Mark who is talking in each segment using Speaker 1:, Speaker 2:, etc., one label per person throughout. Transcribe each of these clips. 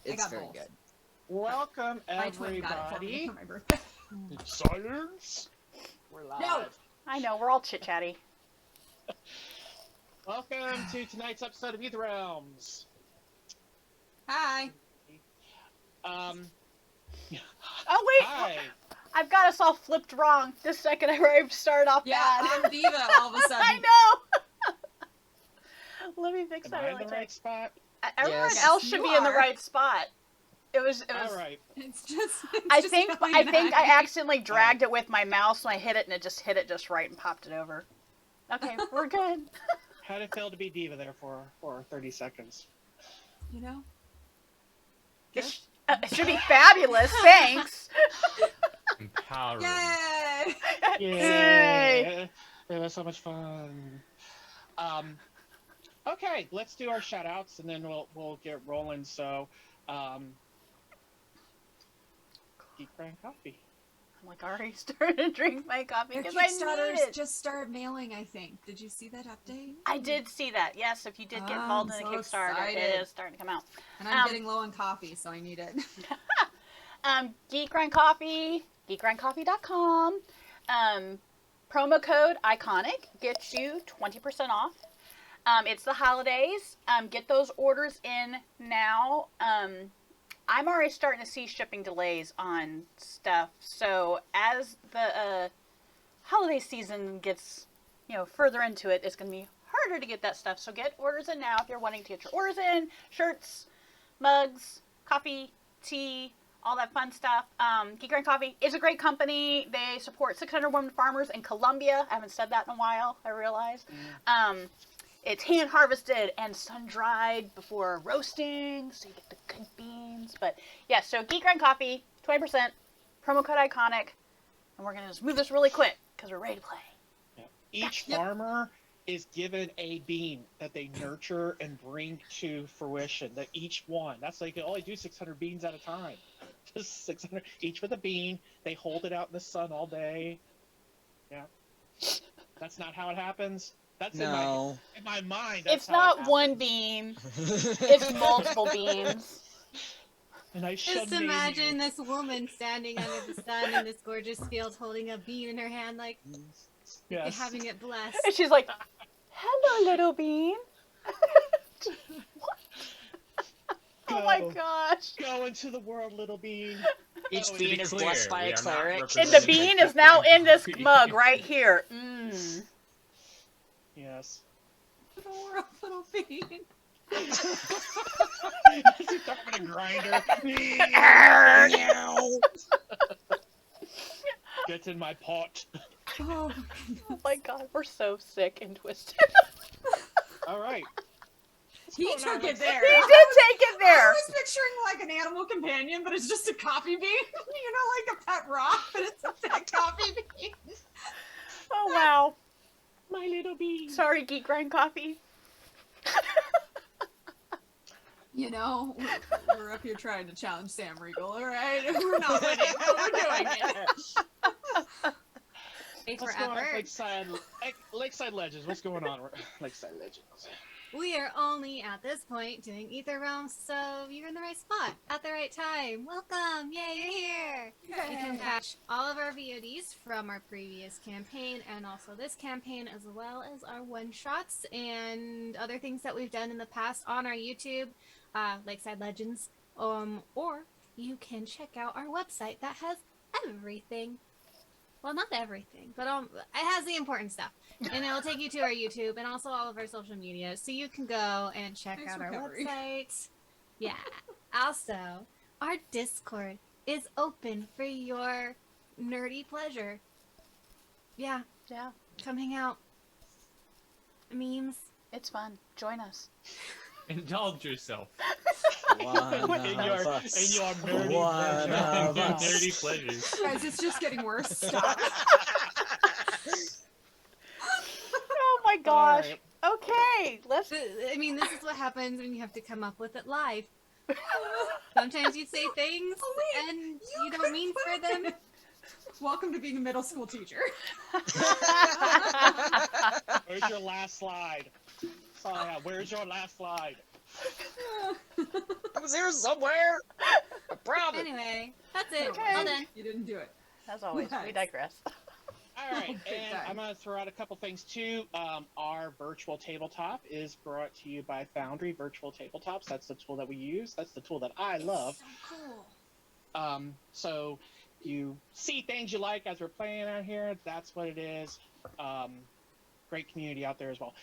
Speaker 1: It's very good.
Speaker 2: Welcome,
Speaker 3: My twin got it for me
Speaker 2: everybody.
Speaker 3: for my birthday.
Speaker 2: Silence. We're live.
Speaker 3: No.
Speaker 4: I know, we're all chit-chatty.
Speaker 2: Welcome to tonight's episode of Ætherealms.
Speaker 3: Hi.
Speaker 4: Oh wait,
Speaker 2: Hi.
Speaker 4: I've got us all flipped wrong. This second I started off
Speaker 3: Yeah,
Speaker 4: bad.
Speaker 3: I'm Diva all of a sudden.
Speaker 4: I know! Let me fix
Speaker 2: Am
Speaker 4: that
Speaker 2: I in
Speaker 4: really
Speaker 2: the
Speaker 4: quick.
Speaker 2: right spot?
Speaker 4: Everyone
Speaker 1: Yes.
Speaker 4: else should
Speaker 3: You
Speaker 4: be in the
Speaker 3: are.
Speaker 4: right spot. It was
Speaker 2: All right.
Speaker 3: It's just. It's
Speaker 4: I
Speaker 3: just
Speaker 4: think
Speaker 3: going
Speaker 4: I
Speaker 3: back.
Speaker 4: accidentally dragged it with my mouse and I hit it and it just hit it just right and popped it over. Okay, we're good.
Speaker 2: How did it feel to be Diva there for 30 seconds?
Speaker 3: You know.
Speaker 4: It should be fabulous, thanks.
Speaker 5: Empowering.
Speaker 3: Yay!
Speaker 4: Yay.
Speaker 2: It was so much fun. Okay, let's do our shout outs and then we'll get rolling. So, Geek Brand Coffee.
Speaker 4: I'm like already starting to drink my coffee
Speaker 3: Their
Speaker 4: because I need
Speaker 3: Kickstarters
Speaker 4: it.
Speaker 3: just started mailing, I think. Did you see that update?
Speaker 4: I did see that. Yes, if you did get involved in the
Speaker 3: I'm so
Speaker 4: Kickstarter,
Speaker 3: excited.
Speaker 4: it is starting to come out.
Speaker 3: And I'm getting low on coffee, so I need it.
Speaker 4: Geek Grind Coffee, geekgrindcoffee.com. Promo code ICONIC gets you 20% off. It's the holidays. Get those orders in now. I'm already starting to see shipping delays on stuff. So as the holiday season gets, further into it, it's going to be harder to get that stuff. So get orders in now if you're wanting to get your orders in. Shirts, mugs, coffee, tea, all that fun stuff. Geek Grind Coffee is a great company. They support 600 women farmers in Colombia. I haven't said that in a while, I realize. It's hand harvested and sun dried before roasting, so you get the good beans. But yeah, so Geek Grind Coffee, 20%, promo code ICONIC, and we're gonna just move this really quick because we're ready to play.
Speaker 2: Yeah. Each farmer is given a bean that they nurture and bring to fruition. That each one, that's like they only do 600 beans at a time. Just 600 each with a bean. They hold it out in the sun all day. Yeah, that's not how it happens. That's
Speaker 1: No.
Speaker 2: in my mind. That's
Speaker 4: It's
Speaker 2: how
Speaker 4: not
Speaker 2: it
Speaker 4: one
Speaker 2: happens.
Speaker 4: bean, it's multiple beans.
Speaker 2: And I
Speaker 6: Just
Speaker 2: should
Speaker 6: imagine this woman standing under the sun in this gorgeous field holding a bean in her hand, like,
Speaker 2: Yes.
Speaker 6: having it blessed.
Speaker 4: And she's like, hello, little bean. Oh my gosh.
Speaker 2: Go into the world, little bean.
Speaker 1: Each
Speaker 5: To
Speaker 1: bean
Speaker 5: be
Speaker 1: is
Speaker 5: clear,
Speaker 1: blessed by
Speaker 5: we
Speaker 1: a
Speaker 5: are not
Speaker 1: cleric.
Speaker 4: And the
Speaker 5: representing
Speaker 4: bean
Speaker 5: Geek
Speaker 4: is now
Speaker 5: Grind
Speaker 4: in this
Speaker 5: Coffee.
Speaker 4: mug right here. Mmm.
Speaker 2: Yes.
Speaker 3: Little bean.
Speaker 2: She's talking a grinder. Get in my pot.
Speaker 3: Oh,
Speaker 4: Oh my god, we're so sick and twisted.
Speaker 2: All right.
Speaker 3: he took it there.
Speaker 4: He did take it
Speaker 3: I
Speaker 4: there.
Speaker 3: was picturing like an animal companion, but it's just a coffee bean. Like a pet rock, but it's a pet coffee bean.
Speaker 4: Oh wow.
Speaker 2: My little bean.
Speaker 4: Sorry, Geek Grind Coffee.
Speaker 3: We're up here trying to challenge Sam Riegel, alright? We're not winning, but we're doing it.
Speaker 6: Stay
Speaker 2: What's going on,
Speaker 6: forever.
Speaker 2: Lakeside Legendz? What's going on, Lakeside Legendz?
Speaker 6: We are only at this point doing Ætherealms, so you're in the right spot at the right time. Welcome! Yay, you're here! You can catch all of our VODs from our previous campaign and also this campaign, as well as our one-shots and other things that we've done in the past on our YouTube, Lakeside Legendz, or you can check out our website that has everything. Well, not everything, but it has the important stuff. And it'll take you to our YouTube and also all of our social media, so you can go and check
Speaker 3: Nice
Speaker 6: out our
Speaker 3: recovery.
Speaker 6: website. Yeah. Also, our Discord is open for your nerdy pleasure. Yeah,
Speaker 4: Yeah,
Speaker 6: come hang out. Memes.
Speaker 4: it's fun. Join us.
Speaker 5: Indulge yourself.
Speaker 1: One
Speaker 2: in
Speaker 1: of
Speaker 2: your
Speaker 1: us.
Speaker 2: nerdy
Speaker 1: One
Speaker 2: pleasure.
Speaker 1: of
Speaker 5: Your
Speaker 1: us.
Speaker 5: nerdy pleasures.
Speaker 3: Guys, it's just getting worse. Stop.
Speaker 4: Oh my gosh.
Speaker 2: Alright.
Speaker 4: Okay, let's.
Speaker 6: I mean, this is what happens when you have to come up with it live. Sometimes you say things
Speaker 3: wait,
Speaker 6: and you don't mean for them.
Speaker 3: Welcome to being a middle school teacher.
Speaker 2: Where's your last slide? That's all I have. Where's your last slide?
Speaker 1: I was here somewhere. I promise.
Speaker 6: Anyway, that's it.
Speaker 4: Okay.
Speaker 6: All done.
Speaker 3: You didn't do it.
Speaker 4: As always, we
Speaker 3: Nice.
Speaker 4: digress.
Speaker 2: All right,
Speaker 3: Big
Speaker 2: and
Speaker 3: time.
Speaker 2: I'm going to throw out a couple things too. Our virtual tabletop is brought to you by Foundry Virtual Tabletops. That's the tool that we use. That's the tool that I love.
Speaker 6: So cool.
Speaker 2: So you see things you like as we're playing out here. That's what it is. Great community out there as well.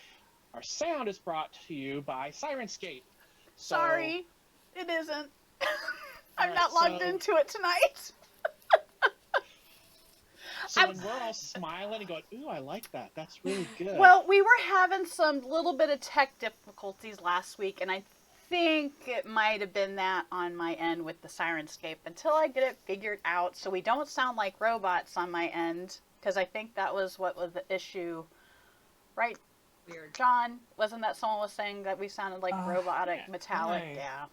Speaker 2: Our sound is brought to you by Sirenscape. So,
Speaker 4: Sorry, it isn't. I'm
Speaker 2: Alright,
Speaker 4: not logged
Speaker 2: so-
Speaker 4: into it tonight.
Speaker 2: So when we're all smiling and going, "Ooh, I like that. That's really good."
Speaker 4: Well, we were having some little bit of tech difficulties last week, and I think it might have been that on my end with the Sirenscape until I get it figured out so we don't sound like robots on my end, because I think that was what was the issue. Right,
Speaker 3: Weird.
Speaker 4: John? Wasn't that someone was saying that we sounded like robotic,
Speaker 5: yeah.
Speaker 4: metallic?
Speaker 5: Right.
Speaker 4: Yeah.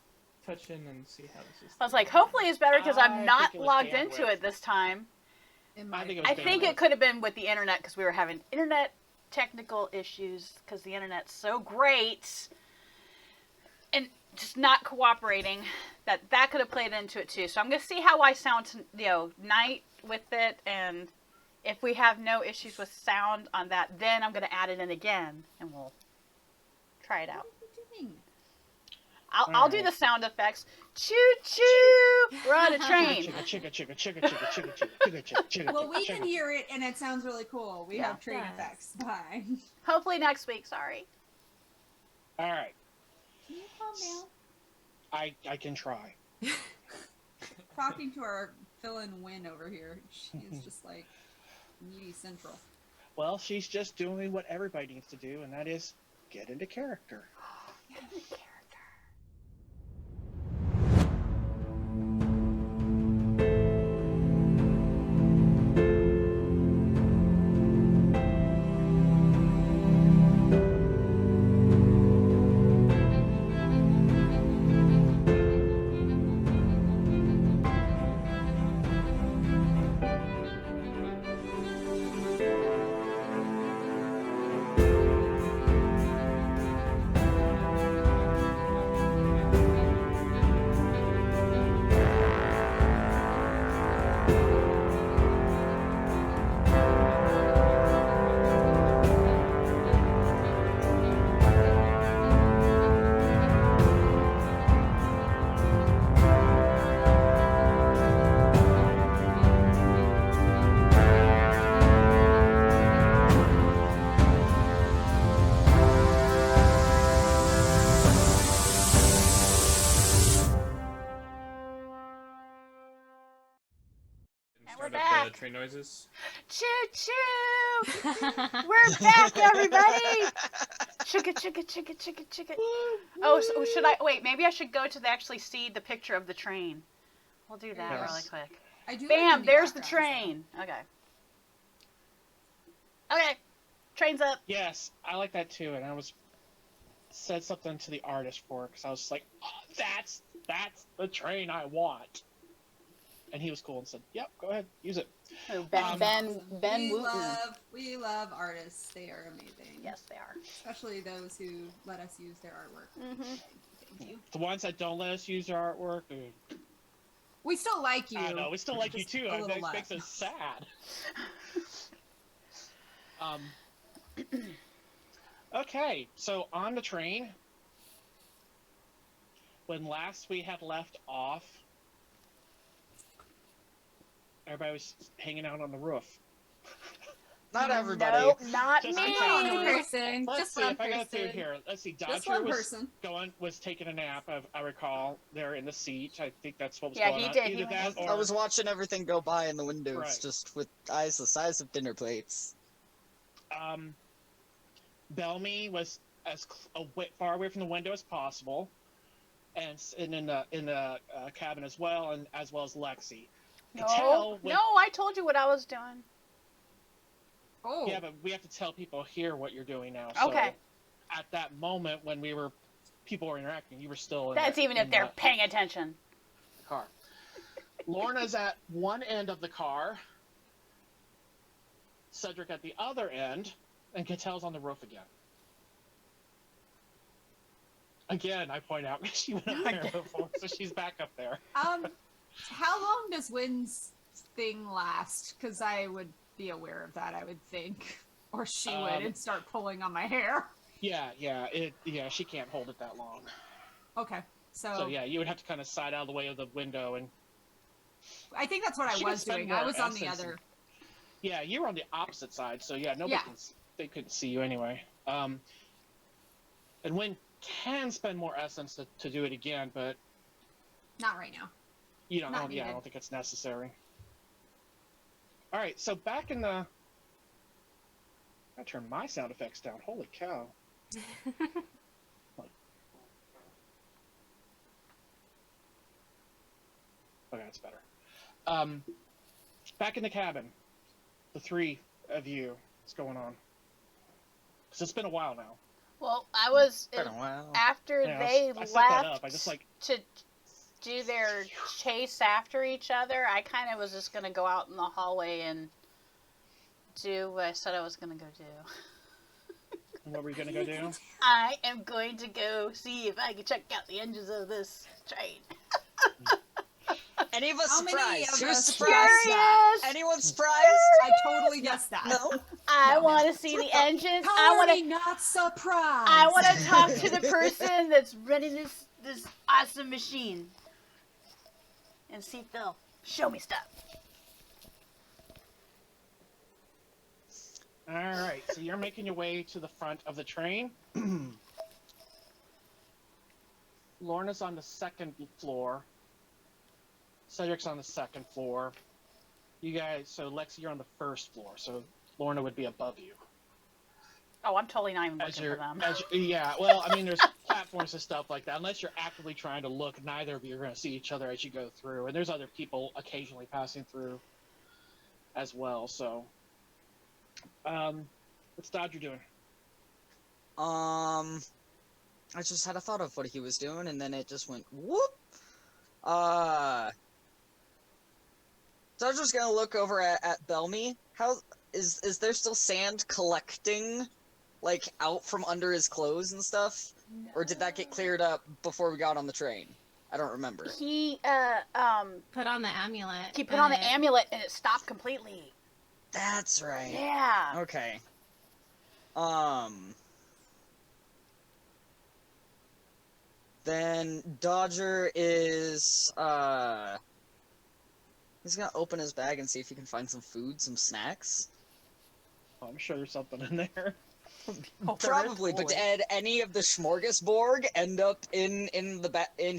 Speaker 5: Touch in and see how this is.
Speaker 4: I was like, hopefully it's better because
Speaker 2: I
Speaker 4: I'm not
Speaker 2: think it was
Speaker 4: logged into
Speaker 2: bandwidth.
Speaker 4: it this time.
Speaker 3: It
Speaker 2: I
Speaker 3: might
Speaker 2: think it
Speaker 3: be.
Speaker 2: was
Speaker 4: I think
Speaker 2: bandwidth.
Speaker 4: it could have been with the internet because we were having internet technical issues because the internet's so great and just not cooperating that could have played into it too. So I'm going to see how I sound, night with it, and if we have no issues with sound on that, then I'm going to add it in again and we'll try it out.
Speaker 3: What are you doing?
Speaker 4: I'll do the sound effects. Choo choo! We're on a train.
Speaker 2: Chicka, chicka, chicka, chicka, chicka, chicka, chicka, chicka, chicka,
Speaker 3: Well, we
Speaker 2: chicka.
Speaker 3: can hear it, and it sounds really cool. We
Speaker 4: Yeah.
Speaker 3: have train
Speaker 6: Yes.
Speaker 3: effects. Bye.
Speaker 4: Hopefully next week, sorry.
Speaker 2: All right,
Speaker 3: Can you calm down?
Speaker 2: I can try.
Speaker 3: Talking to our fill-in Win over here, she is just like needy central.
Speaker 2: Well, she's just doing what everybody needs to do, and that is get into character.
Speaker 4: And we're
Speaker 5: Start up
Speaker 4: back.
Speaker 5: the train noises.
Speaker 4: Choo choo! We're back, everybody! Chicka, chicka, chicka, chicka, chicka. Oh, so should I wait? Maybe I should go to actually see the picture of the train. We'll do that
Speaker 2: Yes.
Speaker 4: really quick.
Speaker 3: I do.
Speaker 4: Bam!
Speaker 3: like
Speaker 4: There's the
Speaker 3: backgrounds,
Speaker 4: train. Okay. Okay. Train's up.
Speaker 2: Yes, I like that too, and I said something to the artist for it because I was like, oh, that's the train I want. And he was cool and said, "Yep, go ahead, use it."
Speaker 4: Oh,
Speaker 3: though.
Speaker 4: Ben
Speaker 3: Awesome. we
Speaker 4: Wootten.
Speaker 3: we love artists. They are amazing.
Speaker 4: Yes, they are.
Speaker 3: Especially those who let us use their artwork.
Speaker 4: Mm-hmm.
Speaker 3: Thank you.
Speaker 2: The ones that don't let us use their artwork, ooh,
Speaker 3: We still like you.
Speaker 2: I know we still like you
Speaker 3: Just
Speaker 2: too.
Speaker 3: a
Speaker 2: and
Speaker 3: little
Speaker 2: It makes
Speaker 3: less.
Speaker 2: us sad. Okay, so on the train, when last we had left off, everybody was hanging out on the roof.
Speaker 1: Not everybody.
Speaker 4: Nope, not
Speaker 2: Just
Speaker 4: me.
Speaker 2: one
Speaker 6: One person.
Speaker 2: Let's
Speaker 6: Just
Speaker 2: see
Speaker 6: one
Speaker 2: if I go through
Speaker 6: person.
Speaker 2: here. Let's see.
Speaker 3: Just
Speaker 2: Dodger
Speaker 3: one
Speaker 2: was
Speaker 3: person.
Speaker 2: was taking a nap. I recall there in the seat. I think that's what was
Speaker 4: Yeah,
Speaker 2: going
Speaker 4: he
Speaker 2: on.
Speaker 4: did.
Speaker 2: Either
Speaker 4: He
Speaker 2: that
Speaker 4: was-
Speaker 2: or
Speaker 1: I was watching everything go by in the windows,
Speaker 2: Right.
Speaker 1: just with eyes the size of dinner plates.
Speaker 2: Bellamy was far away from the window as possible, and in the cabin as well, and as well as Lexi.
Speaker 4: No, I told you what I was doing.
Speaker 3: Oh.
Speaker 2: Yeah, but we have to tell people here what you're doing now. So
Speaker 4: Okay.
Speaker 2: At that moment when people were interacting, you were still in
Speaker 4: That's
Speaker 2: the,
Speaker 4: even
Speaker 2: in
Speaker 4: if they're
Speaker 2: the
Speaker 4: paying attention.
Speaker 2: car. Lorna's at one end of the car. Cedric at the other end, and Catel's on the roof again. Again, I point out she went up there before, so she's back up there.
Speaker 3: How long does Wynn's thing last? Because I would be aware of that, I would think. Or she would and start pulling on my hair.
Speaker 2: Yeah, she can't hold it that long.
Speaker 3: Okay,
Speaker 2: So yeah, you would have to kind of side out of the way of the window, and
Speaker 3: I think that's what I was doing. I was on the other.
Speaker 2: Yeah, you were on the opposite side, so yeah, they couldn't see you anyway. And Wynn can spend more essence to do it again, but
Speaker 3: not right now.
Speaker 2: You don't know. Yeah, I don't think it's necessary. All right, so back in the. I turned my sound effects down. Holy cow! Okay, that's better. Back in the cabin, the three of you. What's going on? Because it's been a while now.
Speaker 4: Well, I was after they
Speaker 2: I set that up.
Speaker 4: left
Speaker 2: I just
Speaker 4: to do their chase after each other. I kind of was just gonna go out in the hallway and do what I said I was gonna go do.
Speaker 2: What were you gonna go do?
Speaker 4: I am going to go see if I can check out the engines of this train.
Speaker 1: Any of us surprised? Who's
Speaker 4: surprised?
Speaker 1: surprised? Anyone surprised?
Speaker 3: I totally guessed that.
Speaker 1: No.
Speaker 4: I want to see the engines.
Speaker 3: Not surprised.
Speaker 4: I want to talk to the person that's running this awesome machine, and see if they'll show me stuff.
Speaker 2: All right, so you're making your way to the front of the train. Lorna's on the second floor. Cedric's on the second floor. You guys, so Lexi, you're on the first floor, so Lorna would be above you.
Speaker 4: Oh, I'm totally not even looking for them.
Speaker 2: Yeah, well, I mean, there's platforms and stuff like that. Unless you're actively trying to look, neither of you are going to see each other as you go through. And there's other people occasionally passing through as well, so... what's Dodger doing?
Speaker 1: I just had a thought of what he was doing, and then it just went whoop. Dodger's gonna look over at Belmy. How is there still sand collecting, like out from under his clothes and stuff, or did that get cleared up before we got on the train? I don't remember.
Speaker 4: He
Speaker 6: put on the amulet.
Speaker 4: He put on the amulet, and it stopped completely.
Speaker 1: That's right.
Speaker 4: Yeah.
Speaker 1: Okay. Then Dodger is, he's gonna open his bag and see if he can find some food, some snacks.
Speaker 2: Oh, I'm sure there's something in there.
Speaker 1: Probably, but did any of the smorgasbord end up in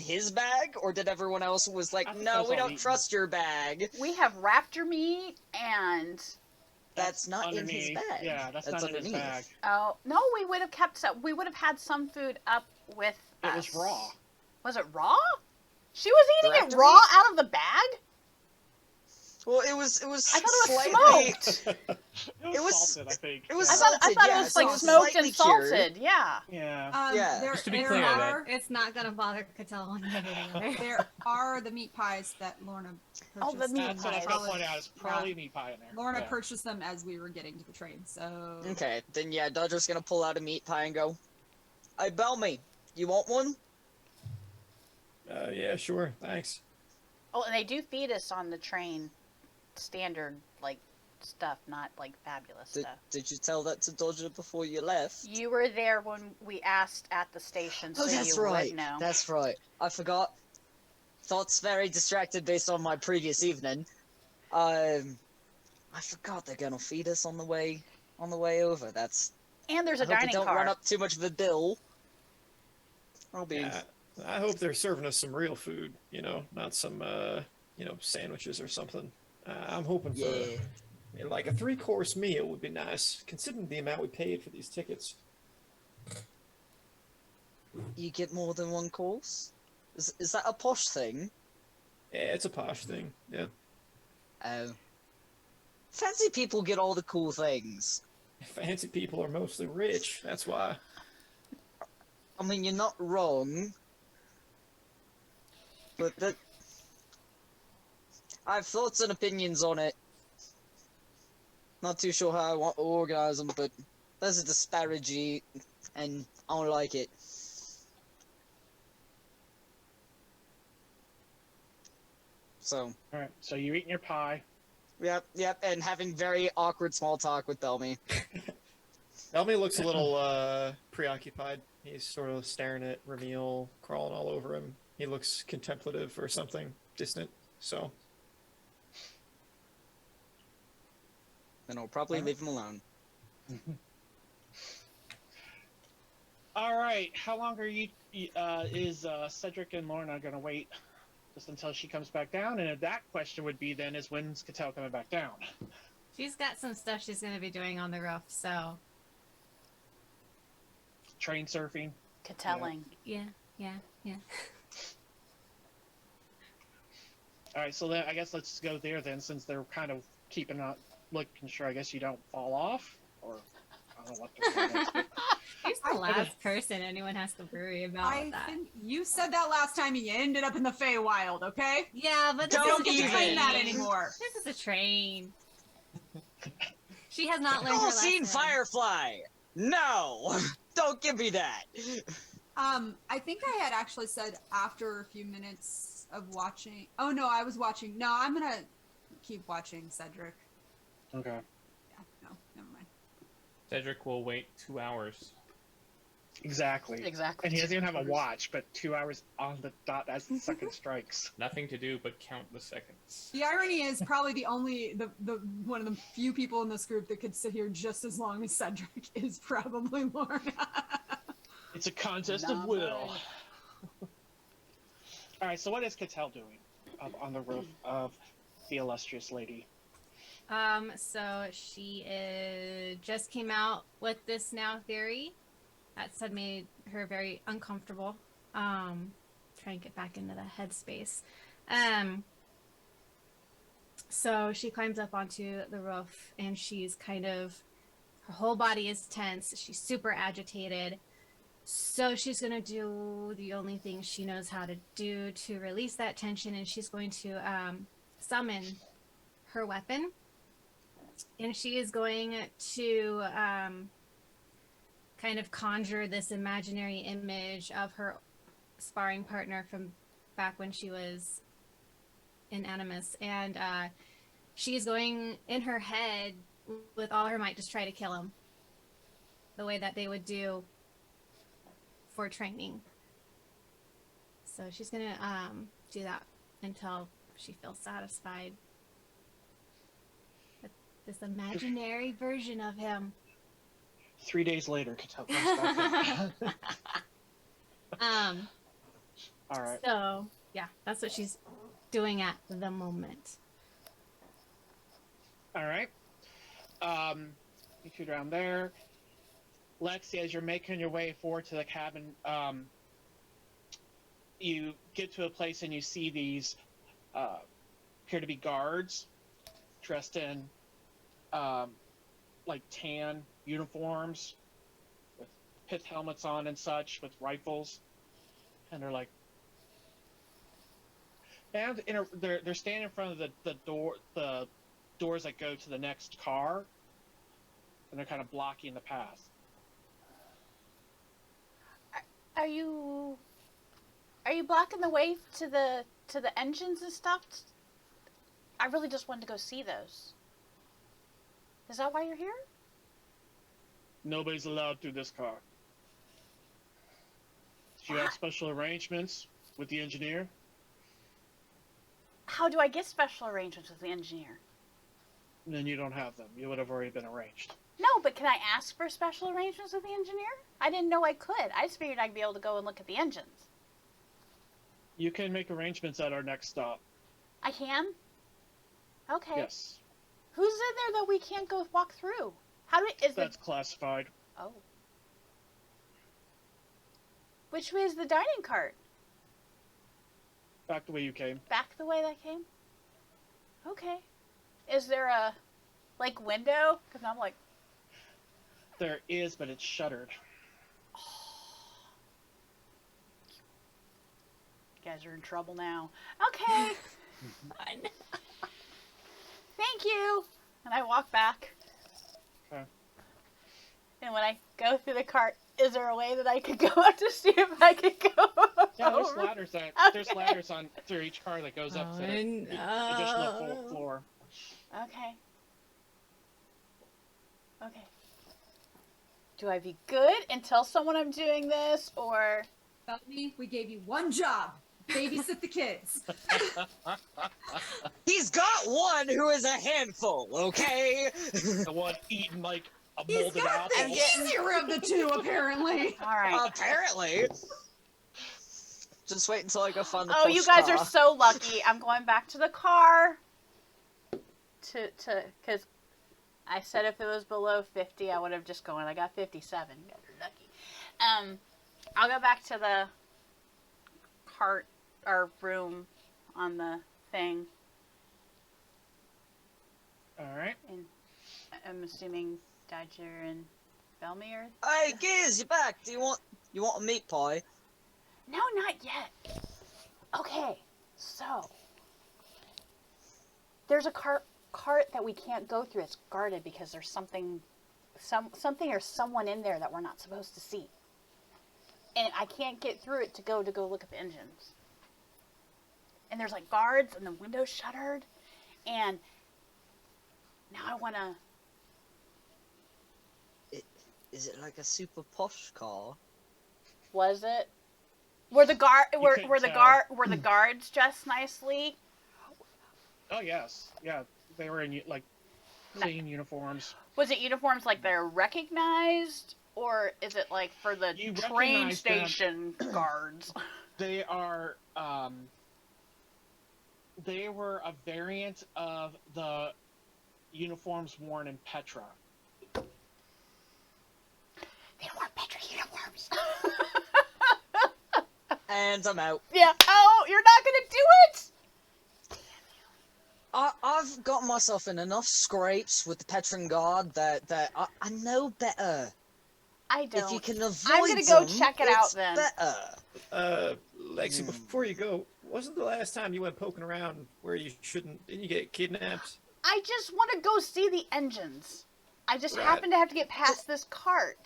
Speaker 1: his bag, or did everyone else was like, no, we don't trust your bag?
Speaker 4: We have raptor meat, and
Speaker 1: that's not in his bag.
Speaker 2: Yeah, that's not
Speaker 1: underneath.
Speaker 2: in his bag.
Speaker 4: Oh no, we would have kept some. We would have had some food up with us.
Speaker 2: It was raw.
Speaker 4: Was it raw? She was eating it raw out of the bag.
Speaker 1: Well, it was.
Speaker 4: I thought it was smoked.
Speaker 2: It was salted, I think.
Speaker 1: It was.
Speaker 4: I thought it was like smoked and salted. Yeah.
Speaker 2: Yeah.
Speaker 3: There,
Speaker 5: Just to be
Speaker 3: there
Speaker 5: clear,
Speaker 3: are,
Speaker 6: It's not gonna bother Catal one way or the other.
Speaker 3: there are the meat pies that Lorna purchased.
Speaker 4: Oh, the meat
Speaker 2: That's what I was
Speaker 4: pies.
Speaker 2: gonna point out. It's probably meat pie in there.
Speaker 3: Lorna purchased them as we were getting to the train, so...
Speaker 1: Okay, then yeah, Dodger's gonna pull out a meat pie and go, "Hey, Belmy, you want one?"
Speaker 7: Yeah, sure, thanks.
Speaker 4: Oh, and they do feed us on the train, standard like stuff, not like fabulous stuff.
Speaker 1: Did you tell that to Dodger before you left?
Speaker 4: You were there when we asked at the station, so
Speaker 1: that's
Speaker 4: you
Speaker 1: right.
Speaker 4: would know.
Speaker 1: That's right. I forgot. Thoughts very distracted based on my previous evening. I forgot they're gonna feed us on the way over. That's.
Speaker 4: And there's a
Speaker 1: I hope
Speaker 4: dining
Speaker 1: it don't
Speaker 4: car.
Speaker 1: run up too much of a bill. I'll be.
Speaker 7: Yeah, I hope they're serving us some real food, not some, sandwiches or something. I'm hoping for, like a 3-course meal would be nice, considering the amount we paid for these tickets.
Speaker 1: You get more than one course? Is that a posh thing?
Speaker 7: Yeah, it's a posh thing, yeah.
Speaker 1: Oh. Fancy people get all the cool things.
Speaker 7: Fancy people are mostly rich, that's why.
Speaker 1: I mean, you're not wrong. But that... I have thoughts and opinions on it. Not too sure how I want to organize them, but there's a disparity, and I don't like it. So,
Speaker 2: All right. So you're eating your pie.
Speaker 1: yep, and having very awkward small talk with Belmy.
Speaker 7: Elmy looks a little preoccupied. He's sort of staring at Ramil, crawling all over him. He looks contemplative or something, distant. So
Speaker 1: Then I'll probably leave him alone.
Speaker 2: All right. How long are you? Is Cedric and Lorna gonna wait just until she comes back down? And if that question would be then, is when's Cattell coming back down?
Speaker 6: She's got some stuff she's going to be doing on the roof, so
Speaker 2: Train surfing.
Speaker 4: Catelling.
Speaker 6: yeah.
Speaker 2: All right. So then I guess let's go there then, since they're kind of keeping out, looking sure. I guess you don't fall off, or I don't know what they're doing.
Speaker 6: He's the last person anyone has to worry about
Speaker 3: I
Speaker 6: that.
Speaker 3: think you said that last time you ended up in the Feywild, okay?
Speaker 6: Yeah, but this
Speaker 1: Don't
Speaker 6: is a
Speaker 1: even.
Speaker 6: train.
Speaker 3: Claim that anymore.
Speaker 6: This is a train. She has not learned her
Speaker 1: All
Speaker 6: lesson.
Speaker 1: seen Firefly? No! Don't give me that!
Speaker 3: I think I had actually said after a few minutes of watching. Oh no, I was watching. No, I'm gonna keep watching Cedric.
Speaker 2: Okay.
Speaker 3: Yeah, no, never mind.
Speaker 5: Cedric will wait 2 hours.
Speaker 2: Exactly.
Speaker 4: Exactly.
Speaker 2: And he doesn't even have a watch, but 2 hours on the dot as the second strikes.
Speaker 5: Nothing to do but count the seconds.
Speaker 3: The irony is probably the one of the few people in this group that could sit here just as long as Cedric is probably Lorna.
Speaker 2: It's a contest of will. All right. So what is Cattell doing up on the roof of the illustrious lady?
Speaker 6: So she just came out with this now theory that had made her very uncomfortable. Trying to get back into the headspace. So she climbs up onto the roof and she's her whole body is tense. She's super agitated. So she's going to do the only thing she knows how to do to release that tension, and she's going to summon her weapon. And she is going to kind of conjure this imaginary image of her sparring partner from back when she was in Anemos. And she's going in her head with all her might just try to kill him the way that they would do for training. So she's going to do that until she feels satisfied. This imaginary version of him.
Speaker 2: 3 days later, Cattell comes back in. All right.
Speaker 6: So, yeah, that's what she's doing at the moment.
Speaker 2: All right. You two down there. Lexi, as you're making your way forward to the cabin, you get to a place and you see these appear to be guards dressed in like tan uniforms with pith helmets on and such, with rifles, and they're like, and they're standing in front of the doors that go to the next car, and they're kind of blocking the path.
Speaker 4: Are you blocking the way to the engines and stuff? I really just wanted to go see those. Is that why you're here?
Speaker 2: Nobody's allowed through this car. Do you have special arrangements with the engineer?
Speaker 4: How do I get special arrangements with the engineer?
Speaker 2: Then you don't have them. You would have already been arranged.
Speaker 4: No, but can I ask for special arrangements with the engineer? I didn't know I could. I just figured I'd be able to go and look at the engines.
Speaker 2: You can make arrangements at our next stop.
Speaker 4: I can? Okay.
Speaker 2: Yes.
Speaker 4: Who's in there that we can't go walk through?
Speaker 2: That's classified.
Speaker 4: Oh. Which way is the dining cart?
Speaker 2: Back the way you came.
Speaker 4: Back the way that came? Okay. Is there a, window? Because I'm like...
Speaker 2: There is, but it's shuttered.
Speaker 4: You guys are in trouble now. Okay. Thank you. And I walk back.
Speaker 2: Okay.
Speaker 4: And when I go through the cart, is there a way that I could go up to see if I could go up
Speaker 2: Yeah, there's
Speaker 4: over.
Speaker 2: ladders there's
Speaker 4: Okay.
Speaker 2: ladders on through each car that goes up to the additional floor.
Speaker 4: Okay. Okay. Do I be good and tell someone I'm doing this, or...
Speaker 3: Bellamy, we gave you one job. Babysit the kids.
Speaker 1: He's got one who is a handful, okay?
Speaker 2: The one eating like a
Speaker 3: He's
Speaker 2: molded
Speaker 3: got the
Speaker 2: apple.
Speaker 3: easier of the two, apparently.
Speaker 4: All right.
Speaker 1: Apparently. Just wait until I go find the
Speaker 4: Oh, you guys are so lucky. I'm going back to the car. Because I said if it was below 50, I would have just gone. I got 57. You guys are lucky. I'll go back to the cart or room on the thing.
Speaker 2: All right.
Speaker 4: And I'm assuming Dodger and Bellamy are...
Speaker 1: Hey, Giz, you're back. Do you want a meat pie?
Speaker 4: No, not yet. Okay, so there's a cart that we can't go through. It's guarded because there's something or someone in there that we're not supposed to see. And I can't get through it to go look at the engines. And there's like guards and the window's shuttered. And now I want to...
Speaker 1: Is it like a super posh car?
Speaker 4: Was it? Were the
Speaker 2: couldn't
Speaker 4: guards dressed nicely?
Speaker 2: Oh yes, yeah. They were in like clean uniforms.
Speaker 4: Was it uniforms like they're recognized, or is it like for the
Speaker 2: You
Speaker 4: train
Speaker 2: recognize them.
Speaker 4: station guards?
Speaker 2: They are. They were a variant of the uniforms worn in Petra.
Speaker 4: They wore Petra uniforms.
Speaker 1: And I'm out.
Speaker 4: Yeah. Oh, you're not gonna do it.
Speaker 1: I've got myself in enough scrapes with the Petran Guard that I know better.
Speaker 4: I don't.
Speaker 1: If you can avoid
Speaker 4: I'm gonna go
Speaker 1: them,
Speaker 4: check it out
Speaker 1: it's
Speaker 4: then.
Speaker 1: better.
Speaker 7: Lexi, before you go, wasn't the last time you went poking around where you shouldn't? Didn't you get kidnapped?
Speaker 4: I just want to go see the engines. I just
Speaker 7: Right.
Speaker 4: happen to have to get past this cart.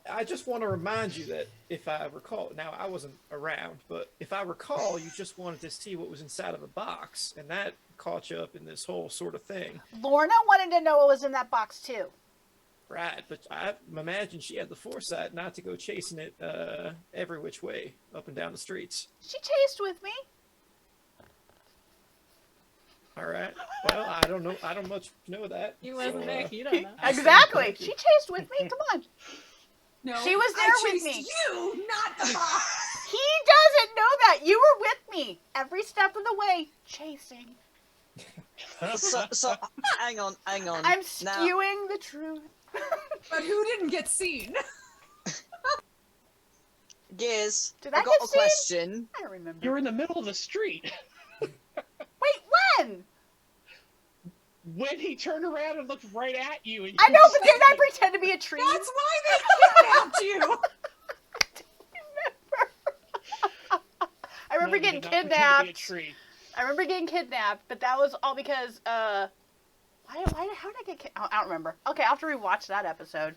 Speaker 7: I just want to remind you that if I recall, now I wasn't around, but if I recall, you just wanted to see what was inside of the box, and that caught you up in this whole sort of thing.
Speaker 4: Lorna wanted to know what was in that box too.
Speaker 7: Right, but I imagine she had the foresight not to go chasing it every which way, up and down the streets.
Speaker 4: She chased with me.
Speaker 7: All right. Well, I don't know. I don't much know that.
Speaker 6: You wasn't
Speaker 7: so,
Speaker 6: there. You don't know.
Speaker 4: Exactly. She chased with me. Come on.
Speaker 3: No,
Speaker 4: She was there
Speaker 3: I
Speaker 4: with
Speaker 3: chased
Speaker 4: me.
Speaker 3: You, not the box.
Speaker 4: He doesn't know that. You were with me every step of the way, chasing.
Speaker 1: So hang on.
Speaker 4: I'm
Speaker 1: Now,
Speaker 4: skewing the truth.
Speaker 3: But who didn't get seen?
Speaker 1: Giz,
Speaker 4: Did I
Speaker 1: I got
Speaker 4: get
Speaker 1: a
Speaker 4: seen?
Speaker 1: question.
Speaker 4: I don't remember.
Speaker 2: You're in the middle of the street.
Speaker 4: Wait, when?
Speaker 2: When he turned around and looked right at you. And
Speaker 4: I know, but didn't I pretend to be a tree?
Speaker 3: That's why they kidnapped you.
Speaker 4: I remember
Speaker 2: No, you
Speaker 4: getting
Speaker 2: did not pretend to be a
Speaker 4: kidnapped.
Speaker 2: tree.
Speaker 4: I remember getting kidnapped, but that was all because, how did I get kidnapped? I don't remember. Okay, I'll have to rewatch that episode.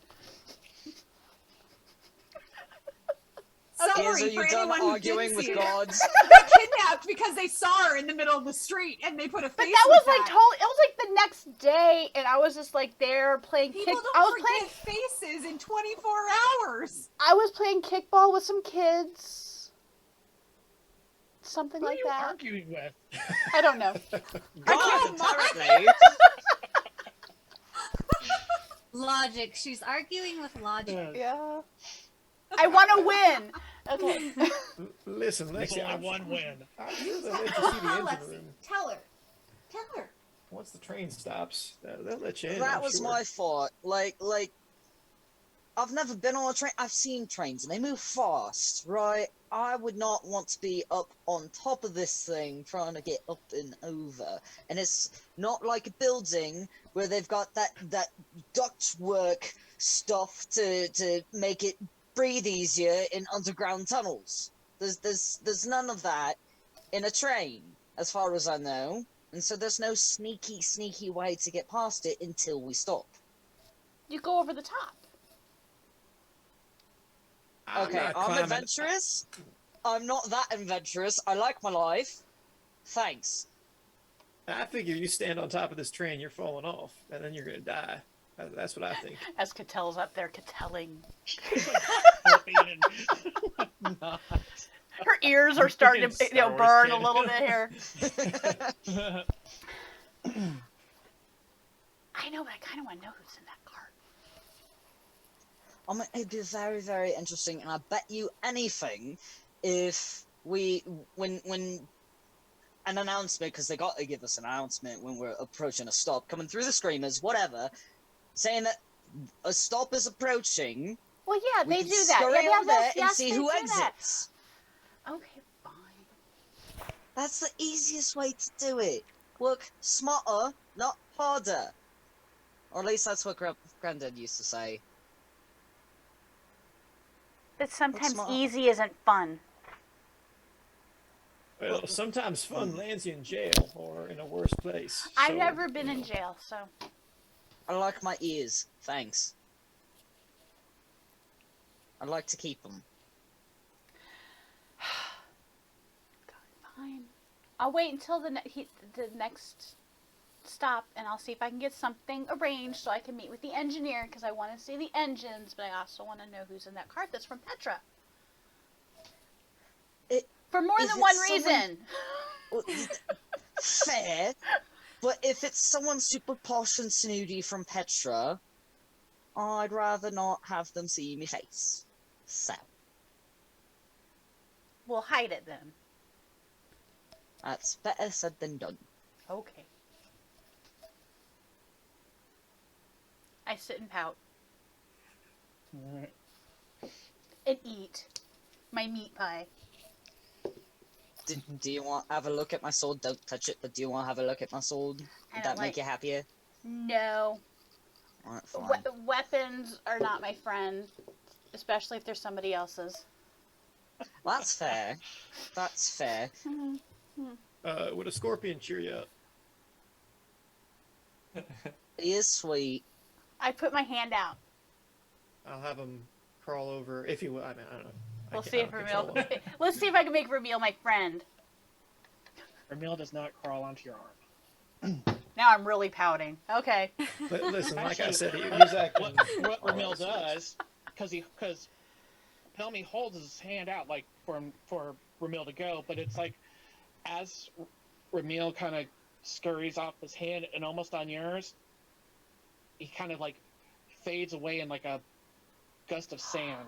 Speaker 1: Giz,
Speaker 3: Sorry
Speaker 1: are you
Speaker 3: for
Speaker 1: done
Speaker 3: anyone who
Speaker 1: arguing
Speaker 3: didn't
Speaker 1: with
Speaker 3: see it.
Speaker 1: gods?
Speaker 3: They kidnapped because they saw her in the middle of the street and they put a face.
Speaker 4: But that was
Speaker 3: with
Speaker 4: like it was like the next day, and I was just like there playing
Speaker 3: People
Speaker 4: kick.
Speaker 3: don't forget faces in 24 hours.
Speaker 4: I was playing kickball with some kids. Something
Speaker 2: Who are
Speaker 4: like
Speaker 2: you
Speaker 4: that.
Speaker 2: arguing with?
Speaker 4: I don't know.
Speaker 1: Gods, apparently.
Speaker 6: Logic. She's arguing with logic.
Speaker 4: Yeah. I want to win. Okay.
Speaker 7: Listen,
Speaker 2: There's
Speaker 7: Lexi,
Speaker 2: only one win.
Speaker 7: I'm sure they'll let you see the engine
Speaker 3: Lexi,
Speaker 7: room.
Speaker 3: tell her. Tell her.
Speaker 7: Once the train stops, they'll let you in.
Speaker 1: That
Speaker 7: I'm
Speaker 1: was
Speaker 7: sure.
Speaker 1: my fault. Like, I've never been on a train. I've seen trains and they move fast, right? I would not want to be up on top of this thing trying to get up and over. And it's not like a building where they've got that ductwork stuff to make it breathe easier in underground tunnels. There's none of that in a train, as far as I know. And so there's no sneaky way to get past it until we stop.
Speaker 4: You go over the top.
Speaker 1: Okay,
Speaker 7: not
Speaker 1: I'm
Speaker 7: climbing-
Speaker 1: adventurous. I'm not that adventurous. I like my life. Thanks.
Speaker 7: I figure you stand on top of this train, you're falling off, and then you're gonna die. That's what I think.
Speaker 4: As Catel's up there Catelling.
Speaker 2: Not.
Speaker 4: Her ears are starting to
Speaker 5: Star Wars
Speaker 4: burn
Speaker 5: kid.
Speaker 4: a little bit here. I know, but I kind of want to know who's in that cart.
Speaker 1: It'd be very, very interesting, and I bet you anything if when an announcement, because they got to give us an announcement when we're approaching a stop, coming through the screamers, whatever, saying that a stop is approaching.
Speaker 4: Well, yeah,
Speaker 1: We
Speaker 4: they
Speaker 1: can
Speaker 4: do that.
Speaker 1: scurry
Speaker 4: Yeah,
Speaker 1: over there and
Speaker 4: yes,
Speaker 1: see
Speaker 4: they
Speaker 1: who
Speaker 4: do
Speaker 1: exits.
Speaker 4: That. Okay, fine.
Speaker 1: That's the easiest way to do it. Work smarter, not harder. Or at least that's what Granddad used to say.
Speaker 4: But sometimes
Speaker 1: smart.
Speaker 4: easy isn't fun.
Speaker 7: Well, sometimes fun lands you in jail or in a worse place.
Speaker 4: I've
Speaker 7: so,
Speaker 4: never been
Speaker 7: you
Speaker 4: in
Speaker 7: know.
Speaker 4: jail, so.
Speaker 1: I like my ears. Thanks. I'd like to keep them.
Speaker 4: Fine. I'll wait until the next stop, and I'll see if I can get something arranged so I can meet with the engineer, because I want to see the engines, but I also want to know who's in that cart that's from Petra. For more
Speaker 1: Is
Speaker 4: than
Speaker 1: it
Speaker 4: one
Speaker 1: someone-
Speaker 4: reason.
Speaker 1: Fair, but if it's someone super posh and snooty from Petra, I'd rather not have them see me face. So,
Speaker 4: We'll hide it then.
Speaker 1: that's better said than done.
Speaker 4: Okay. I sit and pout and eat my meat pie.
Speaker 1: Do you want to have a look at my sword? Don't touch it, but do you want to have a look at my sword?
Speaker 4: I
Speaker 1: Would
Speaker 4: don't
Speaker 1: that make you happier?
Speaker 4: No.
Speaker 1: Alright, fine.
Speaker 4: Weapons are not my friend, especially if they're somebody else's.
Speaker 1: That's fair. That's fair.
Speaker 7: Would a scorpion cheer you up?
Speaker 1: He is sweet.
Speaker 4: I put my hand out.
Speaker 7: I'll have him crawl over, if you will. I mean, I don't know.
Speaker 4: We'll see if Ramil. Let's see if I can make Ramil my friend.
Speaker 2: Ramil does not crawl onto your arm.
Speaker 4: Now I'm really pouting. Okay.
Speaker 7: Listen, like I
Speaker 2: Actually,
Speaker 7: said, he's acting.
Speaker 2: What Ramil does, because Pelmy holds his hand out like for Ramil to go, but it's like as Ramil kind of scurries off his hand and almost on yours, he kind of like fades away in like a gust of sand,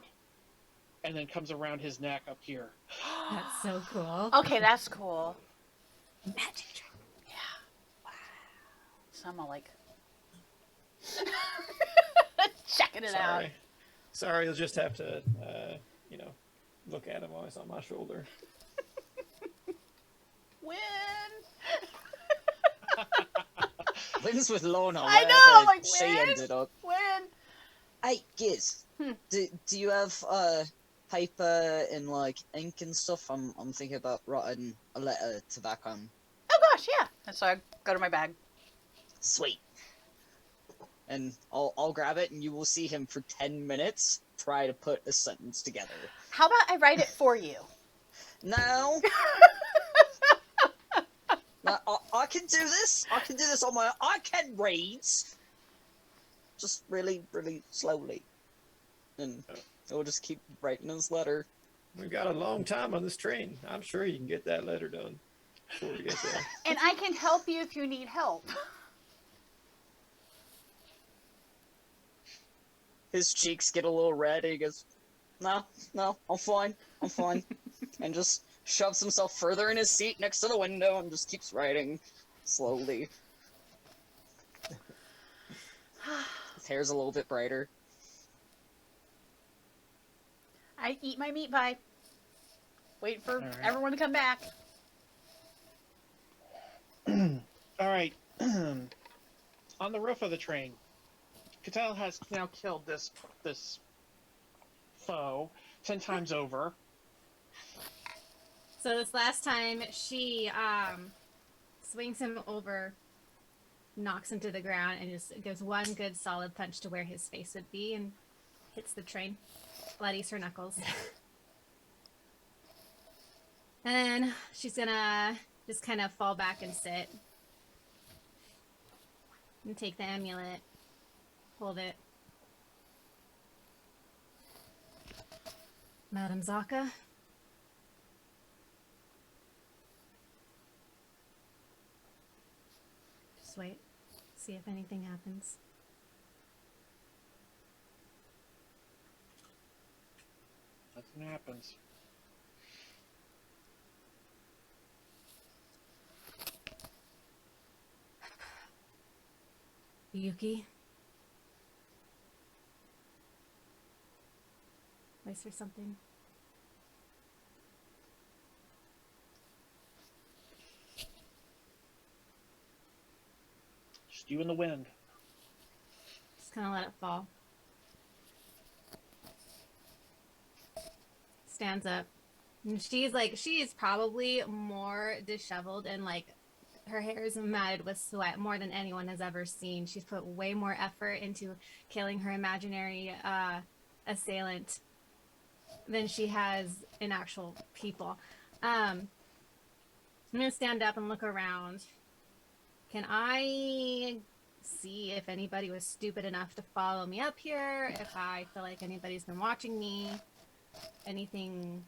Speaker 2: and then comes around his neck up here.
Speaker 6: That's so cool.
Speaker 4: Okay, that's cool.
Speaker 6: Magic trick.
Speaker 4: So I'm all like checking it out.
Speaker 7: Sorry, you'll just have to, look at him while he's on my shoulder.
Speaker 4: Win.
Speaker 1: Wins with Lorna.
Speaker 4: I know,
Speaker 1: wherever
Speaker 4: like,
Speaker 1: she
Speaker 4: win?
Speaker 1: ended up.
Speaker 4: Win.
Speaker 1: Hey, Giz. Do you have paper and like ink and stuff? I'm thinking about writing a letter to Vakon.
Speaker 4: Oh gosh, yeah. And so I go to my bag.
Speaker 1: Sweet. And I'll grab it, and you will see him for 10 minutes try to put a sentence together.
Speaker 4: How about I write it for you?
Speaker 1: No. No, I can do this. I can do this on my own. I can read. Just really, really slowly. And he'll just keep writing his letter.
Speaker 7: We've got a long time on this train. I'm sure you can get that letter done before we get there.
Speaker 4: And I can help you if you need help.
Speaker 1: His cheeks get a little red, and he goes, no, I'm fine, and just shoves himself further in his seat next to the window and just keeps writing slowly. His hair's a little bit brighter.
Speaker 4: I eat my meat pie. Wait for
Speaker 2: All right.
Speaker 4: everyone to come back.
Speaker 2: All right. On the roof of the train, Qadan has now killed this foe 10 times over.
Speaker 6: So this last time, she swings him over, knocks him to the ground, and just gives one good solid punch to where his face would be, and hits the train. Bloodies her knuckles. And then she's gonna just kind of fall back and sit. And take the amulet. Hold it. Madam Zaka? Just wait. See if anything happens.
Speaker 2: Nothing happens.
Speaker 6: Yuki? Is there something?
Speaker 2: Just you and the wind.
Speaker 6: Just kind of let it fall. Stands up. And she's probably more disheveled and like her hair is matted with sweat more than anyone has ever seen. She's put way more effort into killing her imaginary assailant than she has in actual people. I'm gonna stand up and look around. Can I see if anybody was stupid enough to follow me up here? If I feel like anybody's been watching me? Anything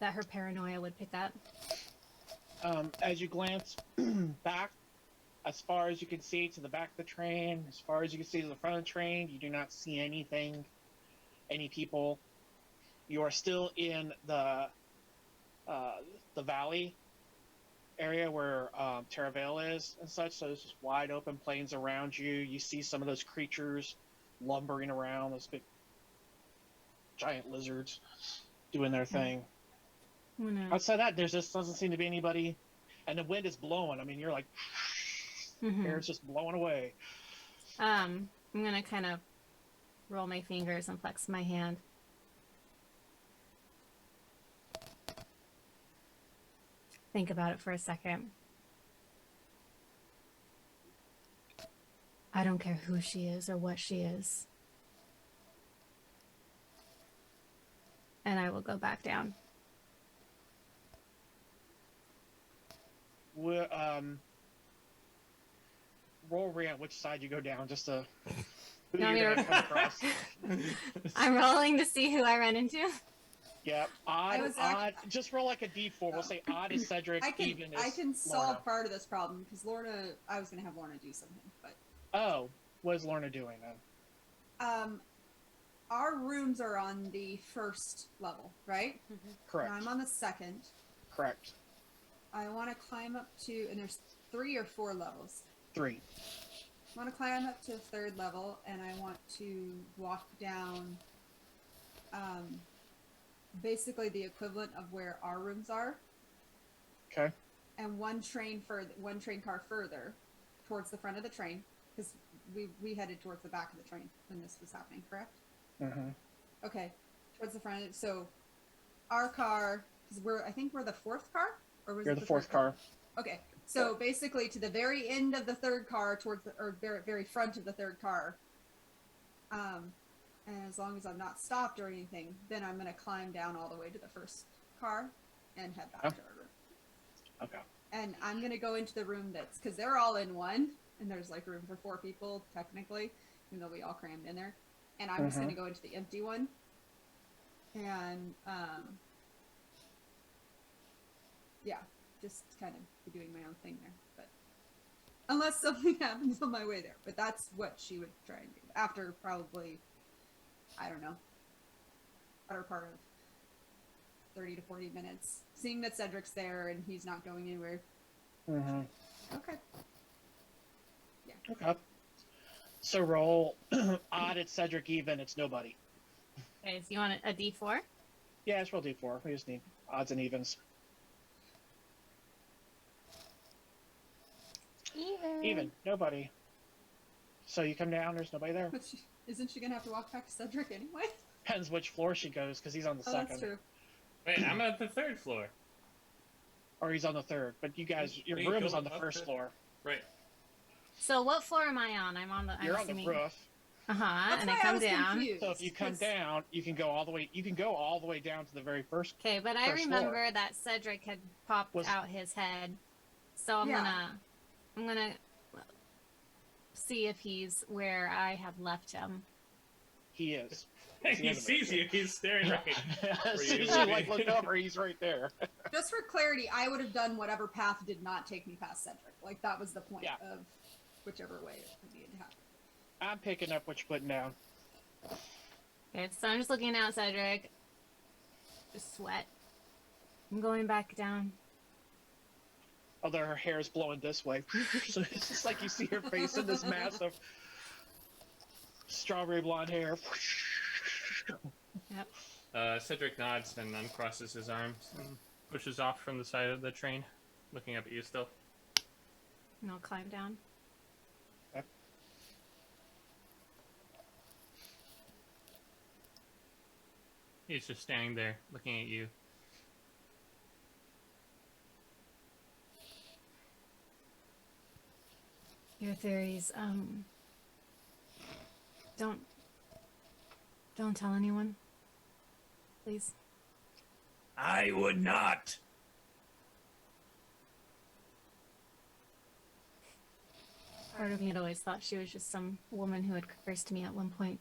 Speaker 6: that her paranoia would pick up?
Speaker 2: As you glance back, as far as you can see to the back of the train, as far as you can see to the front of the train, you do not see anything, any people. You are still in the valley area where Terravale is and such, so there's just wide open plains around you. You see some of those creatures lumbering around, those big giant lizards doing their thing.
Speaker 6: Oh, no.
Speaker 2: Outside that, there just doesn't seem to be anybody, and the wind is blowing. I mean, you're like, air's just blowing away.
Speaker 6: I'm gonna kind of roll my fingers and flex my hand. Think about it for a second. I don't care who she is or what she is. And I will go back down.
Speaker 2: We're, roll on which side you go down, just to who
Speaker 6: No,
Speaker 2: you're
Speaker 6: you're-
Speaker 2: gonna come across.
Speaker 6: I'm rolling to see who I run into.
Speaker 2: Yeah,
Speaker 8: I
Speaker 2: odd,
Speaker 8: was
Speaker 2: odd. Just roll like a D4. We'll say odd is Cedric,
Speaker 8: I can
Speaker 2: even is
Speaker 8: I can solve
Speaker 2: Lorna.
Speaker 8: part of this problem because Lorna. I was gonna have Lorna do something, but
Speaker 2: Oh, what is Lorna doing then?
Speaker 8: our rooms are on the first level, right?
Speaker 2: Correct.
Speaker 8: And I'm on the second.
Speaker 2: Correct.
Speaker 8: I want to climb up to, and there's 3 or 4 levels.
Speaker 2: 3.
Speaker 8: I want to climb up to the 3rd level, and I want to walk down, basically the equivalent of where our rooms are,
Speaker 2: Okay.
Speaker 8: and one train car further towards the front of the train, because we headed towards the back of the train when this was happening, correct?
Speaker 2: Mm-hmm.
Speaker 8: Okay, towards the front. So our car, because I think we're the 4th car, or was
Speaker 2: You're
Speaker 8: it
Speaker 2: the 4th
Speaker 8: third
Speaker 2: car.
Speaker 8: Okay, so basically to the very end of the 3rd car, towards the very front of the 3rd car. And as long as I'm not stopped or anything, then I'm gonna climb down all the way to the 1st car and head back to our room.
Speaker 2: Okay.
Speaker 8: And I'm gonna go into the room that's, because they're all in one, and there's like room for 4 people technically, even though we all crammed in there. And I'm just gonna go into the empty one, and yeah, just kind of be doing my own thing there. But unless something happens on my way there, but that's what she would try and do after probably, I don't know, better part of 30 to 40 minutes, seeing that Cedric's there and he's not going anywhere.
Speaker 2: Mm-hmm.
Speaker 8: Okay.
Speaker 2: Okay. So roll odd, it's Cedric, even, it's nobody.
Speaker 6: Okay, so you want a D4?
Speaker 2: Yeah, let's roll D4. We just need odds and evens. Even, nobody. So you come down, there's nobody there.
Speaker 8: But isn't she gonna have to walk back to Cedric anyway?
Speaker 2: Depends which floor she goes, because he's on the
Speaker 8: Oh,
Speaker 2: second.
Speaker 8: that's true.
Speaker 5: Wait, I'm at the 3rd floor.
Speaker 2: Or he's on the 3rd. But you guys, your
Speaker 5: You
Speaker 2: room
Speaker 5: go
Speaker 2: is on the
Speaker 5: up
Speaker 2: 1st
Speaker 5: to-
Speaker 2: floor.
Speaker 5: Right.
Speaker 6: So what floor am I on? I'm on the.
Speaker 2: You're
Speaker 6: I'm
Speaker 2: on the
Speaker 6: assuming-
Speaker 2: roof.
Speaker 6: And I
Speaker 8: why
Speaker 6: come
Speaker 8: was
Speaker 6: down.
Speaker 8: confused,
Speaker 2: So if you come
Speaker 8: 'cause-
Speaker 2: down, you can go all the way. You can go all the way down to the very first.
Speaker 6: Okay, but I
Speaker 2: First
Speaker 6: remember
Speaker 2: floor.
Speaker 6: that Cedric had popped
Speaker 2: Was-
Speaker 6: out his head, so I'm gonna see if he's where I have left him.
Speaker 2: He is.
Speaker 5: He sees you. He's staring right.
Speaker 2: As
Speaker 5: you
Speaker 2: soon as
Speaker 5: should
Speaker 2: you
Speaker 5: be.
Speaker 2: like look over, he's right there.
Speaker 8: Just for clarity, I would have done whatever path did not take me past Cedric. Like, that was the point
Speaker 2: Yeah.
Speaker 8: of whichever way it needed to happen.
Speaker 2: I'm picking up what you're putting down.
Speaker 6: Okay, so I'm just looking out, Cedric. Just sweat. I'm going back down.
Speaker 2: Although her hair is blowing this way, so it's just like you see her face in this mass of strawberry blonde hair.
Speaker 6: Yep.
Speaker 5: Cedric nods and uncrosses his arms and pushes off from the side of the train, looking up at you still.
Speaker 6: And I'll climb down.
Speaker 5: He's just standing there, looking at you.
Speaker 6: Your theories, don't tell anyone. Please.
Speaker 5: I would not!
Speaker 6: Part of me had always thought she was just some woman who had cursed me at one point.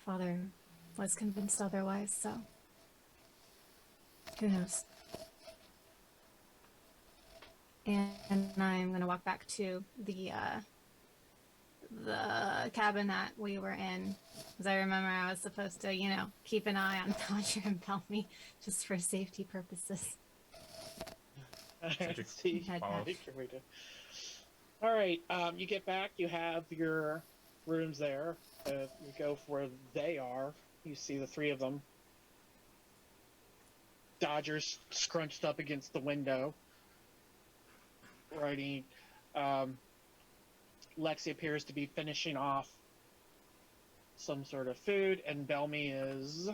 Speaker 6: Father was convinced otherwise, so who knows? And I'm gonna walk back to the cabin that we were in, because I remember I was supposed to, you know, keep an eye on Dodger and Bellamy just for safety purposes.
Speaker 2: See,
Speaker 6: Head
Speaker 5: follows.
Speaker 6: back.
Speaker 2: all right. You get back. You have your rooms there. You go for where they are. You see the three of them. Dodger's scrunched up against the window, writing. Lexi appears to be finishing off some sort of food, and Bellamy is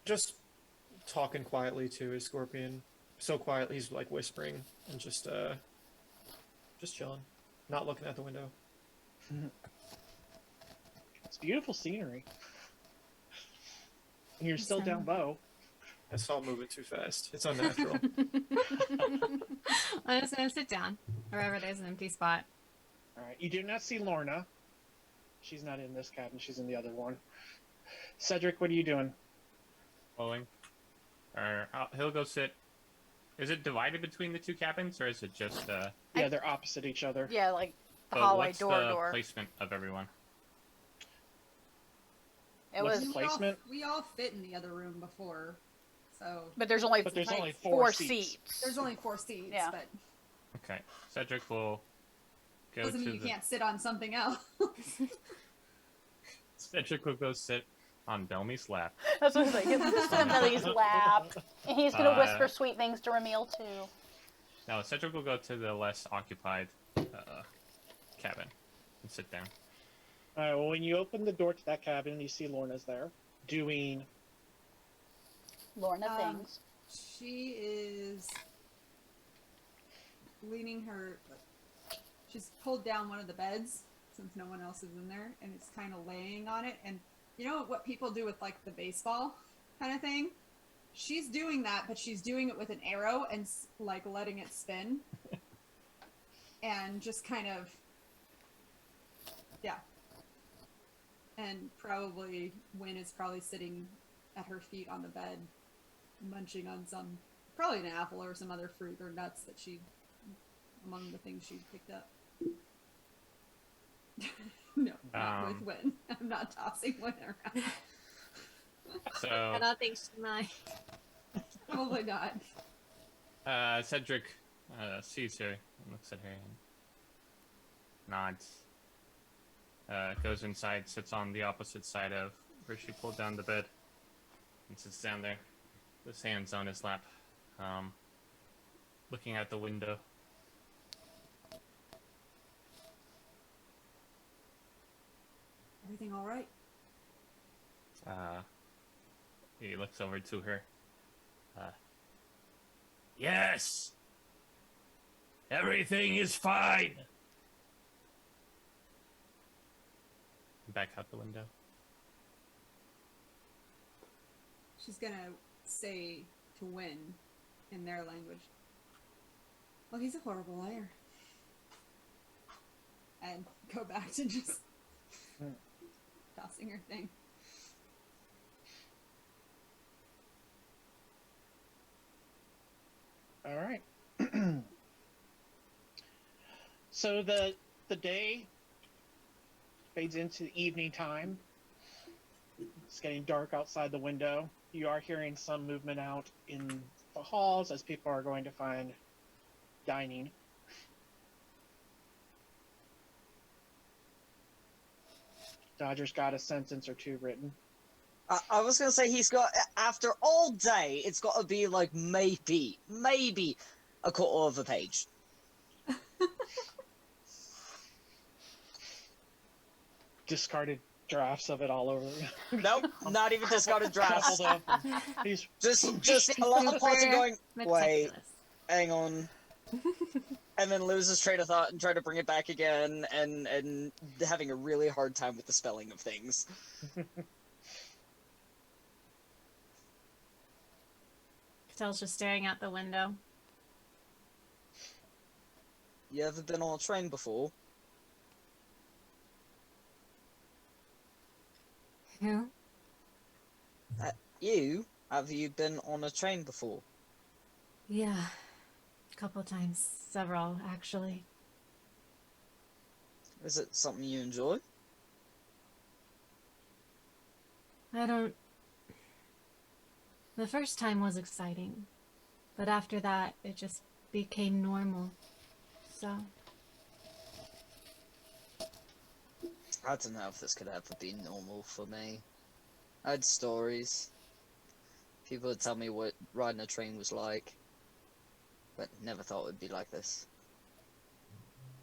Speaker 7: Just talking quietly to his scorpion. So quiet, he's like whispering and just chilling, not looking out the window.
Speaker 2: it's beautiful scenery. And you're still down low.
Speaker 7: I saw him moving too fast. It's unnatural.
Speaker 6: I'm just gonna sit down wherever there's an empty spot.
Speaker 2: All right. You do not see Lorna. She's not in this cabin. She's in the other one. Cedric, what are you doing?
Speaker 5: Following. Or he'll go sit. Is it divided between the two cabins, or is it just
Speaker 2: Yeah, they're opposite each other.
Speaker 4: Yeah, like the
Speaker 5: but
Speaker 4: hallway
Speaker 5: what's
Speaker 4: door
Speaker 5: the
Speaker 4: to door.
Speaker 5: placement of everyone?
Speaker 4: It
Speaker 2: What's
Speaker 4: was,
Speaker 2: the placement?
Speaker 8: We all fit in the other room before, so
Speaker 4: but there's only
Speaker 2: four
Speaker 4: seats.
Speaker 2: seats.
Speaker 8: there's only 4 seats.
Speaker 4: Yeah.
Speaker 8: But
Speaker 5: Okay, Cedric will go
Speaker 8: doesn't
Speaker 5: to
Speaker 8: mean you
Speaker 5: the.
Speaker 8: can't sit on something else.
Speaker 5: Cedric will go sit on Bellamy's lap.
Speaker 4: That's what I was like. Just sit in Millie's lap, and he's gonna whisper sweet things to Ramil too.
Speaker 5: No, Cedric will go to the less occupied cabin and sit down.
Speaker 2: All right, well, when you open the door to that cabin, you see Lorna's there doing.
Speaker 4: Lorna things.
Speaker 8: She is leaning her. She's pulled down one of the beds since no one else is in there, and it's kind of laying on it. And you know what people do with like the baseball kind of thing? She's doing that, but she's doing it with an arrow and like letting it spin, and just kind of, yeah. And probably Wynn is probably sitting at her feet on the bed, munching on probably an apple or some other fruit or nuts that among the things she picked up. No, not with Wynn. I'm not tossing Wynn around.
Speaker 6: I
Speaker 5: So,
Speaker 6: don't think she might.
Speaker 8: Probably not.
Speaker 5: Cedric sees her and looks at her and nods. Goes inside, sits on the opposite side of where she pulled down the bed, and sits down there, with his hands on his lap, looking out the window.
Speaker 8: Everything all right?
Speaker 5: He looks over to her. Yes! Everything is fine! back out the window.
Speaker 8: She's gonna say to Win in their language, well, he's a horrible liar. And go back to just tossing her thing.
Speaker 2: All right. So the day fades into evening time. It's getting dark outside the window. You are hearing some movement out in the halls as people are going to find dining. Dodger's got a sentence or two written.
Speaker 1: I was gonna say he's got, after all day, it's got to be like maybe a quarter of a page.
Speaker 2: Discarded drafts of it all over.
Speaker 1: Nope, not even discarded drafts.
Speaker 2: Crumpled up. He's
Speaker 1: Just a lot of pausing going, wait,
Speaker 6: Meticulous.
Speaker 1: hang on. And then loses train of thought and try to bring it back again, and having a really hard time with the spelling of things.
Speaker 6: Catel's just staring out the window.
Speaker 1: You ever been on a train before?
Speaker 6: Who?
Speaker 1: Have you been on a train before?
Speaker 6: Yeah. A couple times. Several, actually.
Speaker 1: Is it something you enjoy?
Speaker 6: I don't... The first time was exciting. But after that, it just became normal. So...
Speaker 1: I don't know if this could ever be normal for me. I had stories. People would tell me what riding a train was like. But never thought it would be like this.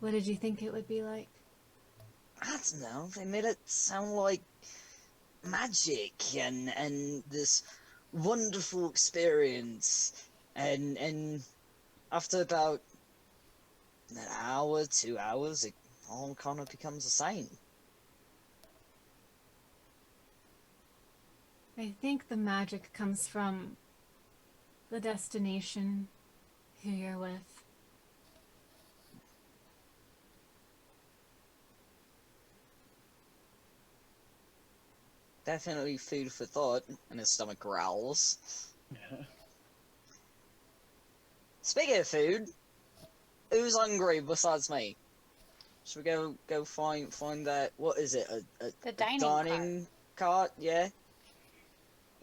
Speaker 6: What did you think it would be like?
Speaker 1: I don't know, they made it sound like magic and this wonderful experience. And after about an hour, 2 hours, it all kind of becomes the same.
Speaker 6: I think the magic comes from the destination, who you're with.
Speaker 1: Definitely food for thought, and his stomach growls. Speaking of food, who's hungry besides me? Should we go find that, what is it,
Speaker 4: The
Speaker 1: a
Speaker 4: dining
Speaker 1: dining cart? Yeah?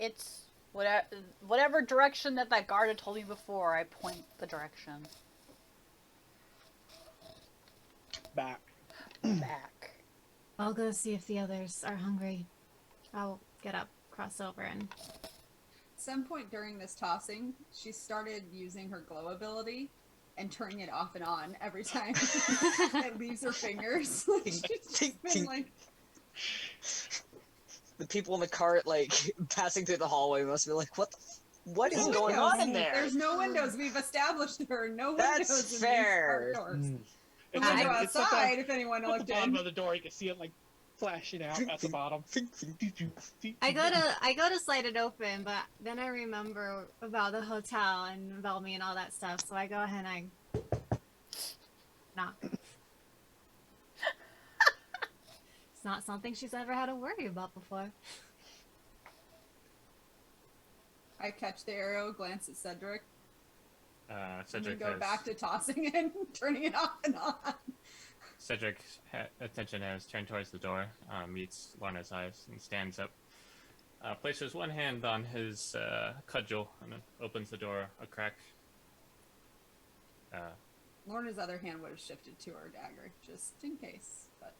Speaker 4: It's whatever direction that guard had told me before, I point the direction.
Speaker 2: back.
Speaker 4: Back.
Speaker 6: I'll go see if the others are hungry. I'll get up, cross over, and...
Speaker 8: At some point during this tossing, she started using her glow ability and turning it off and on every time it leaves her fingers. Like, she's just been like...
Speaker 1: The people in the cart, like, passing through the hallway must be like, what is
Speaker 8: No
Speaker 1: going
Speaker 8: windows.
Speaker 1: on in there?
Speaker 8: There's no windows. We've established there are no
Speaker 1: That's
Speaker 8: windows in
Speaker 1: fair.
Speaker 8: these cart doors.
Speaker 2: It's
Speaker 8: The window
Speaker 2: it's at
Speaker 8: outside, if anyone
Speaker 2: at the
Speaker 8: looked
Speaker 2: bottom
Speaker 8: in.
Speaker 2: of the door, you can see it like flashing out at the bottom.
Speaker 6: I go to slide it open, but then I remember about the hotel and Bellamy and all that stuff, so I go ahead and I knock. It's not something she's ever had to worry about before.
Speaker 8: I catch the arrow, glance at Cedric, and then
Speaker 5: Cedric
Speaker 8: go
Speaker 5: has,
Speaker 8: back to tossing and turning it off and on.
Speaker 5: Cedric's attention has turned towards the door, meets Lorna's eyes, and stands up. Places one hand on his cudgel and then opens the door a crack.
Speaker 8: Lorna's other hand would have shifted to her dagger, just in case, but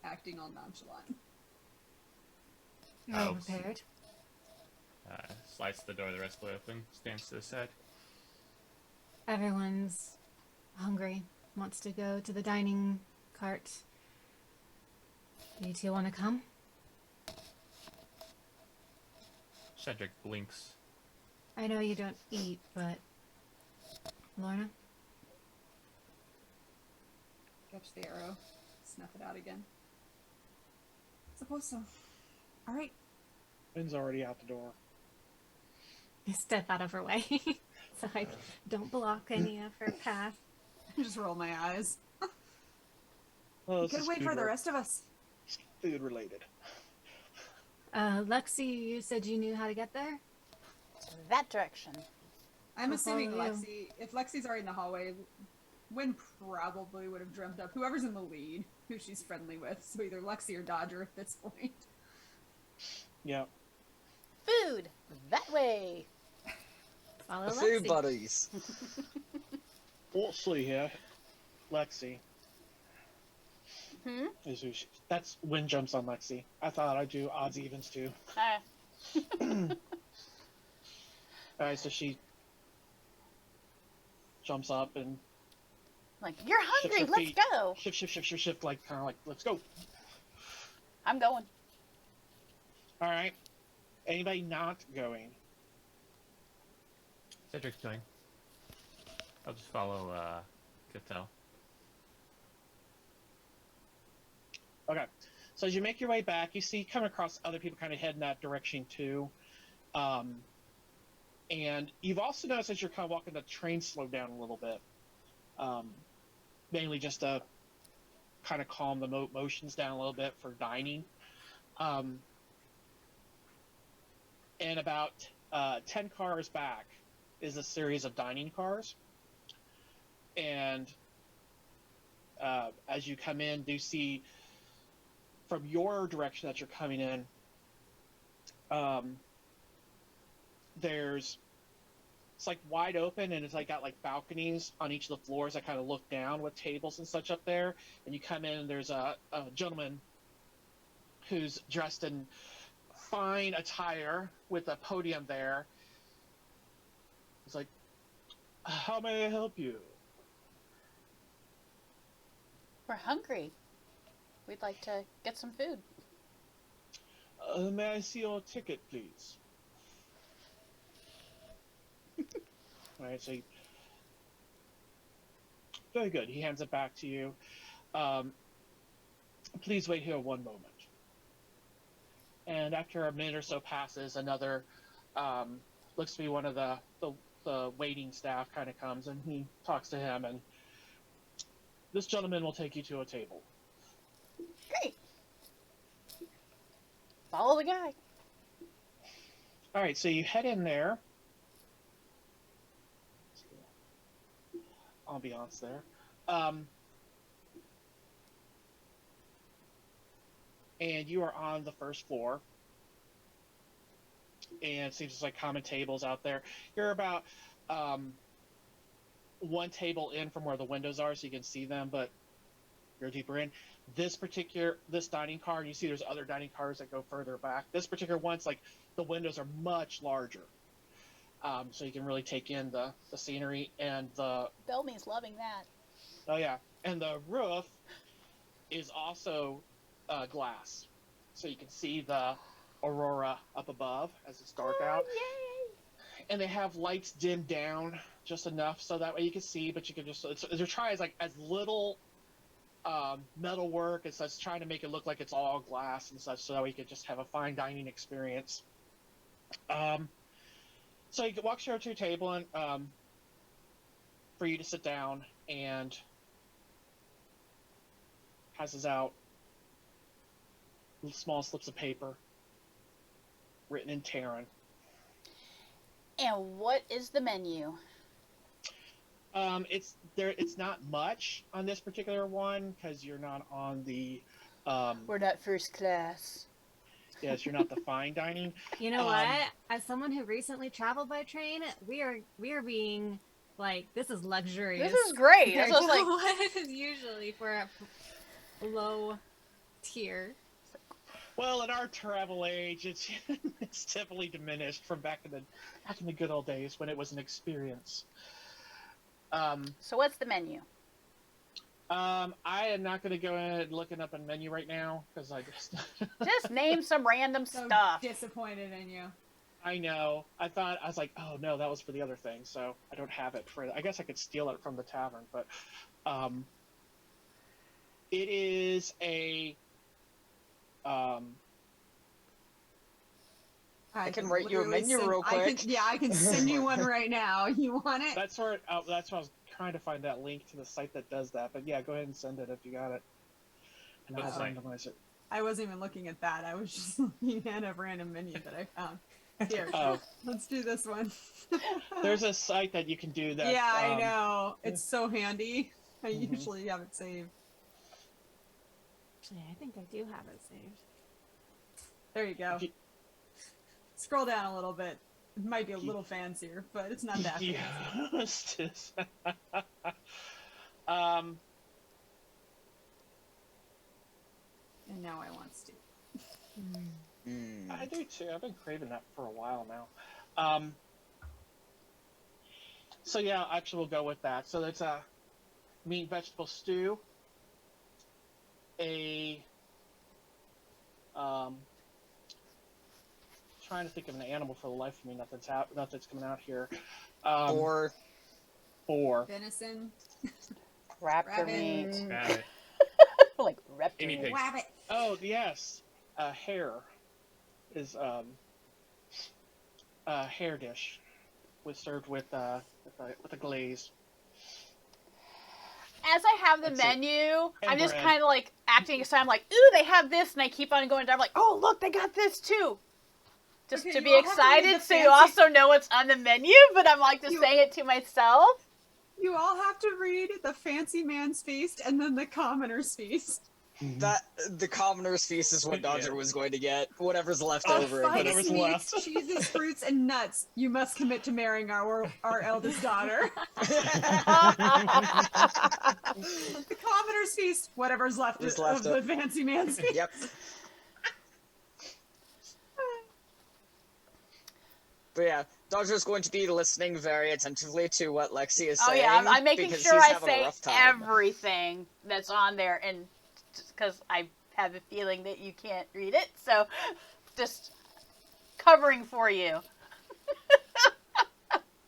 Speaker 8: acting all nonchalant.
Speaker 6: You're all prepared.
Speaker 5: Slides the door the rest of the way open, stands to the side.
Speaker 6: Everyone's hungry, wants to go to the dining cart. You two want to come?
Speaker 5: Cedric blinks.
Speaker 6: I know you don't eat, but... Lorna?
Speaker 8: Catch the arrow, snuff it out again. Suppose so. All right.
Speaker 2: Wynn's already out the door.
Speaker 6: Step out of her way so I don't block any of her path.
Speaker 3: Just roll my eyes.
Speaker 2: Well,
Speaker 8: You could wait for the rest of us.
Speaker 2: Food related.
Speaker 6: Lexi, you said you knew how to get there?
Speaker 4: That direction.
Speaker 8: I'm
Speaker 6: I'll
Speaker 8: assuming
Speaker 6: follow you.
Speaker 8: Lexi, if Lexi's already in the hallway, Wynn probably would have dreamt up whoever's in the lead, who she's friendly with. So either Lexi or Dodger at this point.
Speaker 2: Yeah.
Speaker 4: Food! That way!
Speaker 6: Follow
Speaker 1: The
Speaker 6: Lexi.
Speaker 1: food buddies.
Speaker 2: Wolseley here. Lexi.
Speaker 4: Hmm?
Speaker 2: Is who she, that's Wynn jumps on Lexi. I thought I'd do odds evens too. Alright, so she jumps up and
Speaker 4: Like, you're hungry,
Speaker 2: shifts her
Speaker 4: let's
Speaker 2: feet.
Speaker 4: go!
Speaker 2: Shift, like, kind of like, let's go.
Speaker 4: I'm going.
Speaker 2: Alright. Anybody not going?
Speaker 5: Cedric's going. I'll just follow Cattell.
Speaker 2: Okay. So as you make your way back, you see come across other people kind of heading that direction too. And you've also noticed as you're kind of walking, the train slowed down a little bit. Mainly just to kind of calm the motions down a little bit for dining. And about 10 cars back is a series of dining cars. And as you come in, do see from your direction that you're coming in, it's like wide open, and it's like got like balconies on each of the floors that kind of look down with tables and such up there. And you come in, and there's a gentleman who's dressed in fine attire with a podium there. He's like, "How may I help you?"
Speaker 4: We're hungry. We'd like to get some food.
Speaker 2: May I see your ticket, please? Alright, so very good. He hands it back to you. Please wait here one moment. And after a minute or so passes, another looks to be one of the waiting staff kind of comes, and he talks to him, and this gentleman will take you to a table.
Speaker 4: Great. Follow the guy.
Speaker 2: All right, so you head in there. Ambiance there. And you are on the first floor. And it seems like common tables out there. You're about one table in from where the windows are, so you can see them, but you're deeper in. This dining car, you see there's other dining cars that go further back. This particular one's like the windows are much larger. So you can really take in the scenery, and
Speaker 4: Belmy's loving that.
Speaker 2: oh yeah, and the roof is also glass, so you can see the aurora up above as it's dark out.
Speaker 4: Yay!
Speaker 2: And they have lights dimmed down just enough so that way you can see, but you can just they're trying as little metal work and such, trying to make it look like it's all glass and such, so that we could just have a fine dining experience. So you can walk over to your table and for you to sit down, and passes out small slips of paper written in Terran.
Speaker 4: And what is the menu?
Speaker 2: It's not much on this particular one because you're not on the.
Speaker 4: We're not first class.
Speaker 2: Yes, you're not the fine dining.
Speaker 6: You know what? As someone who recently traveled by train, we are being like, this is luxurious.
Speaker 4: This is great.
Speaker 6: compared
Speaker 4: This was
Speaker 6: to
Speaker 4: like,
Speaker 6: what it is usually for a low tier.
Speaker 2: Well, in our travel age, it's typically diminished from back in the good old days when it was an experience.
Speaker 4: so what's the menu?
Speaker 2: I am not going to go ahead and looking up a menu right now because I just.
Speaker 4: Just name some random
Speaker 8: So
Speaker 4: stuff.
Speaker 8: disappointed in you.
Speaker 2: I know. I was like, oh no, that was for the other thing, so I don't have it for. I guess I could steal it from the tavern, but it is a
Speaker 1: I can write you a
Speaker 8: literally
Speaker 1: menu
Speaker 8: send-
Speaker 1: real quick.
Speaker 8: I can send you one right now. You want it?
Speaker 2: That's where I was trying to find that link to the site that does that. But yeah, go ahead and send it if you got it. And
Speaker 5: What
Speaker 2: I'll
Speaker 5: site?
Speaker 2: randomize it.
Speaker 8: I wasn't even looking at that. I was just looking at a random menu that I found. Here,
Speaker 2: Oh.
Speaker 8: let's do this one.
Speaker 2: There's a site that you can do that.
Speaker 8: Yeah, I know. It's so handy. I
Speaker 2: Mhm.
Speaker 8: usually have it saved.
Speaker 6: Actually, I think I do have it saved.
Speaker 8: There you go.
Speaker 2: If you-
Speaker 8: Scroll down a little bit. It might be a little fancier, but it's not that fancy.
Speaker 2: Yes.
Speaker 8: And now I want stew.
Speaker 2: I do too. I've been craving that for a while now. So yeah, actually we'll go with that. So it's a meat and vegetable stew, a trying to think of an animal for the life of me. Nothing's coming out here.
Speaker 1: Or
Speaker 2: Boar.
Speaker 8: Venison.
Speaker 4: Raptor
Speaker 8: Rabbit.
Speaker 4: meat.
Speaker 5: Rabbit.
Speaker 4: Like
Speaker 5: Guinea
Speaker 4: reptile.
Speaker 5: pig.
Speaker 8: Rabbit.
Speaker 2: Oh yes, hare is a hare dish, was served with a glaze.
Speaker 4: As I have the
Speaker 2: That's it.
Speaker 4: menu,
Speaker 2: And
Speaker 4: I'm just
Speaker 2: bread.
Speaker 4: kind of like acting aside. I'm like, ooh, they have this, and I keep on going down. I'm like, oh, look, they got this too. Just
Speaker 8: Okay,
Speaker 4: to
Speaker 8: you
Speaker 4: be
Speaker 8: all have to read
Speaker 4: excited,
Speaker 8: the
Speaker 4: so you
Speaker 8: fancy-
Speaker 4: also know what's on the menu. But I'm like just
Speaker 8: You-
Speaker 4: saying it to myself.
Speaker 8: You all have to read the fancy man's feast and then the commoner's feast.
Speaker 1: that the commoner's feast is what Dodger was going to get. Whatever's left
Speaker 8: Of
Speaker 1: over.
Speaker 8: finest
Speaker 2: whatever's
Speaker 8: meats,
Speaker 2: left.
Speaker 8: cheeses, fruits, and nuts, you must commit to marrying our eldest daughter. The commoner's feast, whatever's left
Speaker 1: What's
Speaker 8: of
Speaker 1: left
Speaker 8: the
Speaker 1: of-
Speaker 8: fancy man's feast.
Speaker 1: Yep. But yeah, Dodger's going to be listening very attentively to what Lexi is
Speaker 4: Oh
Speaker 1: saying.
Speaker 4: yeah, I'm making
Speaker 1: because
Speaker 4: sure
Speaker 1: he's
Speaker 4: I
Speaker 1: having a
Speaker 4: say
Speaker 1: rough time.
Speaker 4: everything that's on there, and because I have a feeling that you can't read it, so just covering for you.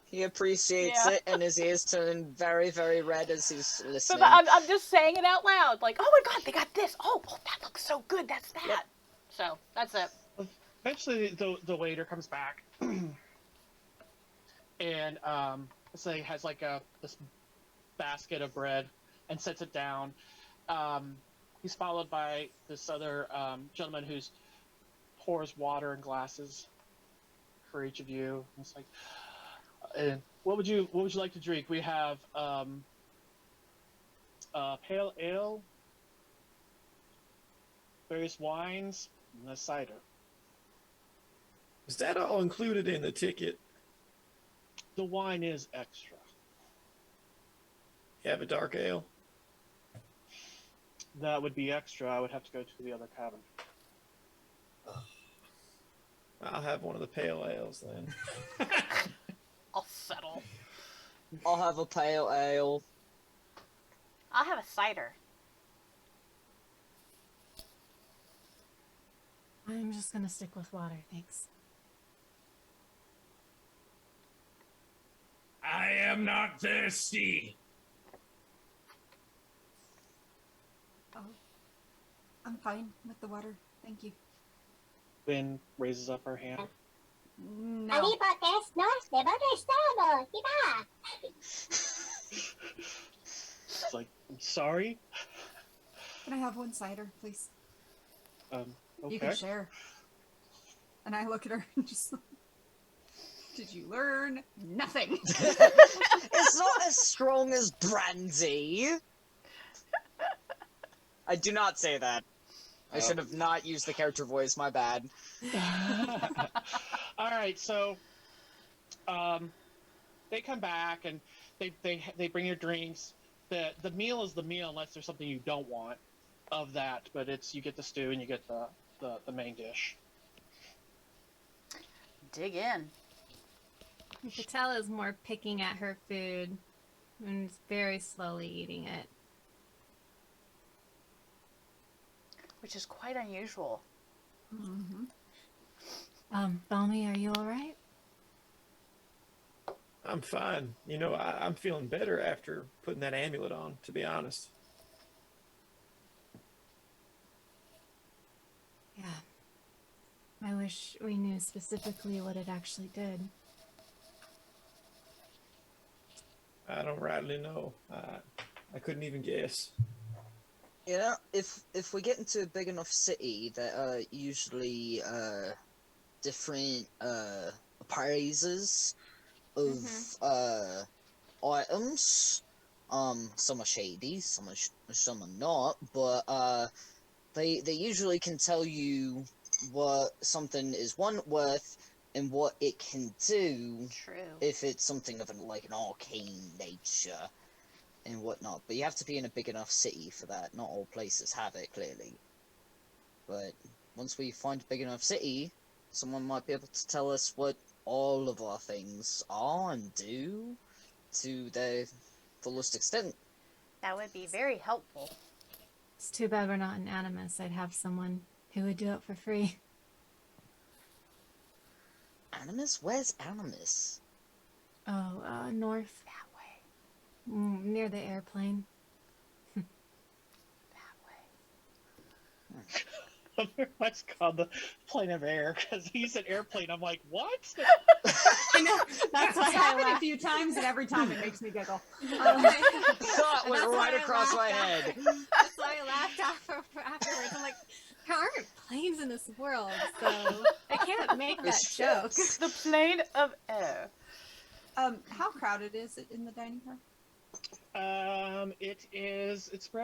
Speaker 1: He appreciates
Speaker 4: Yeah.
Speaker 1: it, and his ears turn very, very red as he's listening.
Speaker 4: But I'm just saying it out loud, like, oh my god, they got this. Oh, that looks so good. That's that.
Speaker 1: Yep.
Speaker 4: So that's it.
Speaker 2: Eventually, the waiter comes back, and so he has like this basket of bread and sets it down. He's followed by this other gentleman who's pours water in glasses for each of you. It's like, and what would you like to drink? We have pale ale, various wines, and a cider.
Speaker 7: Is that all included in the ticket?
Speaker 2: The wine is extra.
Speaker 7: You have a dark ale?
Speaker 2: That would be extra. I would have to go to the other cabin.
Speaker 7: I'll have one of the pale ales then.
Speaker 4: I'll settle.
Speaker 1: I'll have a pale ale.
Speaker 4: I'll have a cider.
Speaker 6: I'm just gonna stick with water, thanks.
Speaker 5: I am not thirsty.
Speaker 8: Oh, I'm fine with the water. Thank you.
Speaker 2: Lynn raises up her hand.
Speaker 8: No.
Speaker 9: Amipotes nos devolvemos, diba?
Speaker 2: It's like, I'm sorry.
Speaker 8: Can I have one cider, please?
Speaker 2: Okay.
Speaker 8: You can share. And I look at her and just like, did you learn? Nothing.
Speaker 1: It's not as strong as brandy. I do not say that. I should have not used the character voice, my bad.
Speaker 2: All right, so they come back and they bring your drinks. The meal is the meal unless there's something you don't want of that, but it's you get the stew and you get the main dish.
Speaker 4: Dig in.
Speaker 6: Patella's more picking at her food and is very slowly eating it.
Speaker 4: Which is quite unusual.
Speaker 8: Mm-hmm.
Speaker 6: Balmy, are you alright?
Speaker 7: I'm fine. You know, I'm feeling better after putting that amulet on, to be honest.
Speaker 6: I wish we knew specifically what it actually did.
Speaker 7: I don't rightly know. I couldn't even guess.
Speaker 1: Yeah, if we get into a big enough city, there are usually different appraisers of items. Some are shady, some are not, but they usually can tell you what something is worth and what it can do.
Speaker 4: True.
Speaker 1: If it's something of an arcane nature and whatnot. But you have to be in a big enough city for that. Not all places have it, clearly. But once we find a big enough city, someone might be able to tell us what all of our things are and do to their fullest extent.
Speaker 4: That would be very helpful.
Speaker 6: It's too bad we're not in Anemos. I'd have someone who would do it for free.
Speaker 1: Anemos? Where's Anemos?
Speaker 6: Oh, north.
Speaker 4: That way.
Speaker 6: Near the airplane.
Speaker 4: That way.
Speaker 2: That's called the plane of air, because he said airplane. I'm like, what?
Speaker 6: I know. That's why
Speaker 3: It's
Speaker 6: I
Speaker 3: happened a
Speaker 6: laughed.
Speaker 3: few times, and every time it makes me giggle.
Speaker 1: Thought went
Speaker 6: That's why
Speaker 1: right
Speaker 6: I
Speaker 1: across my
Speaker 6: laughed
Speaker 1: head.
Speaker 6: That's why I laughed afterwards. I'm like, there aren't planes in this world, so I can't make that joke.
Speaker 4: The plane of air.
Speaker 8: How crowded is it in the dining car?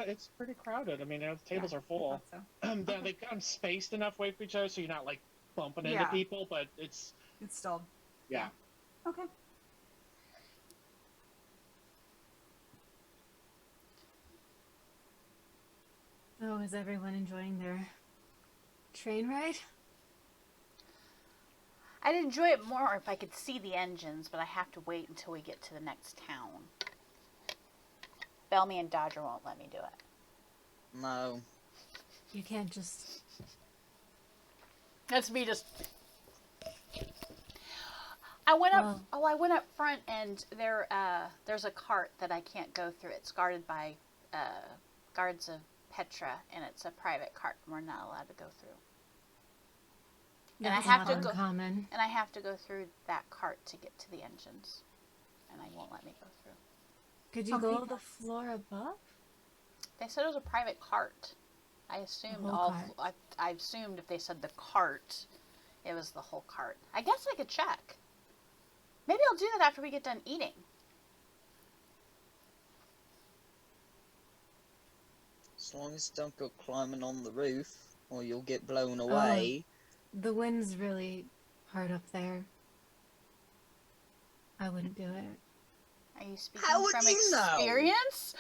Speaker 2: It's pretty crowded. I mean, the tables are full.
Speaker 8: So.
Speaker 2: They've got them spaced enough away from each other so you're not like bumping into
Speaker 8: Yeah.
Speaker 2: people, but it's
Speaker 8: It's still
Speaker 2: yeah.
Speaker 8: okay.
Speaker 6: So is everyone enjoying their train ride?
Speaker 4: I'd enjoy it more if I could see the engines, but I have to wait until we get to the next town. Bellamy and Dodger won't let me do it.
Speaker 1: No.
Speaker 6: You can't just...
Speaker 4: That's me just... I went up.
Speaker 6: Well-
Speaker 4: Oh, I went up front, and there's a cart that I can't go through. It's guarded by guards of Petra, and it's a private cart. We're not allowed to go through. And I
Speaker 6: That's
Speaker 4: have
Speaker 6: not
Speaker 4: to go.
Speaker 6: uncommon.
Speaker 4: And I have to go through that cart to get to the engines, and they won't let me go through.
Speaker 6: Could you
Speaker 8: How
Speaker 6: go
Speaker 8: many
Speaker 6: the floor above?
Speaker 4: They said it was a private cart. I assumed
Speaker 6: whole
Speaker 4: all.
Speaker 6: cart.
Speaker 4: I assumed if they said the cart, it was the whole cart. I guess I could check. Maybe I'll do that after we get done eating.
Speaker 1: As long as you don't go climbing on the roof, or you'll get blown away.
Speaker 6: The wind's really hard up there. I wouldn't do it.
Speaker 4: Are you speaking
Speaker 1: How would
Speaker 4: from
Speaker 1: you know?
Speaker 4: experience?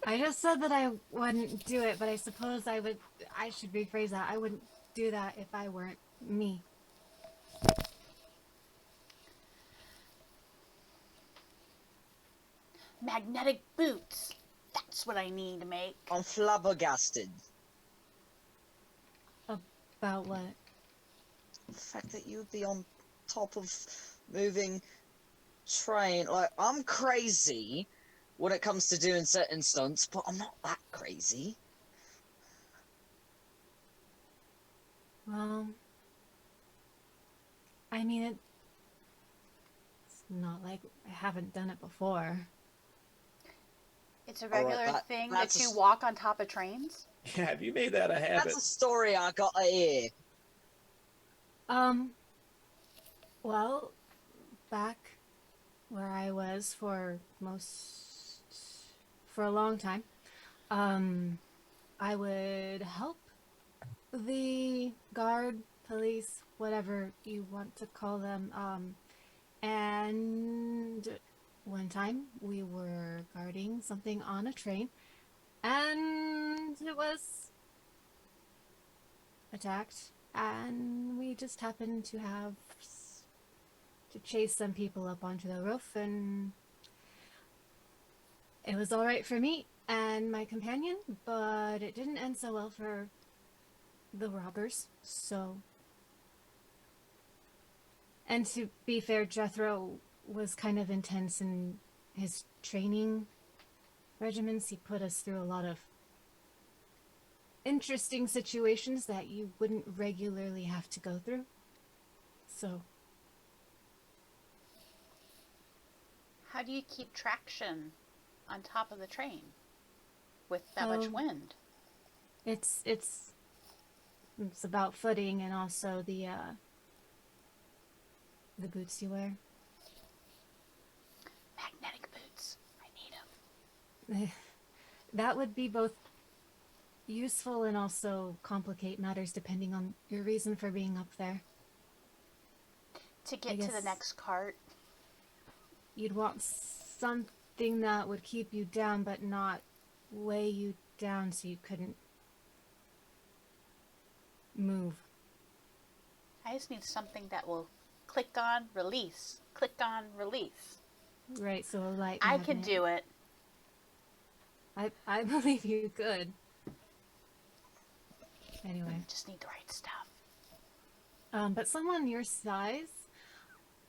Speaker 6: I just said that I wouldn't do it, but I suppose I would. I should rephrase that. I wouldn't do that if I weren't me.
Speaker 4: Magnetic boots. That's what I need to make.
Speaker 1: I'm flabbergasted.
Speaker 6: About what?
Speaker 1: The fact that you'd be on top of moving train. Like, I'm crazy when it comes to doing certain stunts, but I'm not that crazy.
Speaker 6: Well, I mean, it's not like I haven't done it before.
Speaker 4: It's a
Speaker 1: All right,
Speaker 4: regular thing
Speaker 1: that's
Speaker 4: that
Speaker 1: a
Speaker 4: you
Speaker 1: s-
Speaker 4: walk on top of trains.
Speaker 7: Yeah, have you made that a habit?
Speaker 1: That's a story I gotta hear.
Speaker 6: Well, back where I was for a long time, I would help the guard, police, whatever you want to call them, and one time we were guarding something on a train, and it was attacked, and we just happened to have to chase some people up onto the roof, and it was all right for me and my companion, but it didn't end so well for the robbers. So, and to be fair, Jethro was kind of intense in his training regimens. He put us through a lot of interesting situations that you wouldn't regularly have to go through. So,
Speaker 4: How do you keep traction on top of the train with that much wind?
Speaker 6: it's about footing and also the boots you wear.
Speaker 4: Magnetic boots. I need them.
Speaker 6: That would be both useful and also complicate matters depending on your reason for being up there.
Speaker 4: To get to the next cart.
Speaker 6: You'd want something that would keep you down but not weigh you down so you couldn't move.
Speaker 4: I just need something that will click on, release. Click on, release.
Speaker 6: Right, so a light
Speaker 4: I
Speaker 6: magnet.
Speaker 4: can do it.
Speaker 6: I believe you could. Anyway.
Speaker 4: Just need the right stuff.
Speaker 6: But someone your size,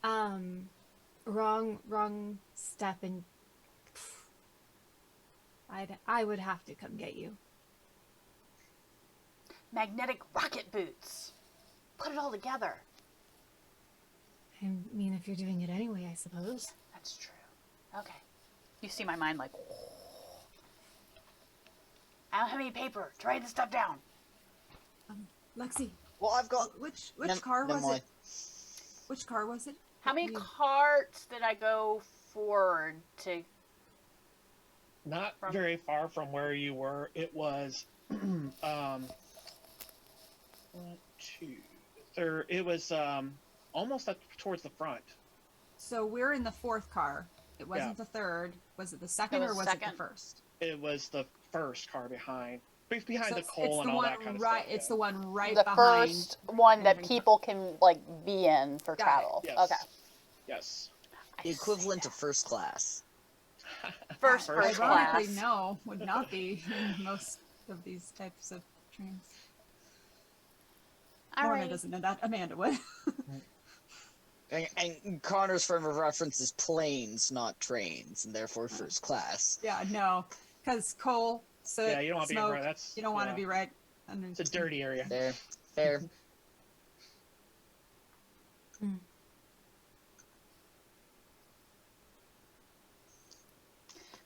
Speaker 6: wrong step and I would have to come get you.
Speaker 4: Magnetic rocket boots. Put it all together.
Speaker 6: I mean, if you're doing it anyway, I suppose.
Speaker 4: That's true. Okay. You see my mind like... I don't have any paper to write this stuff down.
Speaker 8: Lexi.
Speaker 1: Well, I've got...
Speaker 8: Which car was it? Which car was it?
Speaker 4: How many carts did I go forward to...
Speaker 2: Not very far from where you were. It was... 1, 2, 3. It was almost up towards the front.
Speaker 8: So we're in the 4th car. It wasn't the 3rd. Was it the 2nd or was it the 1st?
Speaker 2: It was the first car behind
Speaker 8: So
Speaker 2: the coal and all that kind of
Speaker 8: right,
Speaker 2: stuff.
Speaker 8: It's the one right
Speaker 4: the
Speaker 8: behind.
Speaker 4: first one that people can, like, be in for travel.
Speaker 2: Yes.
Speaker 4: Okay.
Speaker 2: Yes.
Speaker 1: The equivalent of first class.
Speaker 4: First class.
Speaker 8: Ironically, no, would not be in most of these types of trains. Lorna doesn't know that. Amanda would.
Speaker 1: And Connor's frame of reference is planes, not trains, and therefore first class.
Speaker 8: Yeah, no, because coal, soot,
Speaker 2: Yeah, you don't want to be
Speaker 8: smoke,
Speaker 2: right. That's
Speaker 8: you don't want to be right.
Speaker 2: It's a dirty area.
Speaker 1: Fair.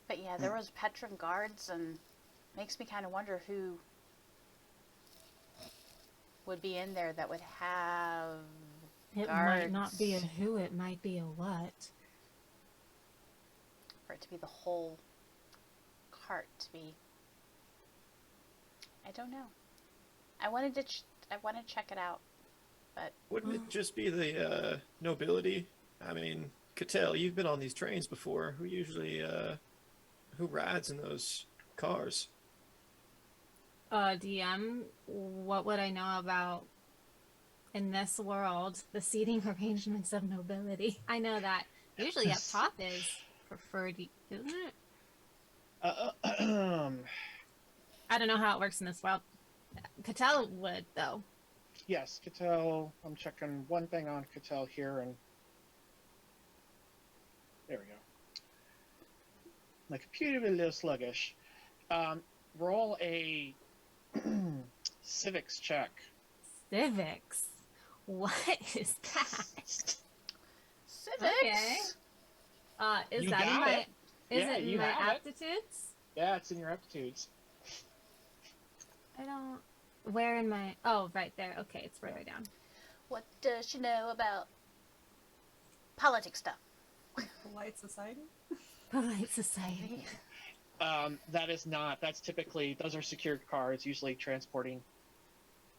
Speaker 4: But yeah, there was Petra guards, and makes me kind of wonder who would be in there that would have
Speaker 6: It
Speaker 4: guards.
Speaker 6: might not be a who, it might be a what.
Speaker 4: For it to be the whole cart to be... I don't know. I wanted to check it out, but...
Speaker 7: Wouldn't it just be the nobility? I mean, Cattell, you've been on these trains before. Who usually, who rides in those cars?
Speaker 6: DM, what would I know about, in this world, the seating arrangements of nobility? I know that usually up top is preferred, isn't it? I don't know how it works in this world. Cattell would, though.
Speaker 2: Yes, Cattell. I'm checking one thing on Cattell here, and there we go. My computer is a little sluggish. Roll a civics check.
Speaker 6: Civics? What is that?
Speaker 4: Civics?
Speaker 6: Okay. Is
Speaker 2: You
Speaker 6: that in
Speaker 2: got
Speaker 6: my...
Speaker 2: it.
Speaker 6: Is
Speaker 2: Yeah,
Speaker 6: it in
Speaker 2: you
Speaker 6: my
Speaker 2: have it.
Speaker 6: aptitudes?
Speaker 2: Yeah, it's in your aptitudes.
Speaker 6: I don't... Where in my... Oh, right there. Okay, it's further down.
Speaker 4: What does she know about politics stuff?
Speaker 8: Polite society?
Speaker 6: Polite society.
Speaker 2: That is not. That's typically, those are secured cars, usually transporting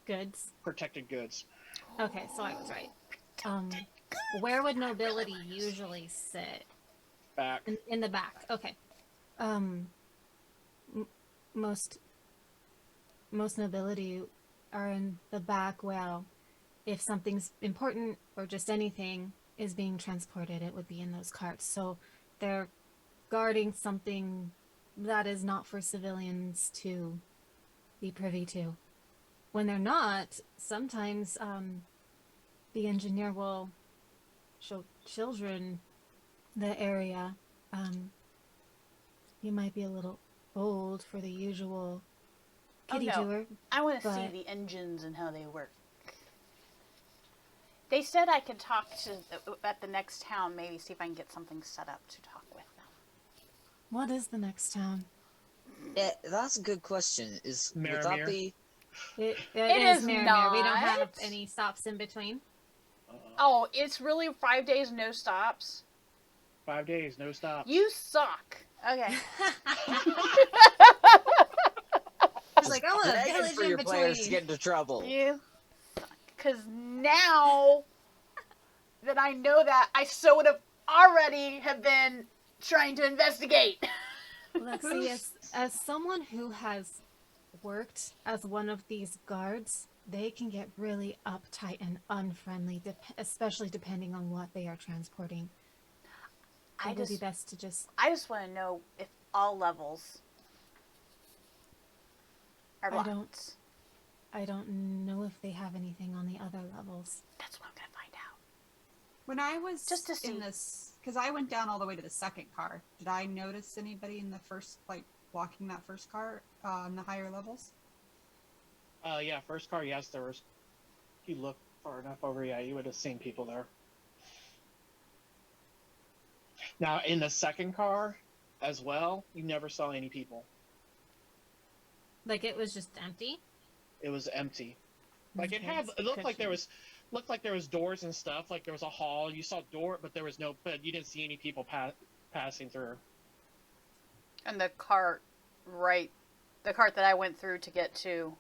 Speaker 6: Goods.
Speaker 2: protected goods.
Speaker 6: Okay, so I was right. Where would nobility usually sit?
Speaker 2: Back.
Speaker 6: In the back. Okay. Most nobility are in the back. Well, if something's important or just anything is being transported, it would be in those carts. So they're guarding something that is not for civilians to be privy to. When they're not, sometimes the engineer will show children the area. You might be a little old for the usual kitty
Speaker 4: no.
Speaker 6: tour.
Speaker 4: I want to see
Speaker 6: but-
Speaker 4: the engines and how they work. They said I could talk to at the next town, maybe see if I can get something set up to talk with them.
Speaker 6: What is the next town?
Speaker 1: Yeah, that's a good question. Would that
Speaker 2: Maramir.
Speaker 1: be?
Speaker 6: It
Speaker 4: is
Speaker 6: Maramir. We don't have
Speaker 4: not.
Speaker 6: any stops in between.
Speaker 4: Oh, it's really 5 days, no stops?
Speaker 2: 5 days, no stops.
Speaker 4: You suck. Okay.
Speaker 8: He's like, I want a
Speaker 1: Begging
Speaker 8: village
Speaker 1: for
Speaker 8: in
Speaker 1: your players to
Speaker 8: between.
Speaker 1: get into trouble.
Speaker 4: You suck. Because now that I know that, I so would have already have been trying to investigate.
Speaker 6: Lexi, as someone who has worked as one of these guards, they can get really uptight and unfriendly, especially depending on what they are transporting. It would be best to just...
Speaker 4: I just want to know if all levels are blocked.
Speaker 6: I don't know if they have anything on the other levels.
Speaker 4: That's what I'm going to find out.
Speaker 3: When I was
Speaker 4: Just to see.
Speaker 3: in this, because I went down all the way to the second car, did I notice anybody in the first, like, walking that first car on the higher levels?
Speaker 2: Yeah, first car, yes, there was... If you look far enough over, yeah, you would have seen people there. Now, in the second car, as well, you never saw any people.
Speaker 6: Like, it was just empty?
Speaker 2: It was empty. Like,
Speaker 6: Okay.
Speaker 2: it looked like there was doors and stuff, like there was a hall, you saw a door, but you didn't see any people passing through.
Speaker 4: And the cart that I went through to get to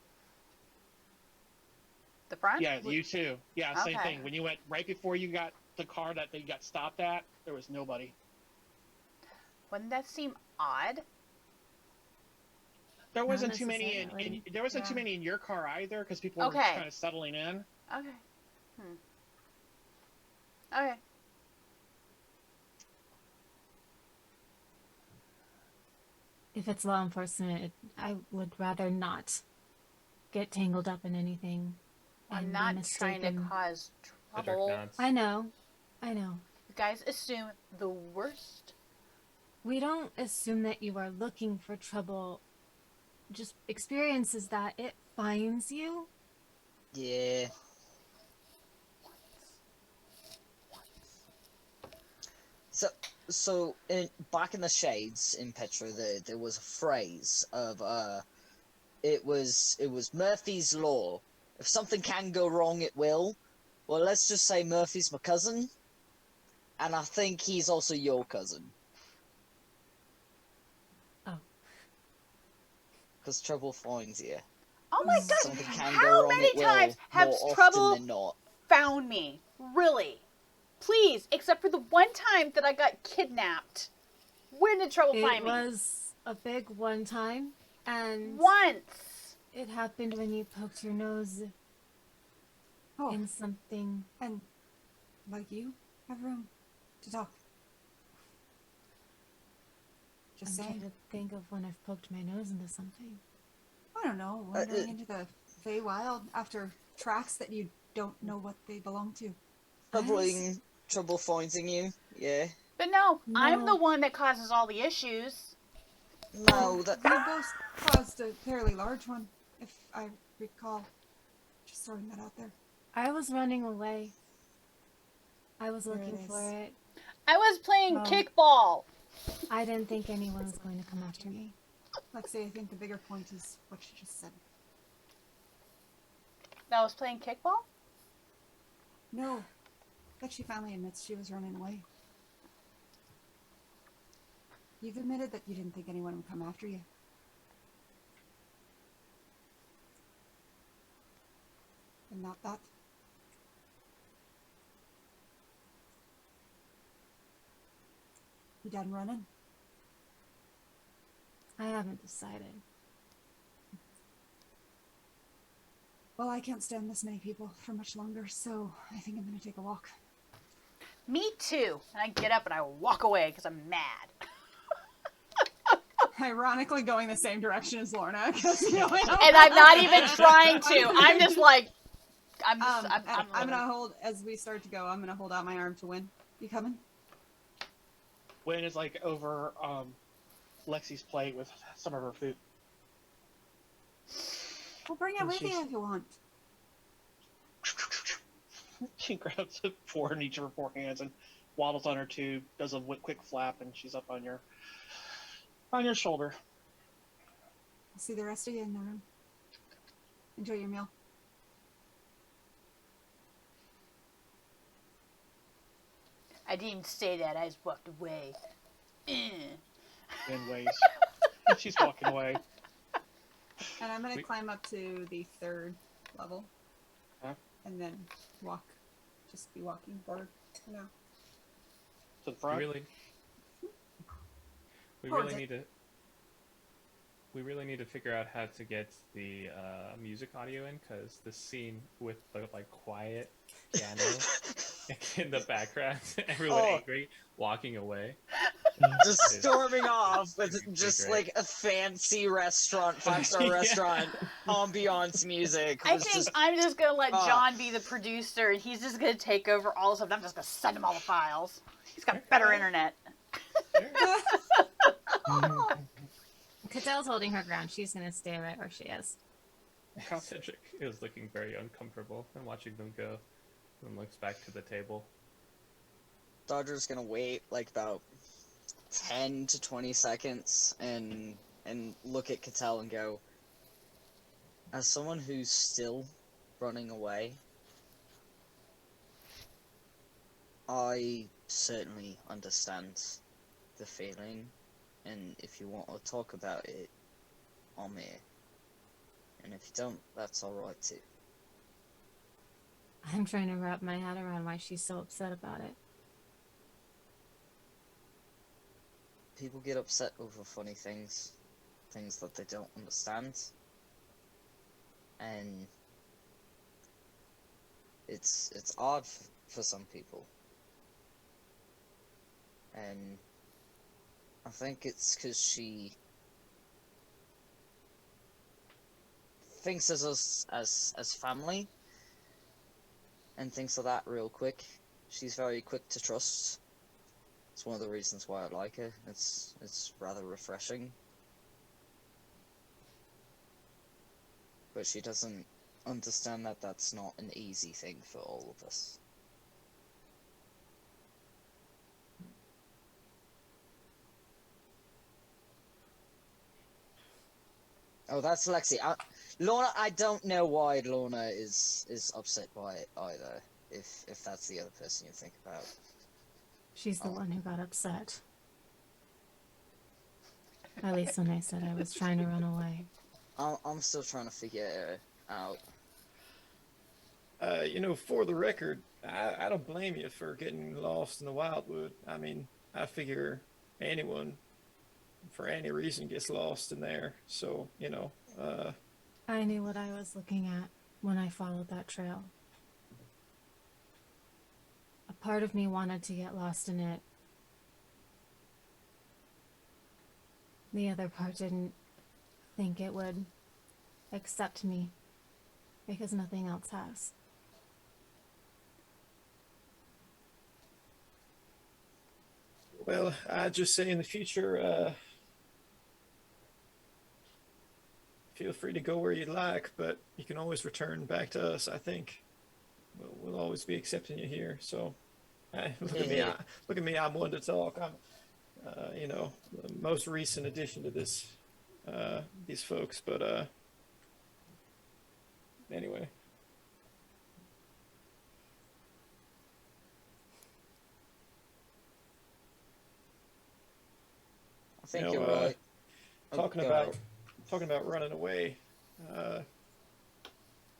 Speaker 4: the front?
Speaker 2: Yeah, you too. Yeah, same
Speaker 4: Okay.
Speaker 2: thing. When you went right before you got the car that you got stopped at, there was nobody.
Speaker 4: Wouldn't that seem odd?
Speaker 2: There wasn't too many
Speaker 6: necessarily.
Speaker 2: there wasn't too
Speaker 3: Yeah.
Speaker 2: many in your car either, because people were
Speaker 4: Okay.
Speaker 2: kind of settling in.
Speaker 4: Okay. Okay.
Speaker 6: If it's law enforcement, I would rather not get tangled up in anything.
Speaker 4: I'm
Speaker 6: and be
Speaker 4: not trying to
Speaker 6: mistaken.
Speaker 4: cause
Speaker 5: Cedric
Speaker 4: trouble.
Speaker 5: nods.
Speaker 6: I know.
Speaker 4: You guys assume the worst.
Speaker 6: We don't assume that you are looking for trouble. Just experience is that it finds you.
Speaker 1: Yeah. So back in the Shades in Petra, there was a phrase of it was Murphy's law. If something can go wrong, it will. Well, let's just say Murphy's my cousin, and I think he's also your cousin.
Speaker 6: Oh.
Speaker 1: Because trouble finds you.
Speaker 4: Oh my god!
Speaker 1: Something can go
Speaker 4: How
Speaker 1: wrong,
Speaker 4: many
Speaker 1: it will,
Speaker 4: times have
Speaker 1: more often
Speaker 4: trouble
Speaker 1: than not.
Speaker 4: found me? Really? Please, except for the one time that I got kidnapped. When did trouble
Speaker 6: It
Speaker 4: find me?
Speaker 6: was a big one time, and
Speaker 4: Once.
Speaker 6: it happened when you poked your nose
Speaker 3: Oh,
Speaker 6: in something.
Speaker 3: and like you have room to talk. Just
Speaker 6: I'm trying
Speaker 3: saying.
Speaker 6: to think of when I've poked my nose into something.
Speaker 3: I don't know, wandering into the Feywild after tracks that you don't know what they belong to.
Speaker 1: Trouble finding you, yeah.
Speaker 4: But no, I'm
Speaker 6: No.
Speaker 4: the one that causes all the issues.
Speaker 1: No, that
Speaker 3: You both caused a fairly large one, if I recall. Just throwing that out there.
Speaker 6: I was running away. I was
Speaker 3: There it
Speaker 6: looking
Speaker 3: is.
Speaker 6: for it.
Speaker 4: I was playing
Speaker 6: Oh.
Speaker 4: kickball.
Speaker 6: I didn't think anyone was going to come after me.
Speaker 3: Lexi, I think the bigger point is what she just said.
Speaker 4: I was playing kickball?
Speaker 3: No, that she finally admits she was running away. You've admitted that you didn't think anyone would come after you. And not that. You done running?
Speaker 6: I haven't decided.
Speaker 3: Well, I can't stand this many people for much longer, so I think I'm gonna take a walk.
Speaker 4: Me too. And I get up and I walk away because I'm mad.
Speaker 3: Ironically, going the same direction as Lorna, because you know,
Speaker 4: And I'm not even trying to. I'm just like, I'm
Speaker 3: gonna hold as we start to go. I'm gonna hold out my arm to Win. You coming?
Speaker 2: Wynn is like over Lexi's plate with some of her food.
Speaker 8: We'll bring it
Speaker 2: And
Speaker 8: with you
Speaker 2: she's-
Speaker 8: if you want.
Speaker 2: She grabs 4 in each of her 4 hands and waddles on her tube, does a quick flap, and she's up on your shoulder.
Speaker 8: I'll see the rest of you in the room. Enjoy your meal.
Speaker 4: I didn't even say that. I just walked away.
Speaker 2: In ways. She's walking away.
Speaker 8: And I'm gonna climb up to the 3rd level.
Speaker 2: Huh?
Speaker 8: And then walk. Just be walking forward for now.
Speaker 2: To the front.
Speaker 5: We
Speaker 8: Towards
Speaker 5: really
Speaker 8: it.
Speaker 5: need to. We really need to figure out how to get the music audio in, because the scene with the like quiet piano in the background, everyone angry, walking away.
Speaker 1: Just storming off with just
Speaker 5: great.
Speaker 1: like a fancy restaurant, 5-star restaurant, ambiance music.
Speaker 4: I
Speaker 1: was
Speaker 4: think
Speaker 1: just-
Speaker 4: I'm just gonna let John be the producer, and he's just gonna take over all of them. I'm just gonna send him all the files. He's got better internet.
Speaker 6: Cadelle's holding her ground. She's gonna stay right where she is.
Speaker 5: Cedric is looking very uncomfortable and watching them go, and looks back to the table.
Speaker 1: Dodger's gonna wait like about 10 to 20 seconds and look at Cattell and go, as someone who's still running away, I certainly understand the feeling, and if you want to talk about it, I'm here. And if you don't, that's alright too.
Speaker 6: I'm trying to wrap my head around why she's so upset about it.
Speaker 1: People get upset over funny things that they don't understand, and it's odd for some people, and I think it's because she thinks of us as family, and thinks of that real quick. She's very quick to trust. It's one of the reasons why I like her. It's rather refreshing. But she doesn't understand that that's not an easy thing for all of us. Oh, that's Lexi. Lorna, I don't know why Lorna is upset by it either, if that's the other person you think about.
Speaker 6: She's the one who got upset. At least when I said I was trying to run away.
Speaker 1: I'm still trying to figure it out.
Speaker 7: For the record, I don't blame you for getting lost in the Wyldwood. I mean, I figure anyone, for any reason, gets lost in there. So,
Speaker 6: I knew what I was looking at when I followed that trail. A part of me wanted to get lost in it. The other part didn't think it would accept me because nothing else has.
Speaker 7: well, I just say in the future, feel free to go where you'd like, but you can always return back to us. I think we'll always be accepting you here. So, look at me. Look at me. I'm one to talk. I'm, the most recent addition to these folks. But anyway.
Speaker 1: I think you're right.
Speaker 7: Talking about running away,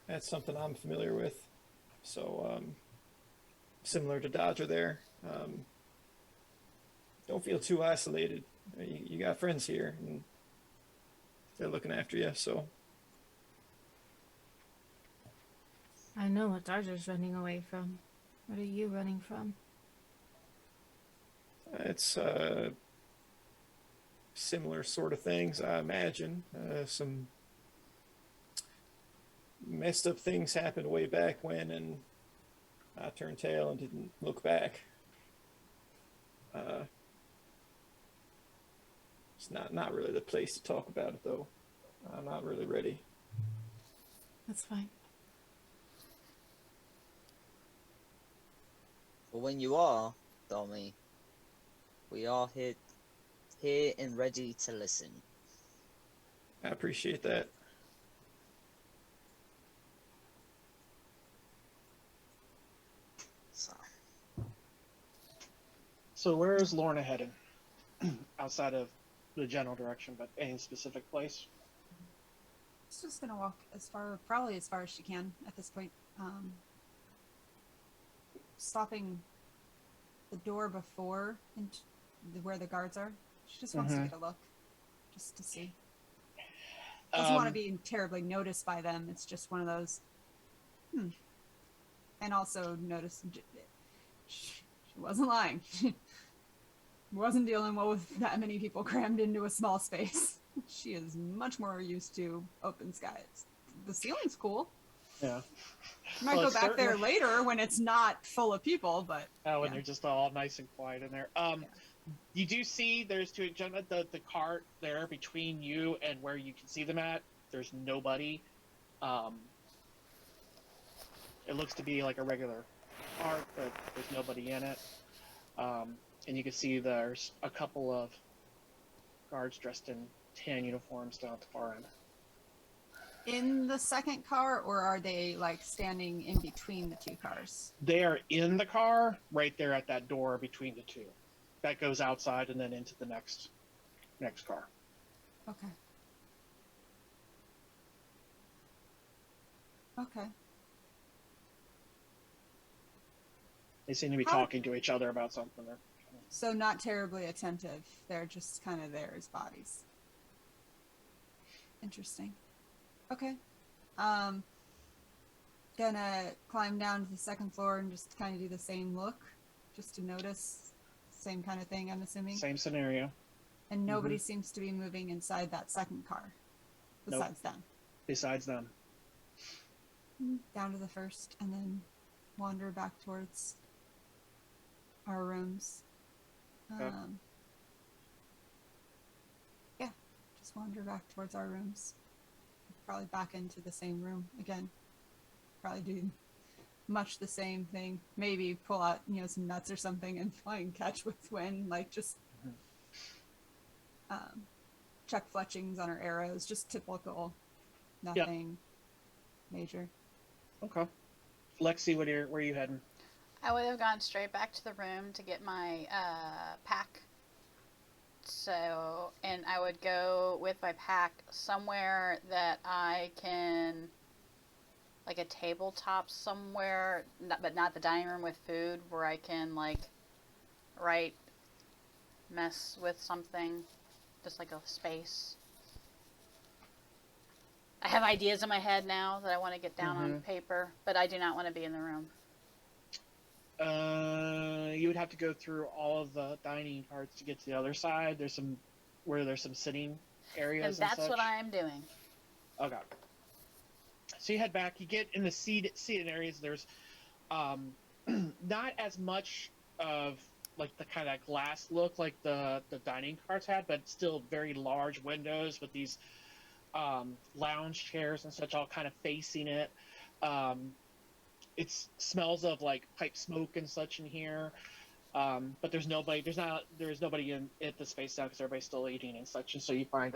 Speaker 7: that's something I'm familiar with. So, similar to Dodger there, don't feel too isolated. You got friends here, and they're looking after you. So,
Speaker 6: I know what Dodger's running away from. What are you running from?
Speaker 7: it's similar sort of things, I imagine. Some messed up things happened way back when, and I turned tail and didn't look back. It's not really the place to talk about it, though. I'm not really ready.
Speaker 6: That's fine.
Speaker 1: But when you are, Domi, we are here and ready to listen.
Speaker 7: I appreciate that.
Speaker 2: So where is Lorna headed? Outside of the general direction, but any specific place?
Speaker 3: She's just gonna walk probably as far as she can at this point. Stopping the door before and where the guards are. She just wants to get a look, just to see. Doesn't want to be terribly noticed by them. It's just one of those. And also notice she wasn't lying. She wasn't dealing well with that many people crammed into a small space. She is much more used to open skies. The ceiling's cool.
Speaker 2: Yeah.
Speaker 3: Might go back there later when it's not full of people, but
Speaker 2: when they're just all nice and quiet in there. You do see there's the cart there between you and where you can see them at. There's nobody. It looks to be like a regular cart, but there's nobody in it. And you can see there's a couple of guards dressed in tan uniforms down at the far end.
Speaker 3: in the second car, or are they like standing in between the two cars?
Speaker 2: They are in the car right there at that door between the two. That goes outside and then into the next car.
Speaker 3: Okay. Okay.
Speaker 2: They seem to be talking to each other about something there.
Speaker 3: So not terribly attentive. They're just kind of there as bodies. Interesting. Okay. Gonna climb down to the second floor and just kind of do the same look, just to notice. Same kind of thing, I'm assuming.
Speaker 2: Same scenario.
Speaker 3: And nobody seems to be moving inside that second car, besides them.
Speaker 2: Besides them.
Speaker 3: Down to the first, and then wander back towards our rooms.
Speaker 2: Okay.
Speaker 3: Yeah, just wander back towards our rooms. Probably back into the same room again. Probably do much the same thing. Maybe pull out, some nuts or something and try and catch with wind. Like just check fletchings on our arrows. Just typical. Nothing major.
Speaker 2: Okay. Lexi, where are you heading?
Speaker 4: I would have gone straight back to the room to get my pack. So, and I would go with my pack somewhere that I can, like a tabletop somewhere, but not the dining room with food, where I can, mess with something, just like a space. I have ideas in my head now that I want to get down on paper, but I do not want to be in the room.
Speaker 2: You would have to go through all of the dining parts to get to the other side. There's some sitting areas
Speaker 4: And that's
Speaker 2: such.
Speaker 4: what I am doing.
Speaker 2: Okay. So you head back. You get in the seated areas. There's not as much of like the kind of glass look like the dining cars had, but still very large windows with these lounge chairs and such all kind of facing it. It smells of like pipe smoke and such in here, but there's nobody in at the space now because everybody's still eating and such. And so you find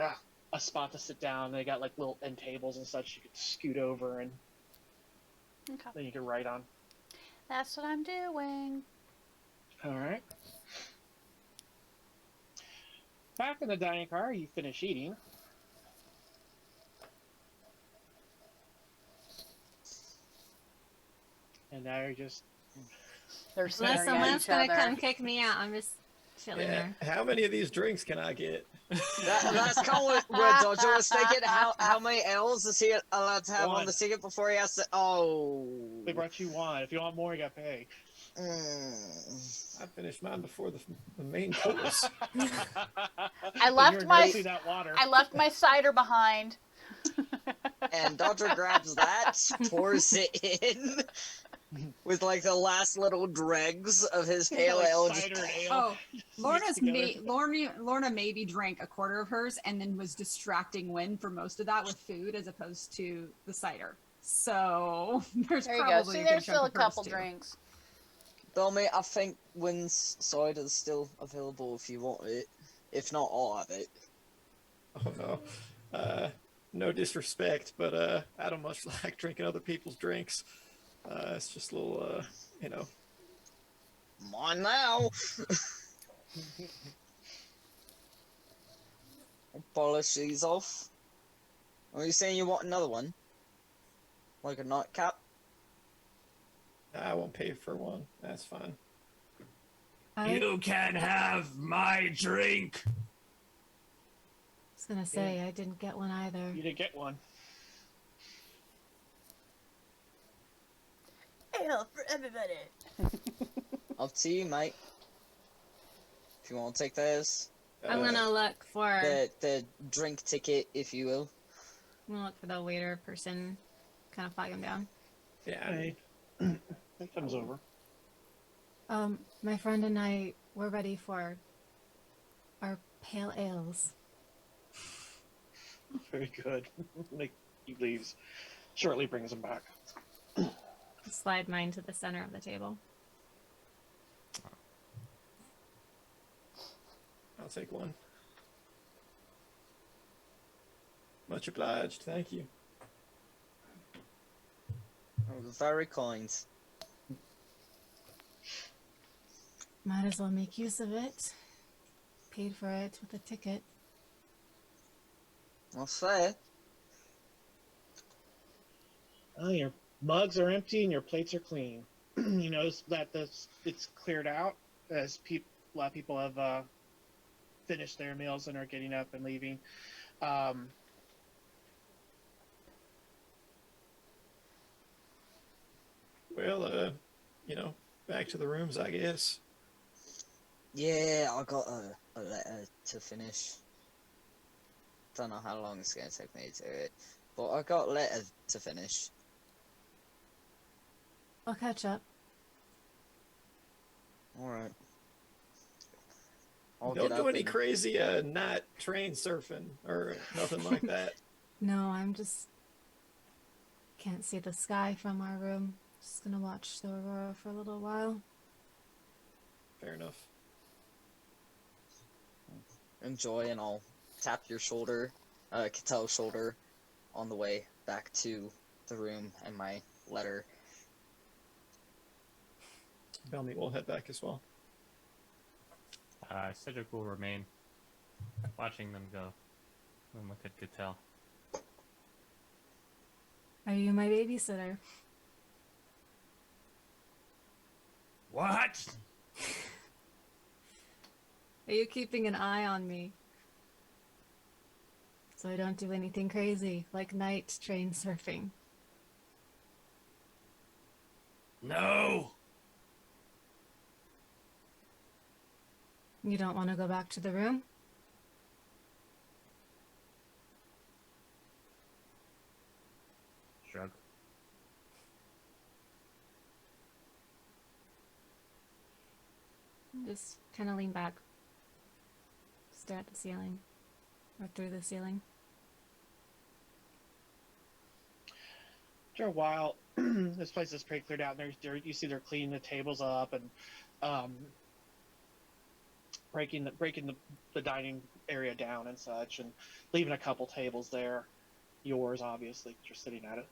Speaker 2: a spot to sit down. They got like little end tables and such. You could scoot over and then you can write on.
Speaker 4: That's what I'm doing.
Speaker 2: All right. Back in the dining car, you finish eating. And now you're just...
Speaker 4: They're
Speaker 6: Unless someone's gonna come kick me out, I'm just chilling there.
Speaker 7: How many of these drinks can I get?
Speaker 1: That's kind of where Dodger was thinking. How many ales is he allowed to have on the ticket before he has to... Oh.
Speaker 2: They brought you one. If you want more, you gotta pay.
Speaker 7: I finished mine before the main course.
Speaker 4: I left my cider behind.
Speaker 1: And Dodger grabs that, pours it in with like the last little dregs of his pale ale.
Speaker 3: Oh, Lorna maybe drank a quarter of hers and then was distracting Wynn for most of that with food as opposed to the cider. So there's
Speaker 4: There you go.
Speaker 3: probably
Speaker 4: See,
Speaker 3: a
Speaker 4: there's
Speaker 3: good
Speaker 4: still a
Speaker 3: chunk of hers,
Speaker 4: couple
Speaker 3: too.
Speaker 4: drinks.
Speaker 1: Bellamy, I think Wynn's cider's still available if you want it. If not, I'll have it.
Speaker 7: Oh no. No disrespect, but I don't much like drinking other people's drinks. It's just a little, you know.
Speaker 1: Mine now. I'll polish these off. Are you saying you want another one? Like a nightcap?
Speaker 7: I won't pay for one. That's fine.
Speaker 5: You can have my drink.
Speaker 10: I was gonna say, I didn't get one either.
Speaker 2: You didn't get one.
Speaker 4: Ale for everybody.
Speaker 1: Up to you, mate. If you want to take theirs.
Speaker 6: I'm gonna look for
Speaker 1: The drink ticket, if you will.
Speaker 6: the waiter person, kind of flag him down.
Speaker 7: Yeah.
Speaker 2: Hey. That comes over.
Speaker 10: My friend and I were ready for our pale ales.
Speaker 2: Very good. He leaves. Shortly brings him back.
Speaker 6: Slide mine to the center of the table.
Speaker 7: I'll take one. Much obliged. Thank you.
Speaker 1: Very kind.
Speaker 10: Might as well make use of it. Paid for it with a ticket.
Speaker 1: That's fair.
Speaker 2: Oh, your mugs are empty and your plates are clean. You notice that it's cleared out as a lot of people have finished their meals and are getting up and leaving.
Speaker 7: Well, you know, back to the rooms, I guess.
Speaker 1: Yeah, I got a letter to finish. Don't know how long it's gonna take me to do it, but I got a letter to finish.
Speaker 10: I'll catch up.
Speaker 1: Alright.
Speaker 7: Don't do any crazy night train surfing or nothing like that.
Speaker 10: No, I'm just... Can't see the sky from our room. Just gonna watch the aurora for a little while.
Speaker 7: Fair enough.
Speaker 1: Enjoy, and I'll tap your shoulder, Catel's shoulder, on the way back to the room and my letter.
Speaker 7: Bellamy will head back as well.
Speaker 5: Cedric will remain, watching them go, and look at Cattell.
Speaker 10: Are you my babysitter?
Speaker 5: What?
Speaker 10: Are you keeping an eye on me? So I don't do anything crazy, like night train surfing.
Speaker 5: No!
Speaker 10: You don't want to go back to the room?
Speaker 5: Shrug.
Speaker 6: Just kind of lean back. Stare at the ceiling. Or through the ceiling.
Speaker 2: After a while, this place is pretty cleared out. And you see they're cleaning the tables up and breaking the dining area down and such, and leaving a couple tables there. Yours, obviously, 'cause you're sitting at it.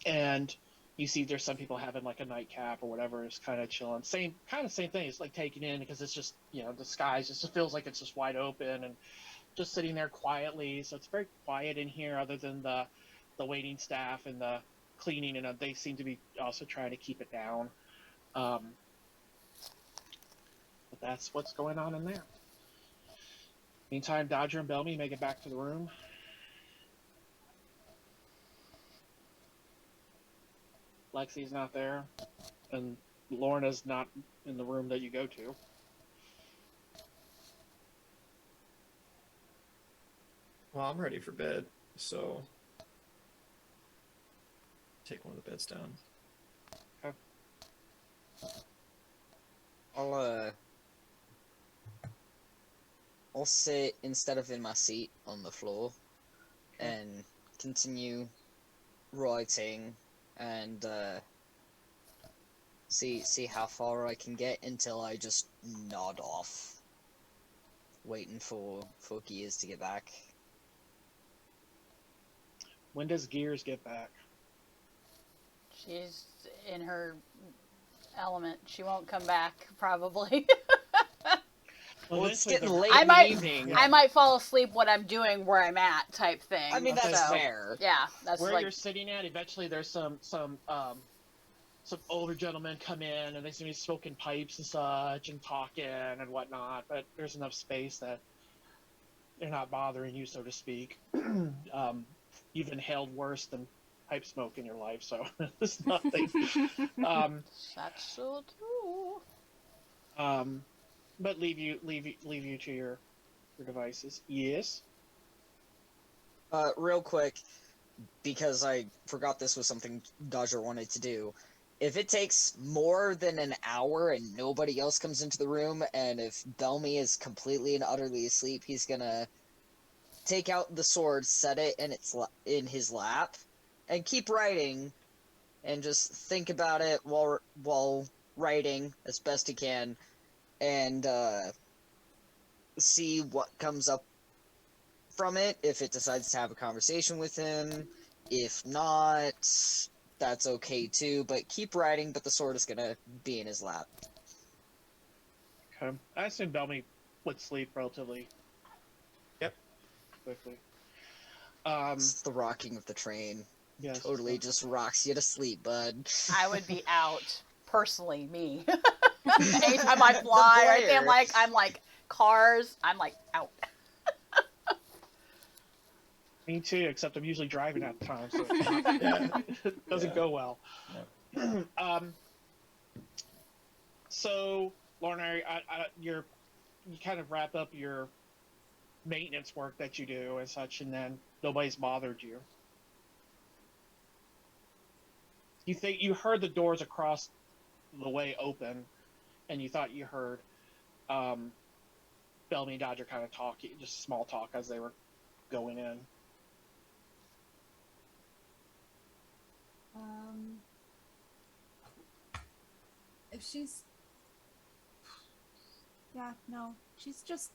Speaker 2: And you see there's some people having like a nightcap or whatever, is kind of chilling. Same thing. It's like taking in because it's just, you know, the skies just feels like it's just wide open and just sitting there quietly. So it's very quiet in here, other than the waiting staff and the cleaning, and they seem to be also trying to keep it down. But that's what's going on in there. Meantime, Dodger and Bellamy make it back to the room. Lexi's not there, and Lorna's not in the room that you go to.
Speaker 7: Well, I'm ready for bed, so take one of the beds down.
Speaker 2: Okay.
Speaker 1: I'll sit instead of in my seat on the floor, and continue writing and see how far I can get until I just nod off, waiting for Gears to get back.
Speaker 2: When does Gears get back?
Speaker 4: She's in her element. She won't come back, probably.
Speaker 1: Well, it's
Speaker 2: eventually
Speaker 1: getting
Speaker 2: the-
Speaker 1: late
Speaker 4: I
Speaker 1: in
Speaker 4: might-
Speaker 1: the evening.
Speaker 4: I might fall asleep when I'm doing where I'm at, type thing.
Speaker 1: I mean,
Speaker 2: Okay,
Speaker 1: that's
Speaker 2: so-
Speaker 1: fair.
Speaker 4: Yeah, that's
Speaker 2: Where
Speaker 4: like
Speaker 2: you're sitting at, eventually there's some older gentlemen come in and they seem to be smoking pipes and such and talking and whatnot, but there's enough space that they're not bothering you, so to speak. You've inhaled worse than pipe smoke in your life, so it's nothing.
Speaker 4: that's so true.
Speaker 2: But leave you to your devices. Yes.
Speaker 1: Real quick, because I forgot this was something Dodger wanted to do. If it takes more than an hour and nobody else comes into the room, and if Belmy is completely and utterly asleep, he's gonna take out the sword, set it in his lap, and keep writing, and just think about it while writing as best he can, and see what comes up from it. If it decides to have a conversation with him, if not, that's okay too. But keep writing. But the sword is gonna be in his lap.
Speaker 2: Okay. I assume Belmy would sleep relatively.
Speaker 7: Yep.
Speaker 2: Quickly.
Speaker 1: It's the rocking of the train.
Speaker 2: Yes.
Speaker 1: Totally just rocks you to sleep, bud.
Speaker 4: I would be out personally, me. Anytime I fly or anything, I'm like cars. I'm like out.
Speaker 2: Me too, except I'm usually driving at the time, so it doesn't
Speaker 7: Yeah.
Speaker 2: go well. So, Lorna, you kind of wrap up your maintenance work that you do and such, and then nobody's bothered you. You think you heard the doors across the way open, and you thought you heard Belmy and Dodger kind of talking, just small talk as they were going in.
Speaker 3: If she's, yeah, no, she's just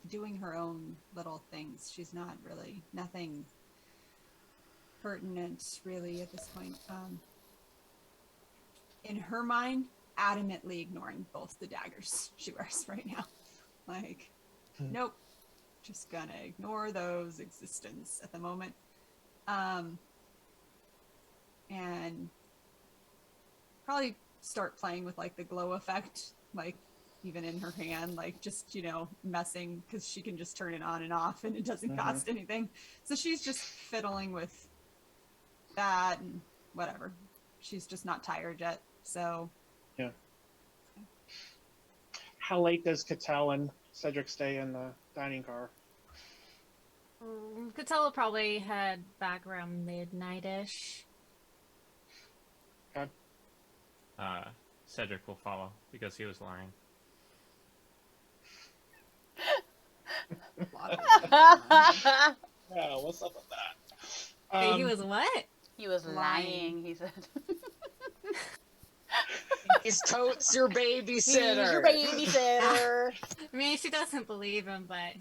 Speaker 3: doing her own little things. She's not really nothing pertinent really at this point. In her mind, adamantly ignoring both the daggers she wears right now. Like, nope, just gonna ignore those existence at the moment. And probably start playing with like the glow effect, like even in her hand, like just, you know, messing, because she can just turn it on and off and it doesn't cost anything. So she's just fiddling with that and whatever. She's just not tired yet, so.
Speaker 2: Yeah. How late does Cattell and Cedric stay in the dining car?
Speaker 10: Cattell will probably head back around midnight-ish.
Speaker 2: Okay.
Speaker 5: Cedric will follow because he was lying.
Speaker 2: Yeah, what's up with that?
Speaker 10: Wait, he was what?
Speaker 4: He was lying, he said.
Speaker 1: He's totes your babysitter.
Speaker 4: He's your babysitter.
Speaker 10: I mean, she doesn't believe him, but...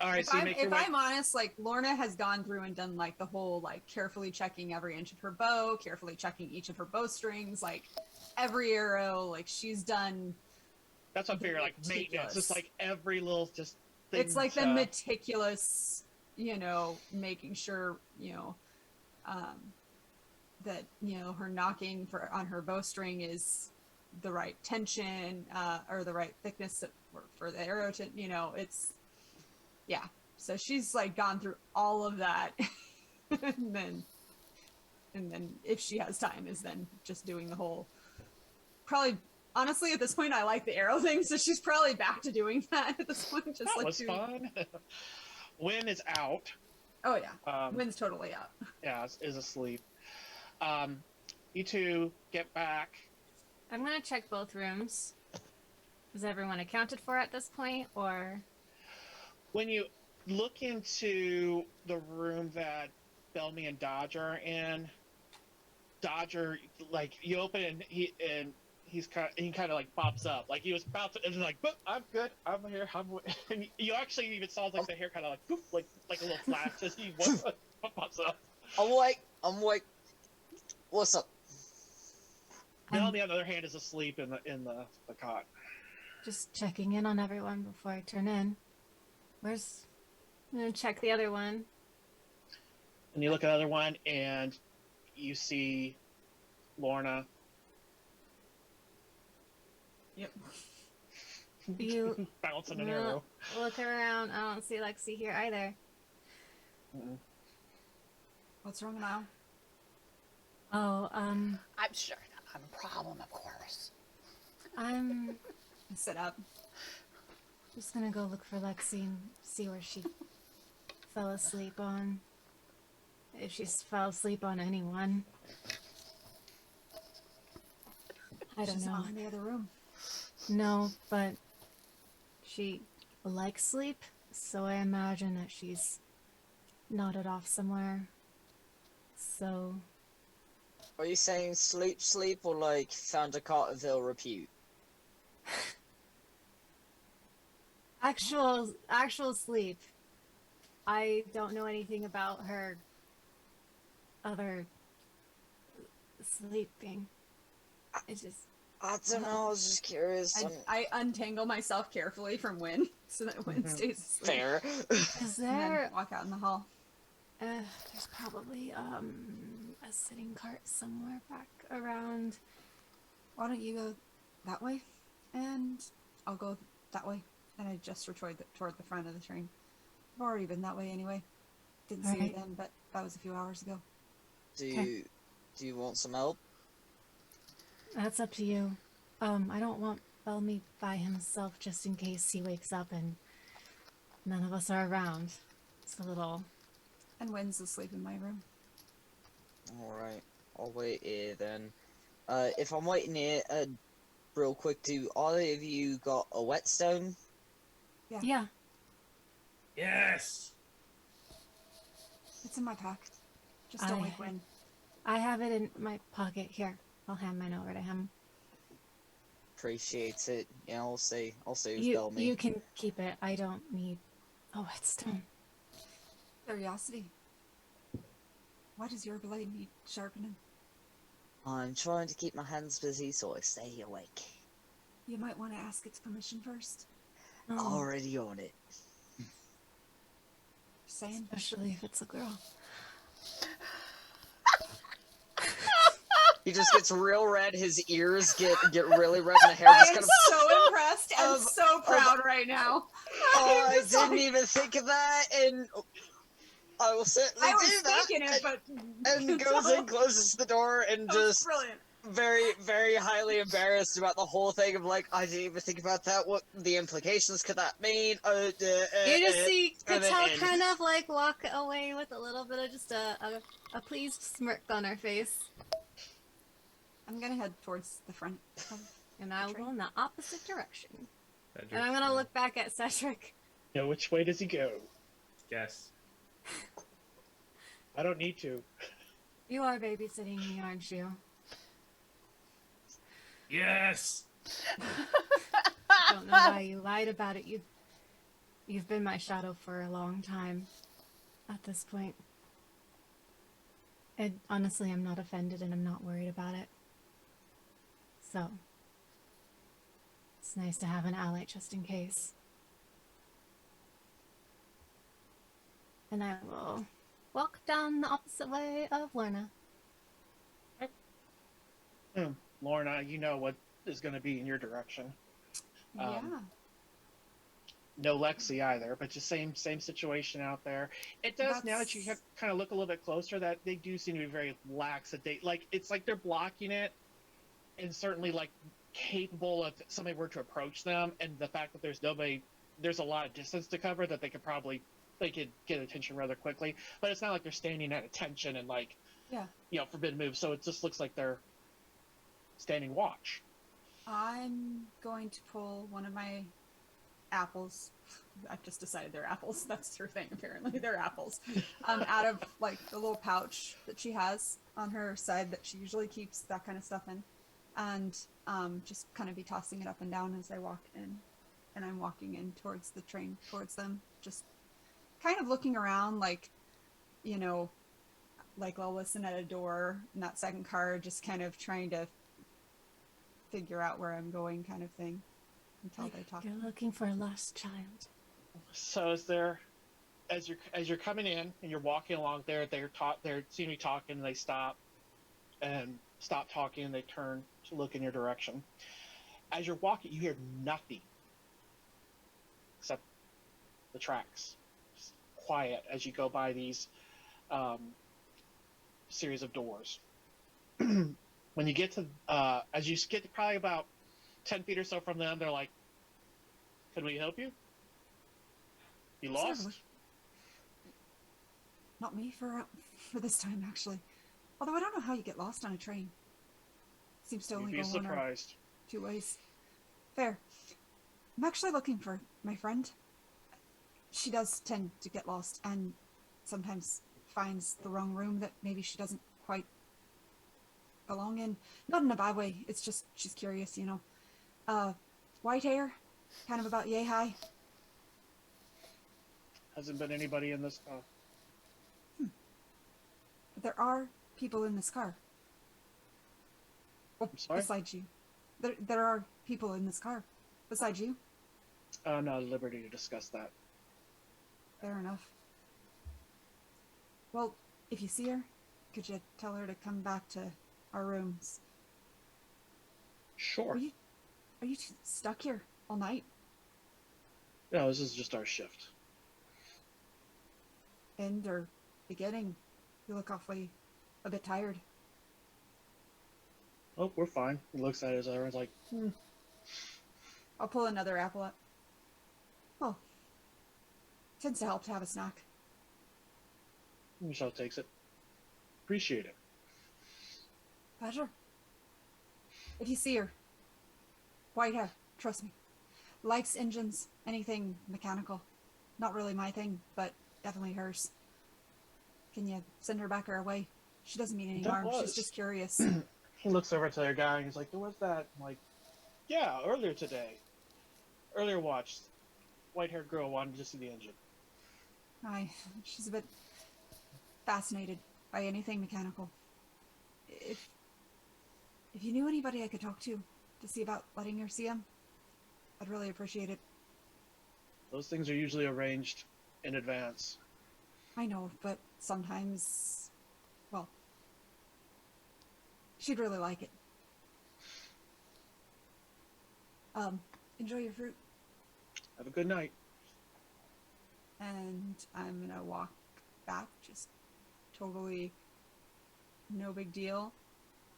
Speaker 2: All right, so you make your
Speaker 3: If
Speaker 2: way.
Speaker 3: I'm honest, like Lorna has gone through and done like the whole like carefully checking every inch of her bow, carefully checking each of her bowstrings, like every arrow, like she's done.
Speaker 2: That's what I figure, like maintenance. It's like every little just thing.
Speaker 3: It's like the meticulous, you know, making sure, you know, that, you know, her knocking on her bowstring is the right tension, or the right thickness for the arrow to, you know, it's, yeah. So she's like gone through all of that. and then if she has time is then just doing the whole, probably, honestly, at this point, I like the arrow thing. So she's probably back to doing that at this point. Just
Speaker 2: That
Speaker 3: like
Speaker 2: was fun. Wynn is out.
Speaker 3: Oh yeah. Wynn's totally out.
Speaker 2: Yeah, is asleep. You two get back.
Speaker 10: I'm gonna check both rooms. Is everyone accounted for at this point, or?
Speaker 2: When you look into the room that Bellamy and Dodger are in. Dodger, like, you open it and he kind of like pops up, like he was about to, and like, boop, I'm good, I'm here, and you actually even saw like the hair kind of like, boop, like a little flash as he pops up.
Speaker 1: I'm like, what's up?
Speaker 2: Bill, on the other hand, is asleep in the cot.
Speaker 10: Just checking in on everyone before I turn in. I'm gonna check the other one.
Speaker 2: And you look at the other one, and you see Lorna.
Speaker 8: Yep.
Speaker 10: You
Speaker 2: bouncing an arrow.
Speaker 10: Look around. I don't see Lexi here either.
Speaker 2: Mm-mm.
Speaker 8: What's wrong now?
Speaker 10: Oh,
Speaker 4: I'm sure not a problem, of course.
Speaker 10: I'm
Speaker 8: Sit up.
Speaker 10: just gonna go look for Lexi and see where she fell asleep on. If she's fell asleep on anyone. I don't
Speaker 8: She's
Speaker 10: know.
Speaker 8: not in the other room.
Speaker 10: No, but she likes sleep, so I imagine that she's nodded off somewhere. So,
Speaker 1: Are you saying sleep, or like found a cot of ill repute?
Speaker 10: actual sleep. I don't know anything about her other sleeping. It's just
Speaker 1: I don't know, I was just curious.
Speaker 8: I untangle myself carefully from Wynn so that Wynn stays asleep.
Speaker 1: Fair.
Speaker 10: is
Speaker 8: And then
Speaker 10: there
Speaker 8: walk out in the hall.
Speaker 10: there's probably a sitting cart somewhere back around.
Speaker 8: Why don't you go that way? And I'll go that way. And I gesture toward the front of the train. I've already been that way anyway. Didn't see
Speaker 10: Alright.
Speaker 8: it then, but that was a few hours ago.
Speaker 1: Do you want some help?
Speaker 10: That's up to you. I don't want Bellamy by himself just in case he wakes up and none of us are around. It's a little...
Speaker 8: And Wynn's asleep in my room.
Speaker 1: Alright, I'll wait here then. If I'm waiting here, real quick, do either of you got a whetstone?
Speaker 10: Yeah.
Speaker 5: Yes!
Speaker 8: It's in my pack. Just don't wake Wynn.
Speaker 10: I have it in my pocket. Here, I'll hand mine over to him.
Speaker 1: Appreciate it. Yeah, I'll say who's
Speaker 10: You
Speaker 1: Bellamy.
Speaker 10: can keep it. I don't need a whetstone.
Speaker 8: Curiosity. Why does your blade need sharpening?
Speaker 1: I'm trying to keep my hands busy so I stay awake.
Speaker 8: You might want to ask its permission first.
Speaker 10: Oh,
Speaker 1: Already on it.
Speaker 8: Saying.
Speaker 10: especially if it's a girl.
Speaker 1: He just gets real red, his ears get really red, and the hair
Speaker 8: I
Speaker 1: just
Speaker 8: am
Speaker 1: kind of...
Speaker 8: so impressed and
Speaker 1: of-
Speaker 8: so proud right now.
Speaker 1: Oh, I
Speaker 8: I'm sorry.
Speaker 1: didn't even think of that, and I will certainly
Speaker 8: I
Speaker 1: do
Speaker 8: was
Speaker 1: that.
Speaker 8: thinking it, but
Speaker 1: And goes in, closes the door, and
Speaker 8: That was
Speaker 1: just
Speaker 8: brilliant.
Speaker 1: very, very highly embarrassed about the whole thing of like, I didn't even think about that. What the implications could that mean?
Speaker 10: You just see
Speaker 1: and then
Speaker 10: Patel
Speaker 1: end.
Speaker 10: kind of like walk away with a little bit of just a pleased smirk on her face.
Speaker 8: I'm gonna head towards the front.
Speaker 10: And I will go in the opposite direction.
Speaker 5: Cedric,
Speaker 10: And I'm gonna look back at Cedric.
Speaker 2: Now, which way does he go?
Speaker 5: Guess.
Speaker 2: I don't need to.
Speaker 10: You are babysitting me, aren't you?
Speaker 5: Yes!
Speaker 10: I don't know why you lied about it. You've been my shadow for a long time at this point. And honestly, I'm not offended and I'm not worried about it. So, it's nice to have an ally just in case. And I will walk down the opposite way of Lorna.
Speaker 2: Lorna, you know what is going to be in your direction.
Speaker 8: Yeah.
Speaker 2: No Lexi either, but just same situation out there. It does, now that you kind of look a little bit closer, that they do seem to be very laxate. Like, it's like they're blocking it, and certainly like capable of somebody were to approach them, and the fact that there's nobody, there's a lot of distance to cover that they could get attention rather quickly. But it's not like they're standing at attention and like, forbidden move. So it just looks like they're standing watch.
Speaker 8: I'm going to pull one of my
Speaker 3: apples. I've just decided they're apples. That's her thing, apparently. They're apples. Out of like the little pouch that she has on her side that she usually keeps that kind of stuff in. And just kind of be tossing it up and down as I walk in. And I'm walking in towards the train, towards them. Just kind of looking around like, you know, like I'll listen at a door in that second car, just kind of trying to figure out where I'm going kind of thing until they talk.
Speaker 10: You're looking for a lost child.
Speaker 2: So is there, as you're coming in and you're walking along there, they seem to be talking, and they stop talking, and they turn to look in your direction. As you're walking, you hear nothing except the tracks. Just quiet as you go by these series of doors. When you get to, as you get to probably about 10 feet or so from them, they're like, "Can we help you? You lost?"
Speaker 3: Certainly. Not me for this time, actually. Although I don't know how you get lost on a train. Seems to only
Speaker 2: You'd
Speaker 3: go
Speaker 2: be
Speaker 3: one or
Speaker 2: surprised.
Speaker 3: two ways. Fair. I'm actually looking for my friend. She does tend to get lost and sometimes finds the wrong room that maybe she doesn't quite belong in. Not in a bad way. It's just she's curious, you know. White hair, kind of about yay high.
Speaker 2: Hasn't been anybody in this car.
Speaker 3: There are people in this car. Oh,
Speaker 2: I'm sorry?
Speaker 3: besides you. There are people in this car. Besides you.
Speaker 2: I'm not at liberty to discuss that.
Speaker 3: Fair enough. Well, if you see her, could you tell her to come back to our rooms?
Speaker 2: Sure.
Speaker 3: Are you stuck here all night?
Speaker 2: No, this is just our shift.
Speaker 3: End or beginning? You look awfully a bit tired.
Speaker 2: Oh, we're fine. He looks at it, everyone's like,
Speaker 3: I'll pull another apple up. Oh. Tends to help to have a snack.
Speaker 2: Michelle takes it. Appreciate it.
Speaker 3: Pleasure. If you see her, white hair, trust me. Likes engines, anything mechanical. Not really my thing, but definitely hers. Can you send her back our way? She doesn't mean any
Speaker 2: That
Speaker 3: harm,
Speaker 2: was.
Speaker 3: she's just curious.
Speaker 2: He looks over to the other guy and he's like, "Who was that?" I'm like, "Yeah, earlier today. Earlier watch. White-haired girl wanted to see the engine."
Speaker 3: Aye, she's a bit fascinated by anything mechanical. If you knew anybody I could talk to see about letting her see him, I'd really appreciate it.
Speaker 2: Those things are usually arranged in advance.
Speaker 3: I know, but sometimes, well, she'd really like it. Enjoy your fruit.
Speaker 2: Have a good night.
Speaker 3: And I'm gonna walk back, just totally no big deal.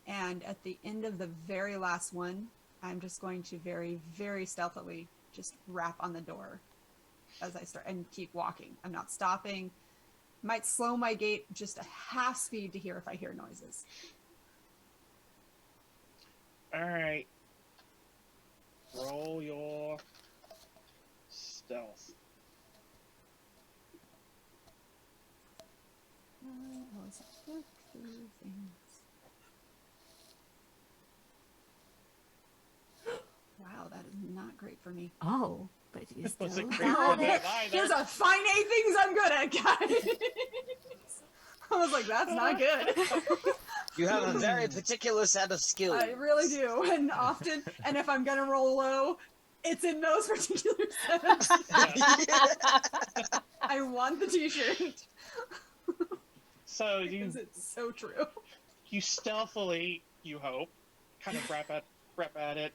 Speaker 3: And at the end of the very last one, I'm just going to very, very stealthily just rap on the door as I start and keep walking. I'm not stopping. Might slow my gait just a half speed to hear if I hear noises.
Speaker 2: Alright. Roll your stealth.
Speaker 3: Always look through things. Wow, that is not great for me.
Speaker 10: Oh, but you
Speaker 2: It
Speaker 10: still
Speaker 2: wasn't great
Speaker 10: got
Speaker 2: for me
Speaker 10: it.
Speaker 2: either.
Speaker 3: There's a fine 8 things I'm good at, guys. I was like, that's not good.
Speaker 1: You have a very particular set of skills.
Speaker 3: I really do, and often, and if I'm gonna roll low, it's in those particular sets. I want the t-shirt.
Speaker 2: So
Speaker 3: Because it's so true.
Speaker 2: you stealthily, you hope, kind of rap at it.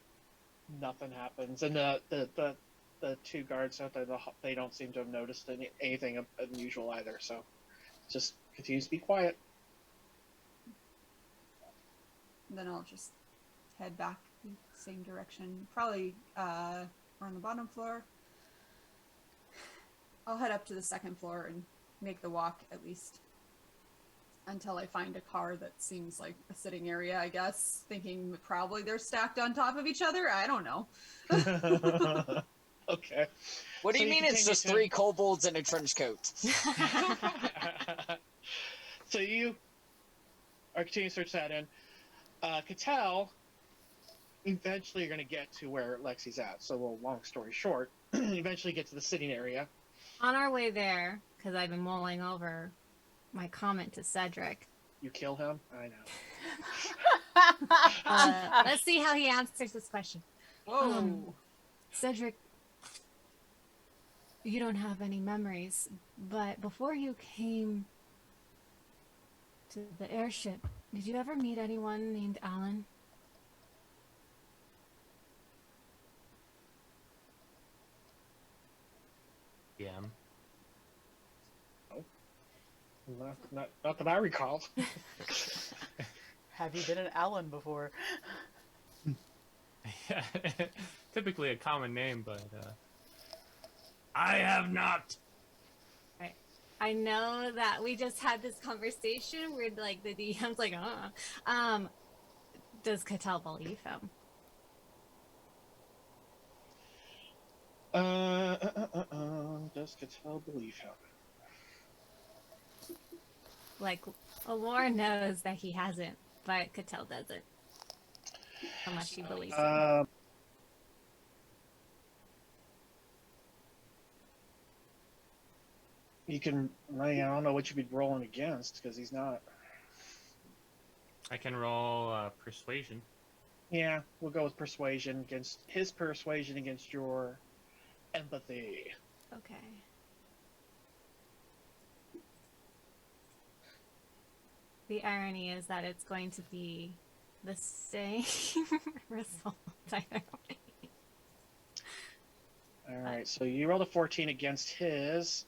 Speaker 2: Nothing happens, and the two guards out there, they don't seem to have noticed anything unusual either. So just continues to be quiet.
Speaker 3: And then I'll just head back the same direction. Probably we're on the bottom floor. I'll head up to the second floor and make the walk at least until I find a car that seems like a sitting area, I guess. Thinking probably they're stacked on top of each other. I don't know.
Speaker 2: Okay.
Speaker 1: What do
Speaker 2: So
Speaker 1: you
Speaker 2: you
Speaker 1: mean it's
Speaker 2: continue
Speaker 1: just
Speaker 2: to-
Speaker 1: 3 kobolds in a trench coat?
Speaker 2: So you are continuing to search that in. Cattell, eventually you're going to get to where Lexi's at. So, well, long story short, eventually get to the sitting area.
Speaker 10: On our way there, because I've been mulling over my comment to Cedric.
Speaker 2: You kill him? I know.
Speaker 10: Let's see how he answers this question.
Speaker 8: Whoa.
Speaker 10: Cedric, you don't have any memories, but before you came to the airship, did you ever meet anyone named Alan?
Speaker 5: Yeah.
Speaker 2: Not that I recall.
Speaker 4: Have you been an Alan before?
Speaker 5: Typically a common name, but I have not.
Speaker 10: I know that we just had this conversation where, like, the DM's like, does Cattell believe him?
Speaker 2: Does Cattell believe him?
Speaker 10: Like, Allure knows that he hasn't, but Cattell doesn't. Unless she believes him.
Speaker 2: You can, I don't know what you'd be rolling against, because he's not.
Speaker 5: I can roll persuasion.
Speaker 2: Yeah, we'll go with persuasion against his persuasion against your empathy.
Speaker 10: Okay. The irony is that it's going to be the same result either way.
Speaker 2: Alright, so you rolled a 14 against his.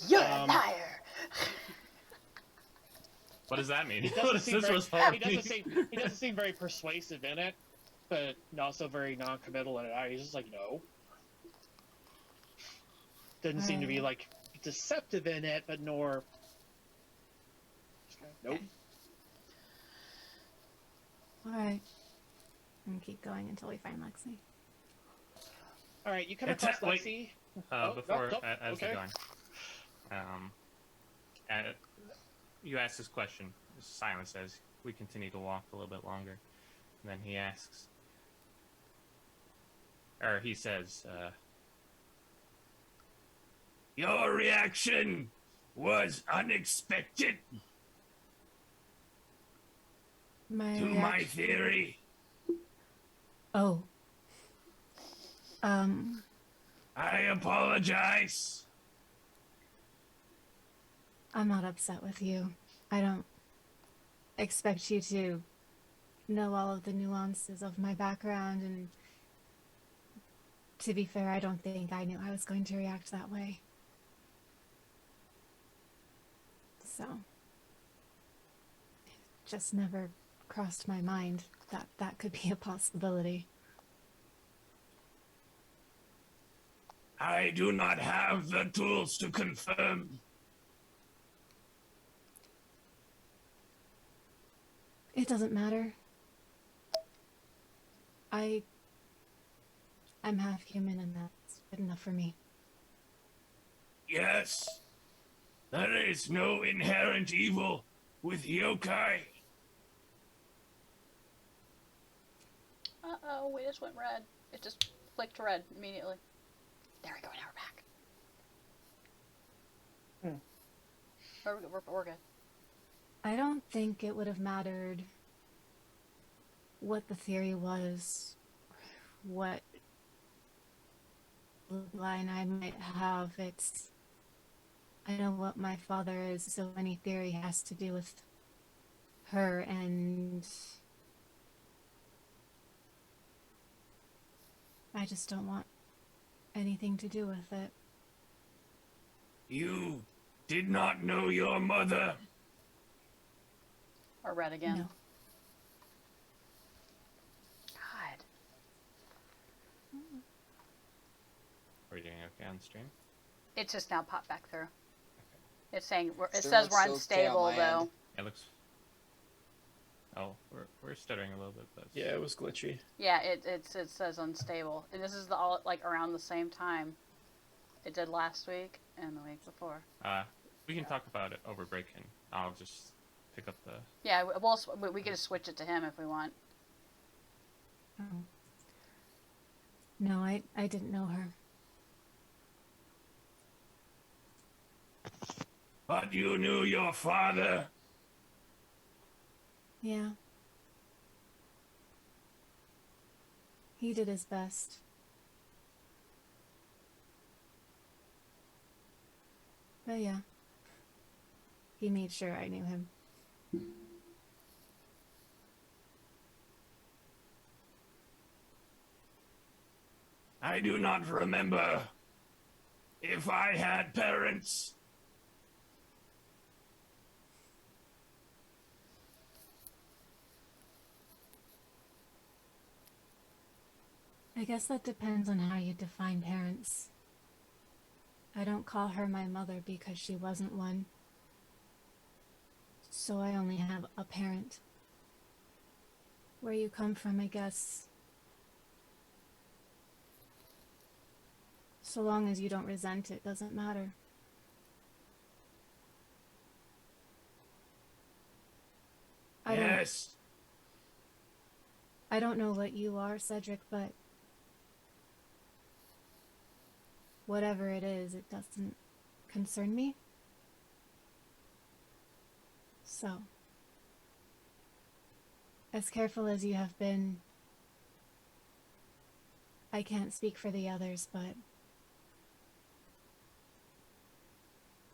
Speaker 4: You're a liar.
Speaker 5: What does that mean?
Speaker 2: He
Speaker 5: What
Speaker 2: doesn't,
Speaker 5: does
Speaker 2: seem
Speaker 5: this
Speaker 2: very,
Speaker 5: result
Speaker 2: he,
Speaker 5: mean?
Speaker 2: doesn't seem very persuasive in it, but also very non-committal in it. He's just like, no. Doesn't seem to be like deceptive in it, but nor. Nope.
Speaker 10: Okay. Alright. I'm gonna keep going until we find Lexi.
Speaker 2: Alright, you come across
Speaker 5: Wait.
Speaker 2: Lexi.
Speaker 5: Before,
Speaker 2: no,
Speaker 5: as
Speaker 2: okay.
Speaker 5: you're going, you ask this question. Silence as we continue to walk a little bit longer. And then he asks, or he says, your reaction was unexpected my theory.
Speaker 10: Oh.
Speaker 5: I apologize.
Speaker 10: I'm not upset with you. I don't expect you to know all of the nuances of my background, and to be fair, I don't think I knew I was going to react that way. So, it just never crossed my mind that that could be a possibility.
Speaker 5: I do not have the tools to confirm.
Speaker 10: It doesn't matter. I'm half human, and that's good enough for me.
Speaker 5: Yes, there is no inherent evil with yokai.
Speaker 4: Uh-oh, we just went red. It just flicked red immediately. There we go, now we're back. We're good.
Speaker 10: I don't think it would have mattered what the theory was, what line I might have. I know what my father is, so any theory has to do with her, and I just don't want anything to do with it.
Speaker 5: You did not know your mother.
Speaker 4: Or red again.
Speaker 10: No.
Speaker 4: God.
Speaker 5: Are you doing okay on stream?
Speaker 4: It just now popped back through. It's saying, it
Speaker 1: Stream
Speaker 4: says
Speaker 1: looks
Speaker 4: we're
Speaker 1: so
Speaker 4: unstable,
Speaker 1: okay on my
Speaker 4: though.
Speaker 1: end.
Speaker 5: It looks... Oh, we're stuttering a little bit, but
Speaker 7: Yeah, it was glitchy.
Speaker 4: Yeah, it says unstable, and this is all like around the same time it did last week and the week before.
Speaker 5: we can talk about it over break, and I'll just pick up the.
Speaker 4: Yeah, we can just switch it to him if we want.
Speaker 10: Oh. No, I didn't know her.
Speaker 11: But you knew your father?
Speaker 10: Yeah. He did his best. But yeah. He made sure I knew him.
Speaker 11: I do not remember. If I had parents...
Speaker 10: I guess that depends on how you define parents. I don't call her my mother because she wasn't one. So I only have a parent. Where you come from, I guess. So long as you don't resent it, doesn't matter.
Speaker 11: Yes.
Speaker 10: I don't know what you are, Cedric, but whatever it is, it doesn't concern me. So, as careful as you have been, I can't speak for the others, but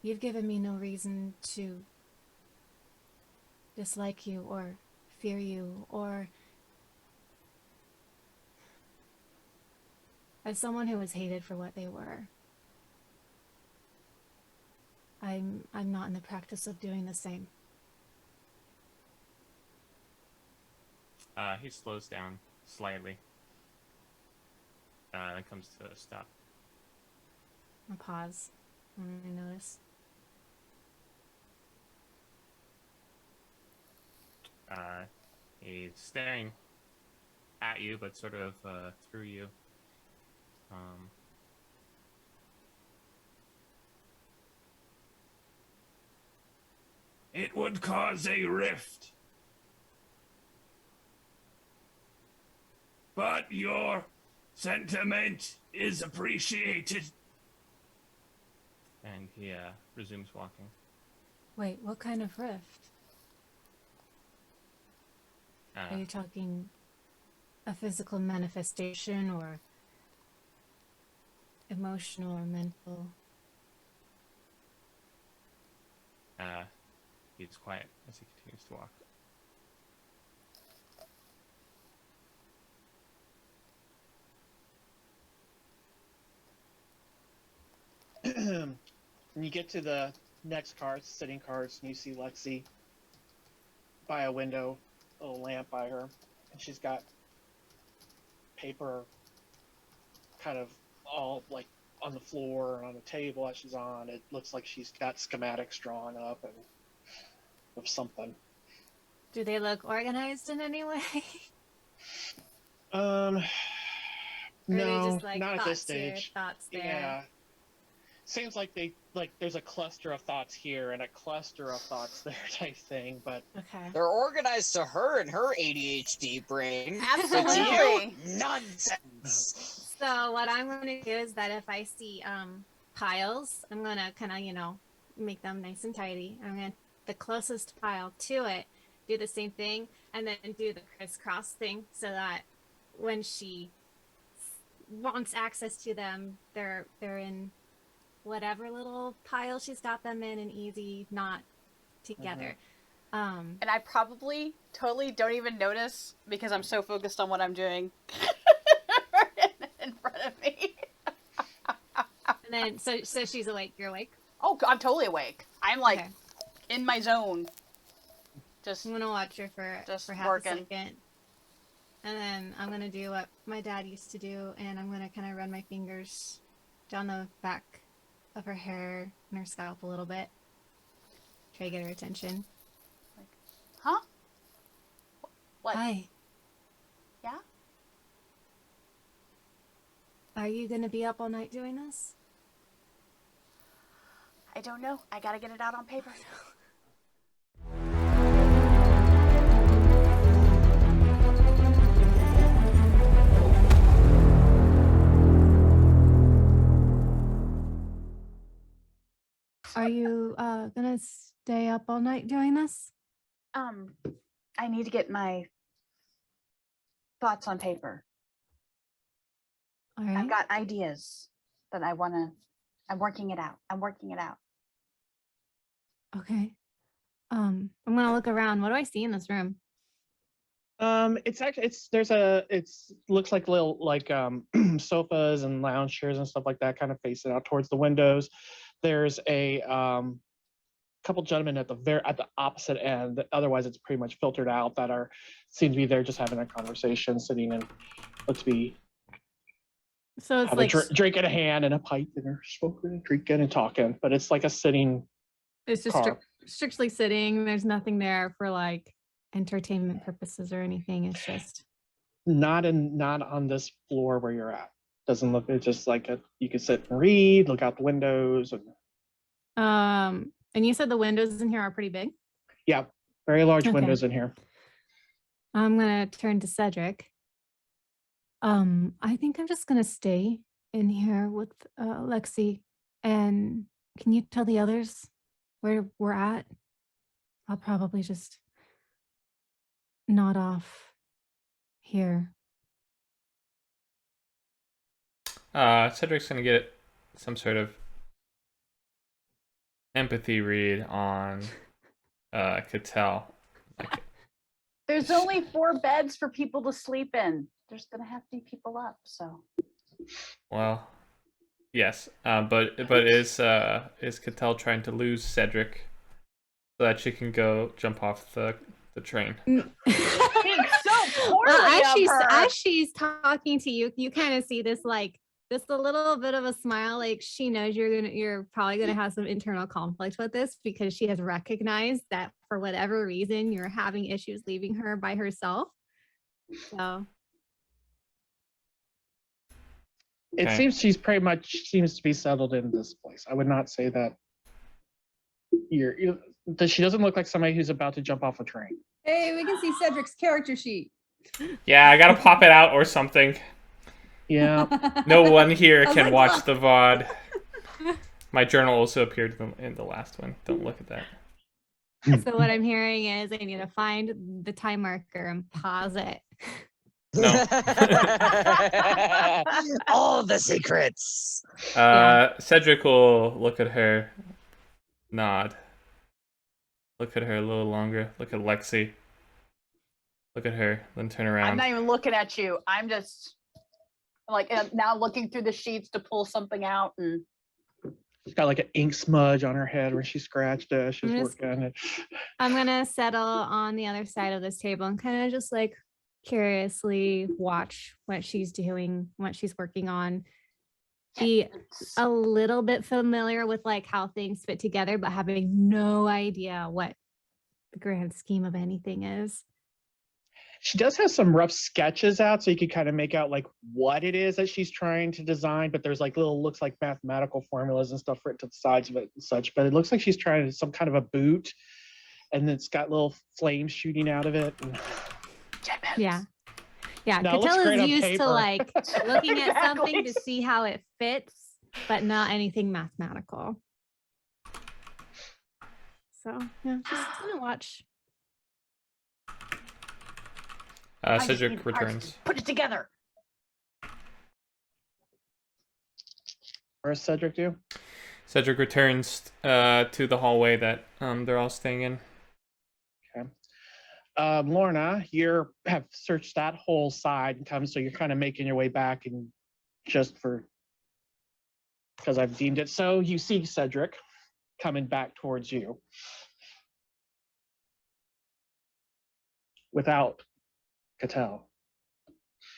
Speaker 10: you've given me no reason to dislike you or fear you, or as someone who was hated for what they were, I'm not in the practice of doing the same.
Speaker 5: He slows down slightly. And comes to a stop.
Speaker 10: A pause. I notice.
Speaker 5: He's staring at you, but sort of through you.
Speaker 11: It would cause a rift. But your sentiment is appreciated.
Speaker 5: And he resumes walking.
Speaker 10: Wait, what kind of rift? Are you talking a physical manifestation or emotional or mental?
Speaker 5: He's quiet as he continues to walk.
Speaker 2: When you get to the next cards, sitting cards, and you see Lexi by a window, a little lamp by her, and she's got paper kind of all like on the floor and on the table that she's on. It looks like she's got schematics drawn up and of something.
Speaker 10: Do they look organized in any way?
Speaker 2: No,
Speaker 10: just, like,
Speaker 2: not at this
Speaker 10: thoughts here,
Speaker 2: stage.
Speaker 10: thoughts there?
Speaker 2: Yeah. Seems like there's a cluster of thoughts here and a cluster of thoughts there type thing, but
Speaker 10: Okay.
Speaker 1: They're organized to her and her ADHD brain.
Speaker 4: Absolutely.
Speaker 1: To you, nonsense.
Speaker 10: So what I'm going to do is that if I see piles, I'm going to kind of, make them nice and tidy. I'm going to the closest pile to it, do the same thing, and then do the crisscross thing so that when she wants access to them, they're in whatever little pile she's got them in, and easy, not together.
Speaker 4: And I probably totally don't even notice because I'm so focused on what I'm doing in front of me.
Speaker 10: And then, so she's awake. You're awake?
Speaker 4: Oh, I'm totally awake. I'm like
Speaker 10: Okay.
Speaker 4: in my zone. Just
Speaker 10: I'm gonna watch her for half
Speaker 4: working.
Speaker 10: a second, and then I'm gonna do what my dad used to do, and I'm gonna kind of run my fingers down the back of her hair and her scalp a little bit, try to get her attention.
Speaker 4: Huh?
Speaker 10: Hi.
Speaker 4: Yeah?
Speaker 10: Are you gonna be up all night doing this?
Speaker 4: I don't know. I gotta get it out on paper.
Speaker 10: Are you gonna stay up all night doing this?
Speaker 4: I need to get my thoughts on paper.
Speaker 10: All right.
Speaker 4: I've got ideas that I'm working it out.
Speaker 10: Okay. I'm gonna look around. What do I see in this room?
Speaker 2: Looks like little sofas and lounge chairs and stuff like that, kind of facing out towards the windows. There's a couple gentlemen at the opposite end. Otherwise, it's pretty much filtered out that seem to be there just having a conversation, sitting and look to be
Speaker 10: So it's
Speaker 2: have
Speaker 10: like
Speaker 2: a drink in a hand and a pipe, and they're smoking and drinking and talking. But it's like a sitting.
Speaker 10: it's just
Speaker 2: car.
Speaker 10: strictly sitting. There's nothing there for like entertainment purposes or anything. It's just
Speaker 2: Not on this floor where you're at. Doesn't look. It's just like you can sit and read, look out the windows, and
Speaker 10: and you said the windows in here are pretty big.
Speaker 2: yeah, very large
Speaker 10: Okay.
Speaker 2: windows in here.
Speaker 10: I'm gonna turn to Cedric. I think I'm just gonna stay in here with Lexi, and can you tell the others where we're at? I'll probably just nod off here.
Speaker 5: Cedric's gonna get some sort of empathy read on Cattell.
Speaker 4: There's only 4 beds for people to sleep in. There's gonna have to be people up, so.
Speaker 5: Well, yes, but is Cattell trying to lose Cedric so that she can go jump off the train?
Speaker 10: As she's talking to you, you kind of see this like just a little bit of a smile, like she knows you're probably gonna have some internal conflict with this because she has recognized that for whatever reason you're having issues leaving her by herself. So
Speaker 2: It
Speaker 5: Okay.
Speaker 2: seems she's pretty much seems to be settled in this place. I would not say that she doesn't look like somebody who's about to jump off a train.
Speaker 8: Hey, we can see Cedric's character sheet.
Speaker 5: Yeah, I gotta pop it out or something.
Speaker 2: Yeah.
Speaker 5: No one here
Speaker 8: I was
Speaker 5: can
Speaker 8: like,
Speaker 5: watch
Speaker 8: look.
Speaker 5: the VOD. My journal also appeared in the last one. Don't look at that.
Speaker 10: so what I'm hearing is I need to find the time marker and pause it.
Speaker 5: No.
Speaker 1: All the secrets.
Speaker 5: Cedric will look at her, nod. Look at her a little longer. Look at Lexi. Look at her, then turn
Speaker 4: I'm
Speaker 5: around.
Speaker 4: not even looking at you. I'm just like now looking through the sheets to pull something out, and
Speaker 2: She's got like an ink smudge on her head where she scratched it. She's working it.
Speaker 10: I'm gonna settle on the other side of this table and kind of just like curiously watch what she's doing, what she's working on. Be a little bit familiar with like how things fit together, but having no idea what the grand scheme of anything is.
Speaker 2: She does have some rough sketches out, so you could kind of make out like what it is that she's trying to design, but there's like looks like mathematical formulas and stuff written to the sides of it and such. But it looks like she's trying some kind of a boot, and it's got little flames shooting out of it. And...
Speaker 10: Yeah. Yeah,
Speaker 2: No, it looks
Speaker 10: Cattell
Speaker 2: great
Speaker 10: is
Speaker 2: on
Speaker 10: used
Speaker 2: paper.
Speaker 10: to like looking at
Speaker 4: Exactly.
Speaker 10: something to see how it fits, but not anything mathematical. So yeah, just gonna watch.
Speaker 4: I just need
Speaker 5: Cedric
Speaker 4: art
Speaker 5: returns.
Speaker 4: to put it together.
Speaker 2: Where's Cedric do?
Speaker 5: Cedric returns to the hallway that they're all staying in.
Speaker 2: Okay. Lorna, you have searched that whole side and come, so you're kind of making your way back, and just because I've deemed it so, you see Cedric coming back towards you without Cattell.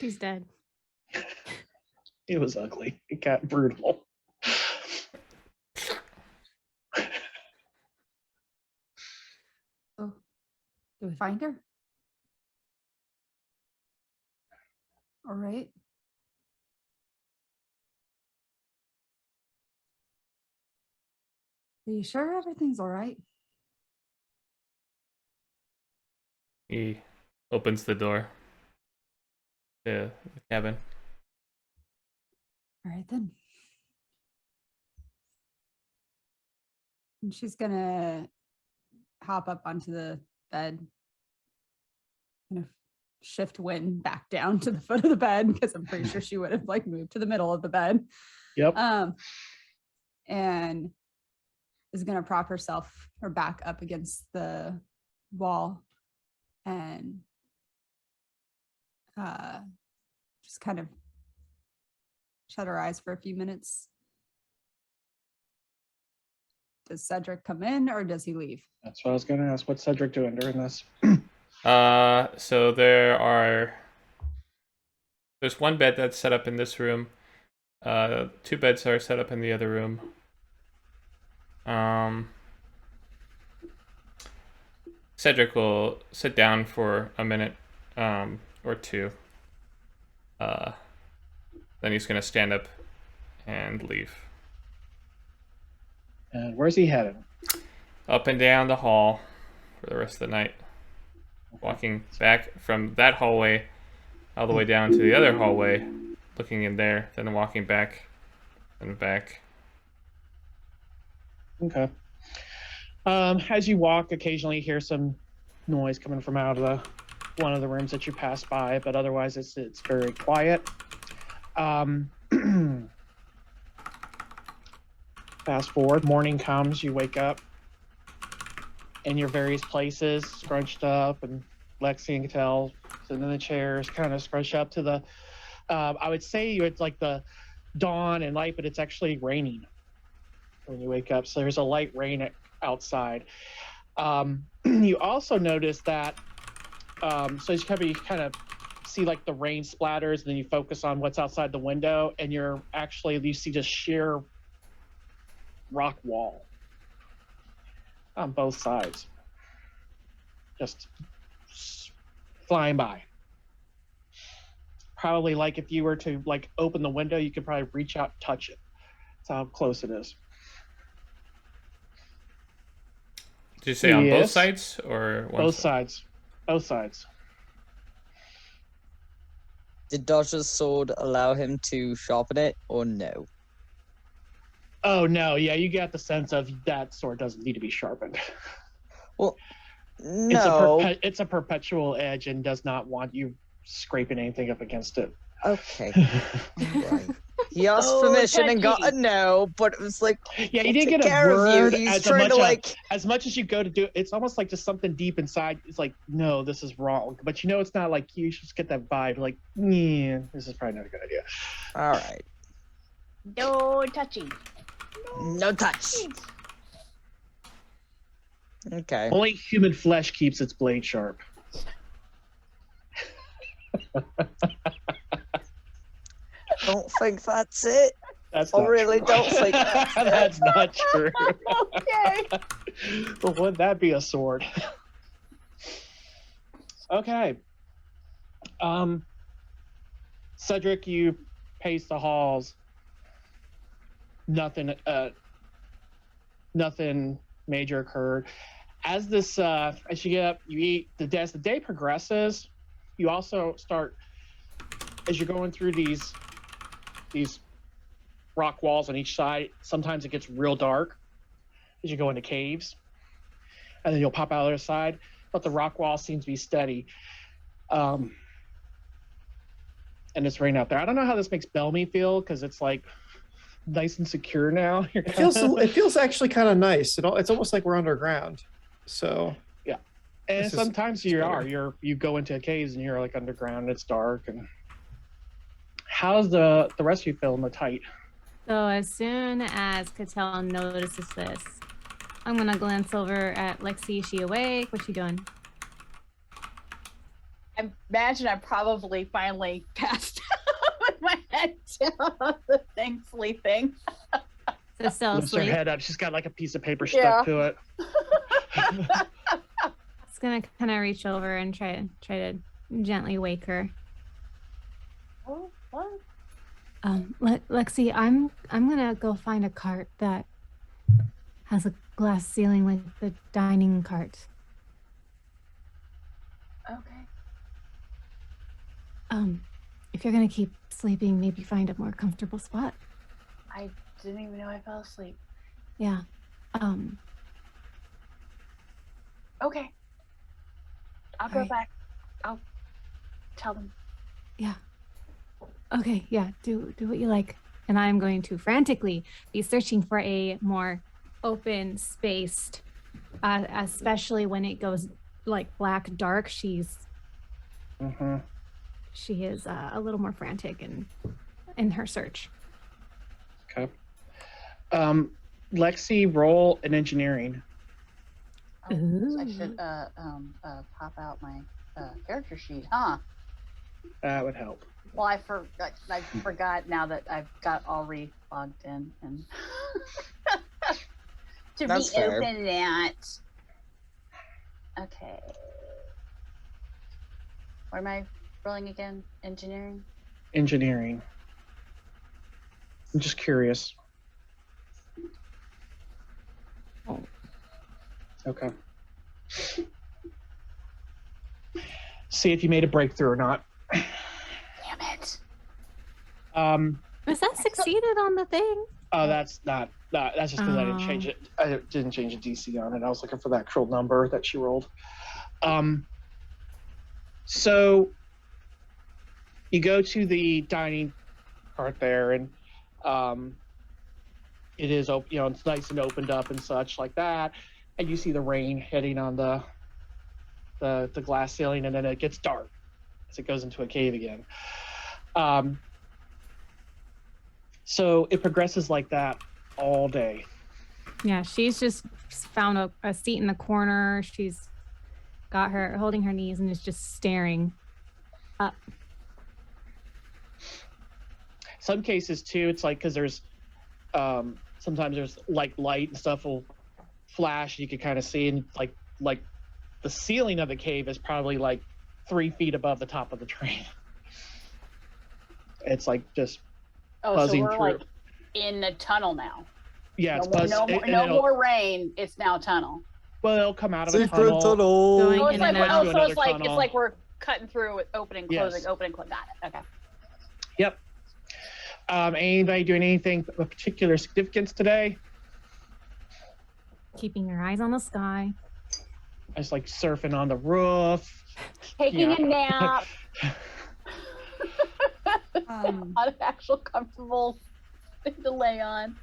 Speaker 10: He's dead.
Speaker 2: It was ugly. It got brutal.
Speaker 8: Oh, do we find her?
Speaker 3: All right. Are you sure everything's all right?
Speaker 5: He opens the door to the cabin.
Speaker 3: All right then. And she's gonna hop up onto the bed, kind of shift Wynn back down to the foot of the bed because I'm pretty sure she would have like moved to the middle of the bed.
Speaker 2: Yep.
Speaker 3: And is gonna prop herself her back up against the wall and just kind of shut her eyes for a few minutes. Does Cedric come in or does he leave?
Speaker 2: That's what I was going to ask. What's Cedric doing during this?
Speaker 5: So there's one bed that's set up in this room. 2 beds are set up in the other room. Cedric will sit down for a minute or two. Then he's going to stand up and leave.
Speaker 2: And where's he headed?
Speaker 5: Up and down the hall for the rest of the night. Walking back from that hallway all the way down to the other hallway, looking in there, then walking back and back.
Speaker 2: Okay. As you walk, occasionally you hear some noise coming from out of one of the rooms that you pass by, but otherwise it's very quiet. Fast forward, morning comes, you wake up in your various places, scrunched up, and Lexi and Cattell sitting in the chairs, kind of scrunched up to the, I would say it's like the dawn and light, but it's actually raining when you wake up. So there's a light rain outside. You also notice that, so you kind of see like the rain splatters, and then you focus on what's outside the window, and you see just sheer rock wall on both sides, just flying by. Probably like if you were to like open the window, you could probably reach out and touch it. That's how close it is.
Speaker 5: Did you say on both sides or one
Speaker 2: both
Speaker 5: side?
Speaker 2: sides? Both sides.
Speaker 1: Did Dodger's sword allow him to sharpen it or no?
Speaker 2: Oh no, yeah, you get the sense of that sword doesn't need to be sharpened.
Speaker 1: Well, no.
Speaker 2: It's a perpetual edge and does not want you scraping anything up against it.
Speaker 1: Okay. Right. He asked permission and got a no, but it was like,
Speaker 2: yeah, you didn't get a word. As much as you go to do it, it's almost like just something deep inside. It's like, no, this is wrong. But you know, it's not like you should just get that vibe. Like, yeah, this is probably not a good idea.
Speaker 1: All right.
Speaker 4: No touching.
Speaker 1: No touch. Okay.
Speaker 2: Only human flesh keeps its blade sharp.
Speaker 1: I don't think that's it.
Speaker 2: That's
Speaker 1: I really don't think that's it.
Speaker 2: That's not true.
Speaker 4: Okay.
Speaker 2: But would that be a sword? Okay. Cedric, you pace the halls. Nothing major occurred. As you get up, you eat. As the day progresses, you also start, as you're going through these rock walls on each side, sometimes it gets real dark as you go into caves, and then you'll pop out the other side, but the rock wall seems to be steady. And it's raining out there. I don't know how this makes Belmy feel, because it's like nice and secure now.
Speaker 7: It feels actually kind of nice. It's almost like we're underground. So
Speaker 2: yeah, and sometimes you go into caves and you're like underground and it's dark. And how's the rest of you feeling the tight?
Speaker 10: So as soon as Cattell notices this, I'm gonna glance over at Lexi. Is she awake? What's she doing?
Speaker 4: I imagine I probably finally passed out with my head down on the thing, sleeping.
Speaker 10: So still
Speaker 2: Lifts her
Speaker 10: asleep.
Speaker 2: head up. She's got like a piece of paper stuck to it.
Speaker 10: It's gonna kind of reach over and try to gently wake her.
Speaker 4: Oh, what?
Speaker 10: Lexi, I'm gonna go find a cart that has a glass ceiling like the dining cart.
Speaker 4: Okay.
Speaker 10: If you're gonna keep sleeping, maybe find a more comfortable spot.
Speaker 4: I didn't even know I fell asleep.
Speaker 10: Yeah.
Speaker 4: Okay. I'll go back. I'll tell them.
Speaker 10: Yeah. Okay, yeah, do what you like. And I'm going to frantically be searching for a more open spaced, especially when it goes like black dark. She is a little more frantic in her search.
Speaker 2: Okay. Lexi, roll an engineering.
Speaker 4: Oh, I should pop out my character sheet, huh?
Speaker 2: That would help.
Speaker 4: Well, I forgot now that I've got all re-logged in and to
Speaker 1: That's fair.
Speaker 4: reopen that. Okay. What am I rolling again? Engineering?
Speaker 2: Engineering. I'm just curious.
Speaker 10: Oh.
Speaker 2: Okay. See if you made a breakthrough or not.
Speaker 4: Damn it.
Speaker 10: Was that succeeded on the thing?
Speaker 2: Oh, that's not. That's just because I didn't change it. I didn't change the DC on it. I was looking for the actual number that she rolled. So you go to the dining cart there, and it is open. You know, it's nice and opened up and such like that. And you see the rain hitting on the glass ceiling, and then it gets dark as it goes into a cave again. So it progresses like that all day.
Speaker 10: Yeah, she's just found a seat in the corner. She's got her holding her knees and is just staring up.
Speaker 2: Some cases too, it's like because there's sometimes there's like light and stuff will flash. You can kind of see, and like the ceiling of the cave is probably like 3 feet above the top of the train. It's like just buzzing
Speaker 4: so we're
Speaker 2: through.
Speaker 4: like in a tunnel now.
Speaker 2: Yeah, it's
Speaker 4: no more rain. It's now tunnel.
Speaker 2: Well, it'll come out of a
Speaker 1: Secret
Speaker 2: tunnel.
Speaker 10: Going
Speaker 4: Oh, it's
Speaker 10: in
Speaker 4: like
Speaker 10: and out.
Speaker 4: it's like we're cutting through with opening, closing,
Speaker 2: Yes.
Speaker 4: opening, closing. Got it. Okay.
Speaker 2: Yep. Anybody doing anything of particular significance today?
Speaker 10: Keeping your eyes on the sky.
Speaker 2: Just like surfing on the roof.
Speaker 4: Taking a nap.
Speaker 8: Um,
Speaker 4: Not an actual comfortable thing to lay on.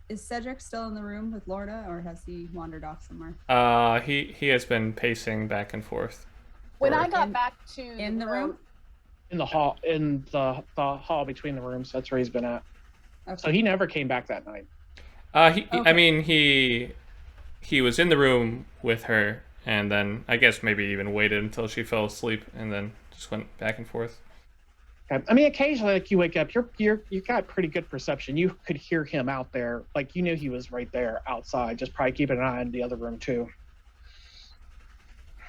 Speaker 8: is Cedric still in the room with Lorna, or has he wandered off somewhere?
Speaker 5: He has been pacing back and forth.
Speaker 4: When I got back to
Speaker 8: In the room?
Speaker 2: In the hall, the hall between the rooms. That's where he's been at.
Speaker 8: Okay.
Speaker 2: So he never came back that night.
Speaker 5: I mean, he was in the room with her, and then I guess maybe even waited until she fell asleep, and then just went back and forth.
Speaker 2: I mean, occasionally, like you wake up, you got pretty good perception. You could hear him out there, like you knew he was right there outside. Just probably keeping an eye on the other room too.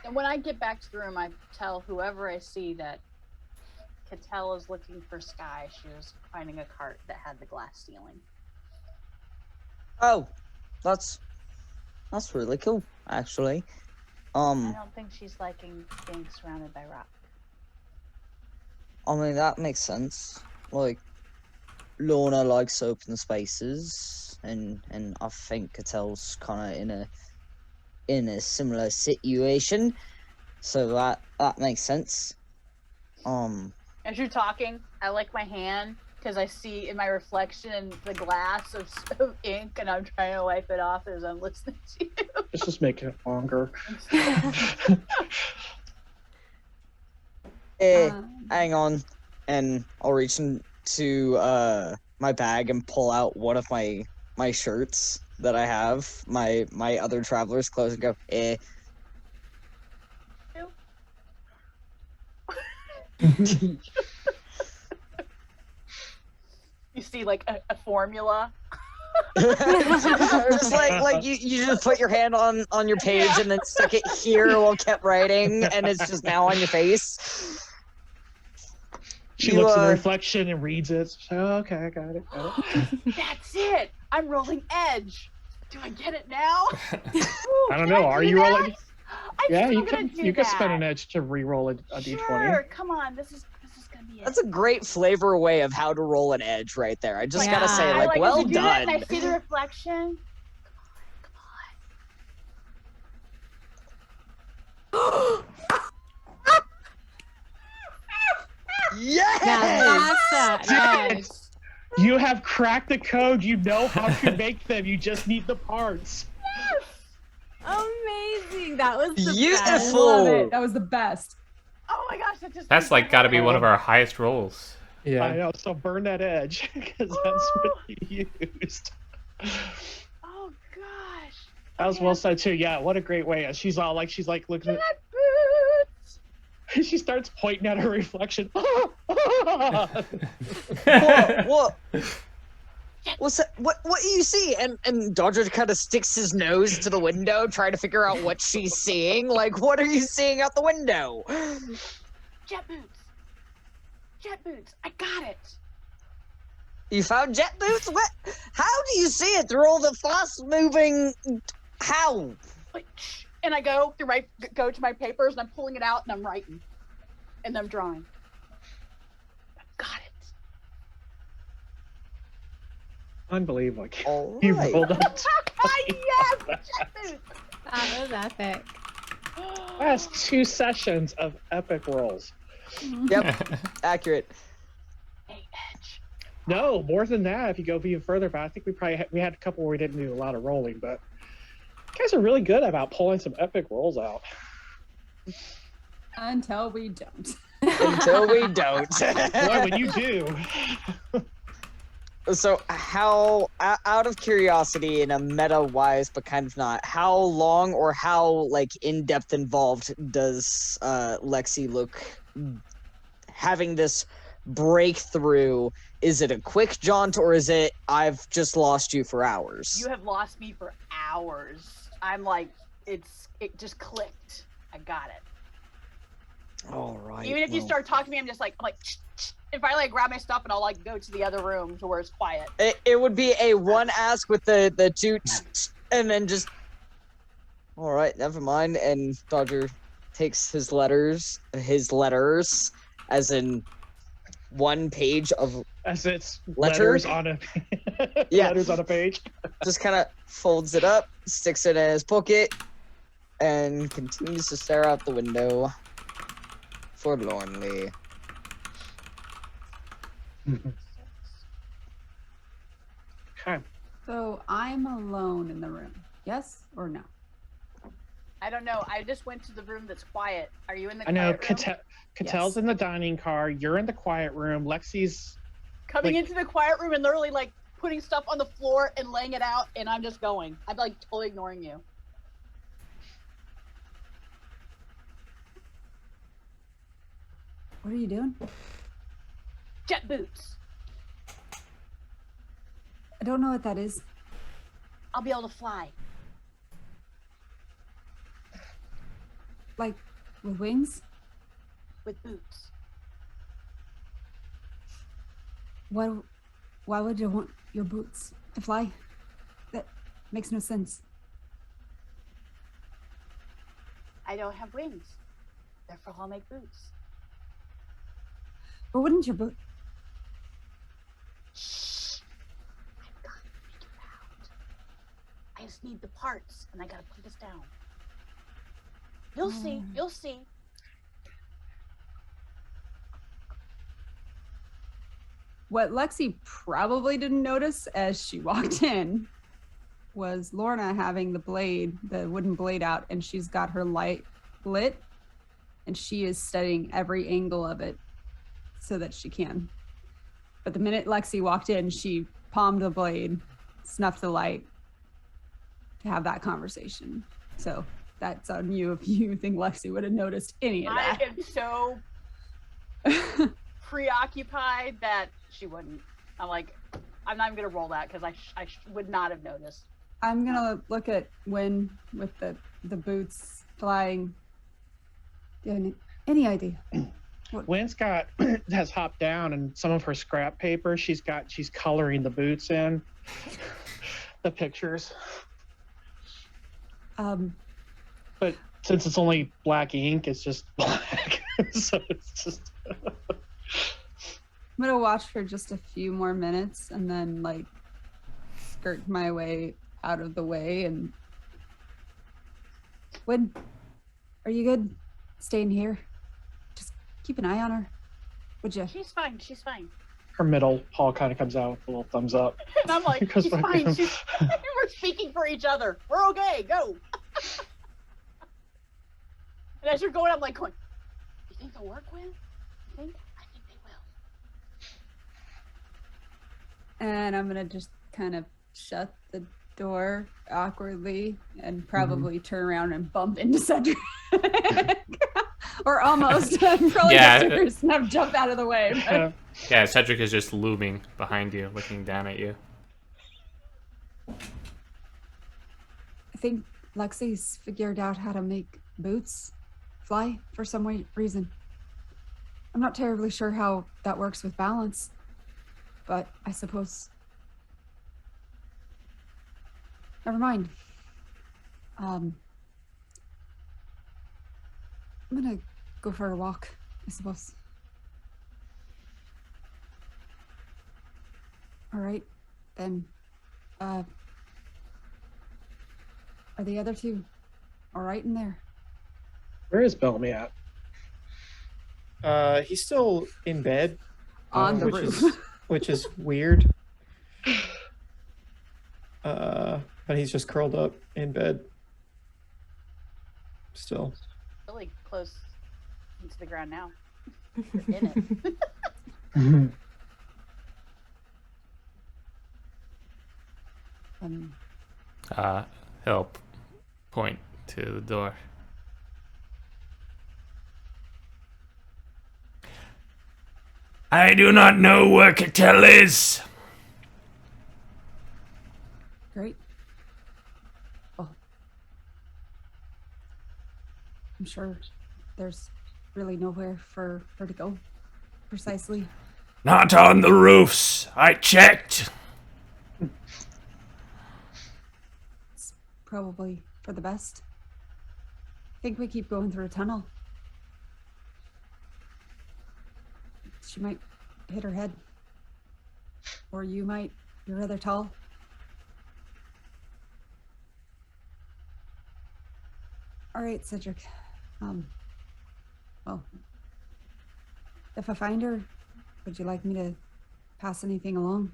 Speaker 4: And when I get back to the room, I tell whoever I see that Cattell is looking for Sky. She was finding a cart that had the glass ceiling.
Speaker 1: Oh, that's really cool, actually.
Speaker 4: I don't think she's liking being surrounded by rock.
Speaker 1: I mean, that makes sense. Like, Lorna likes open spaces, and I think Cattell's kind of in a similar situation, so that makes sense.
Speaker 4: As you're talking, I lick my hand because I see in my reflection the glass of ink, and I'm trying to wipe it off as I'm listening to you.
Speaker 2: Let's just make it longer.
Speaker 1: Hang on, and I'll reach into my bag and pull out one of my shirts that I have, my other traveler's clothes, and go,
Speaker 4: You see like a formula.
Speaker 1: Just like you just put your hand on your page and then stick it here while kept writing, and it's just now on your face.
Speaker 2: She
Speaker 1: You,
Speaker 2: looks in the reflection and reads it. She's like, oh, okay, I got it.
Speaker 4: That's it. I'm rolling edge. Do I get it now?
Speaker 2: I don't know. Are you rolling?
Speaker 4: Yeah,
Speaker 2: you can spend an edge to re-roll a d20.
Speaker 4: Sure, come on. This is gonna be it.
Speaker 1: That's a great flavor way of how to roll an edge right there. I just gotta say,
Speaker 4: I
Speaker 1: well
Speaker 4: to do
Speaker 1: done.
Speaker 4: That and I see the reflection. Come on.
Speaker 1: Yes!
Speaker 10: That's nice.
Speaker 2: You have cracked the code. You know how to make them. You just need the parts.
Speaker 10: Amazing. That was the
Speaker 1: Beautiful.
Speaker 10: best.
Speaker 8: I love it. That was the best.
Speaker 4: Oh my gosh,
Speaker 5: That's like got to be one of our highest rolls.
Speaker 7: Yeah.
Speaker 2: I know. So burn that edge because that's what you used.
Speaker 4: Oh gosh.
Speaker 2: That was well said too. Yeah. What a great way. She's like looking at. She starts pointing at her reflection.
Speaker 1: What? What's that? What do you see? And Dodger kind of sticks his nose to the window, trying to figure out what she's seeing. Like, what are you seeing out the window?
Speaker 4: Jet boots. Jet boots. I got it.
Speaker 1: You found jet boots? What? How do you see it through all the fast-moving? How?
Speaker 4: Like, and I go to my papers and I'm pulling it out and I'm writing, and I'm drawing. Got it.
Speaker 2: Unbelievable.
Speaker 1: All
Speaker 2: You
Speaker 1: right.
Speaker 2: rolled up.
Speaker 4: Yes, jet boots.
Speaker 10: That was epic.
Speaker 2: That's 2 sessions of epic rolls.
Speaker 1: Yep, accurate.
Speaker 4: Hey, Edge.
Speaker 2: No, more than that. If you go even further, but I think we had a couple where we didn't do a lot of rolling, but you guys are really good about pulling some epic rolls out.
Speaker 8: Until we don't.
Speaker 1: Until we don't.
Speaker 2: Boy, when you do.
Speaker 1: So how, out of curiosity in a meta-wise, but kind of not, how long or how, like, in-depth involved does Lexi look having this breakthrough? Is it a quick jaunt, or is it, I've just lost you for hours?
Speaker 4: You have lost me for hours. I'm like, it just clicked. I got it.
Speaker 1: All right.
Speaker 4: Even if you start talking to me, I'm like, and finally I grab my stuff and I'll like go to the other room to where it's quiet.
Speaker 1: It would be a one ask with the two, and then just. All right, never mind. And Dodger takes his letters, as in one page of.
Speaker 2: As it's
Speaker 1: letter?
Speaker 2: letters on a
Speaker 1: Yeah.
Speaker 2: letters on a page.
Speaker 1: Just kind of folds it up, sticks it in his pocket, and continues to stare out the window forlornly.
Speaker 2: Okay.
Speaker 8: So I'm alone in the room. Yes or no?
Speaker 4: I don't know. I just went to the room that's quiet. Are you in the
Speaker 2: I know
Speaker 4: quiet room?
Speaker 2: Catel's
Speaker 8: Yes.
Speaker 2: in the dining car. You're in the quiet room. Lexi's
Speaker 4: Coming
Speaker 2: like-
Speaker 4: into the quiet room and literally like putting stuff on the floor and laying it out, and I'm just going. I'm like totally ignoring you.
Speaker 8: What are you doing?
Speaker 4: Jet boots.
Speaker 8: I don't know what that is.
Speaker 4: I'll be able to fly.
Speaker 8: Like, with wings?
Speaker 4: With boots.
Speaker 8: Why would you want your boots to fly? That makes no sense.
Speaker 4: I don't have wings. Therefore, I'll make boots.
Speaker 8: But wouldn't your boot?
Speaker 4: Shh. I've got to figure it out. I just need the parts, and I gotta put this down. You'll see. You'll see.
Speaker 8: What Lexi probably didn't notice as she walked in was Lorna having the wooden blade out, and she's got her light lit, and she is studying every angle of it so that she can. But the minute Lexi walked in, she palmed the blade, snuffed the light to have that conversation. So that's on you if you think Lexi would have noticed any of that.
Speaker 4: I am so preoccupied that she wouldn't. I'm like, I'm not even gonna roll that because I would not have noticed.
Speaker 8: I'm gonna look at Wynn with the boots flying. Do you have any idea?
Speaker 2: Wynn's has hopped down, and some of her scrap paper she's coloring the boots in. The pictures. But since it's only black ink, it's just black. So it's just.
Speaker 8: I'm gonna watch for just a few more minutes and then like skirt my way out of the way. And Wynn, are you good staying here? Just keep an eye on her, would you?
Speaker 4: She's fine. She's fine.
Speaker 2: Her middle paw kind of comes out with a little thumbs up.
Speaker 4: And I'm like, she's fine. We're speaking for each other. We're okay. Go. And as you're going, I'm like, going, you think they'll work, Wynn? You think? I think they will.
Speaker 8: And I'm gonna just kind of shut the door awkwardly and probably turn around and bump into Cedric. Or almost. I'm probably not serious enough jump out of the way. But...
Speaker 5: Yeah, Cedric is just looming behind you, looking down at you.
Speaker 8: I think Lexi's figured out how to make boots fly for some reason. I'm not terribly sure how that works with balance, but I suppose. Never mind. I'm gonna go for a walk, I suppose. All right, then. Are the other two all right in there?
Speaker 2: Where is Bellamy at?
Speaker 7: He's still in bed.
Speaker 8: On the roof.
Speaker 7: Which is weird. But he's just curled up in bed. Still.
Speaker 4: Really close into the ground now. You're in it.
Speaker 5: Help point to the door.
Speaker 11: I do not know where Cattell is.
Speaker 8: Great. Well, I'm sure there's really nowhere for her to go, precisely.
Speaker 11: Not on the roofs. I checked.
Speaker 8: It's probably for the best. I think we keep going through a tunnel. She might hit her head. Or you might. You're rather tall. All right, Cedric. Well, if I find her, would you like me to pass anything along?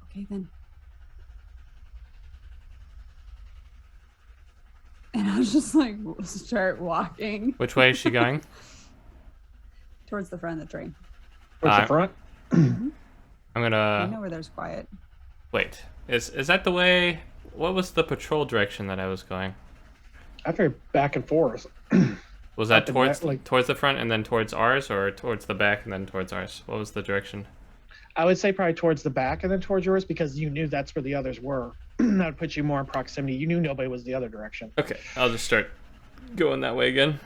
Speaker 8: Okay, then. And I'll just like start walking.
Speaker 5: Which way is she going?
Speaker 8: Towards the front of the train.
Speaker 2: Towards the front?
Speaker 5: I'm gonna...
Speaker 8: I know where there's quiet.
Speaker 5: Wait, is that the way... What was the patrol direction that I was going?
Speaker 2: After back and forth.
Speaker 5: Was that towards the front and then towards ours, or towards the back and then towards ours? What was the direction?
Speaker 2: I would say probably towards the back and then towards yours, because you knew that's where the others were. That would put you more in proximity. You knew nobody was the other direction.
Speaker 5: Okay, I'll just start going that way again.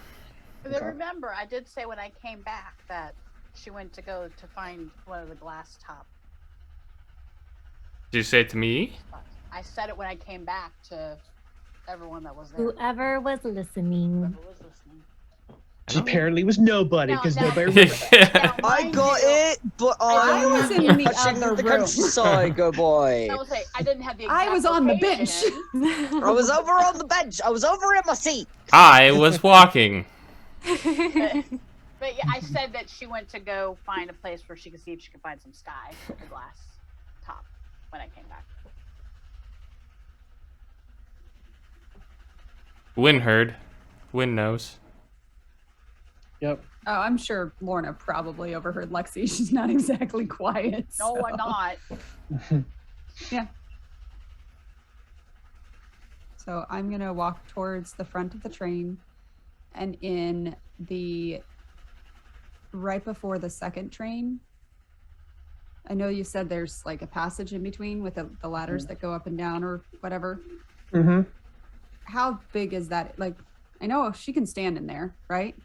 Speaker 4: But then remember, I did say when I came back that she went to go to find one of the glass top.
Speaker 5: Did you say it to me?
Speaker 4: I said it when I came back to everyone that was there.
Speaker 10: Whoever was listening.
Speaker 4: Whoever was listening.
Speaker 2: She apparently was nobody, because nobody remembered
Speaker 1: that. I got it, but I was in the other room. Countryside, go boy.
Speaker 4: I will say, I didn't have the exact
Speaker 8: I was on the bench.
Speaker 1: I was over on the bench. I was over in my seat.
Speaker 5: I was walking.
Speaker 4: But yeah, I said that she went to go find a place where she could see if she could find some sky with the glass top when I came back.
Speaker 5: Wynn heard. Wynn knows.
Speaker 2: Yep.
Speaker 8: Oh, I'm sure Lorna probably overheard Lexi. She's not exactly quiet.
Speaker 4: No,
Speaker 8: so.
Speaker 4: I'm not.
Speaker 8: Yeah. So I'm going to walk towards the front of the train, and in the right before the second train, I know you said there's like a passage in between with the ladders that go up and down or whatever.
Speaker 2: Mm-hmm.
Speaker 8: How big is that? Like,
Speaker 3: I know she can stand in there, right?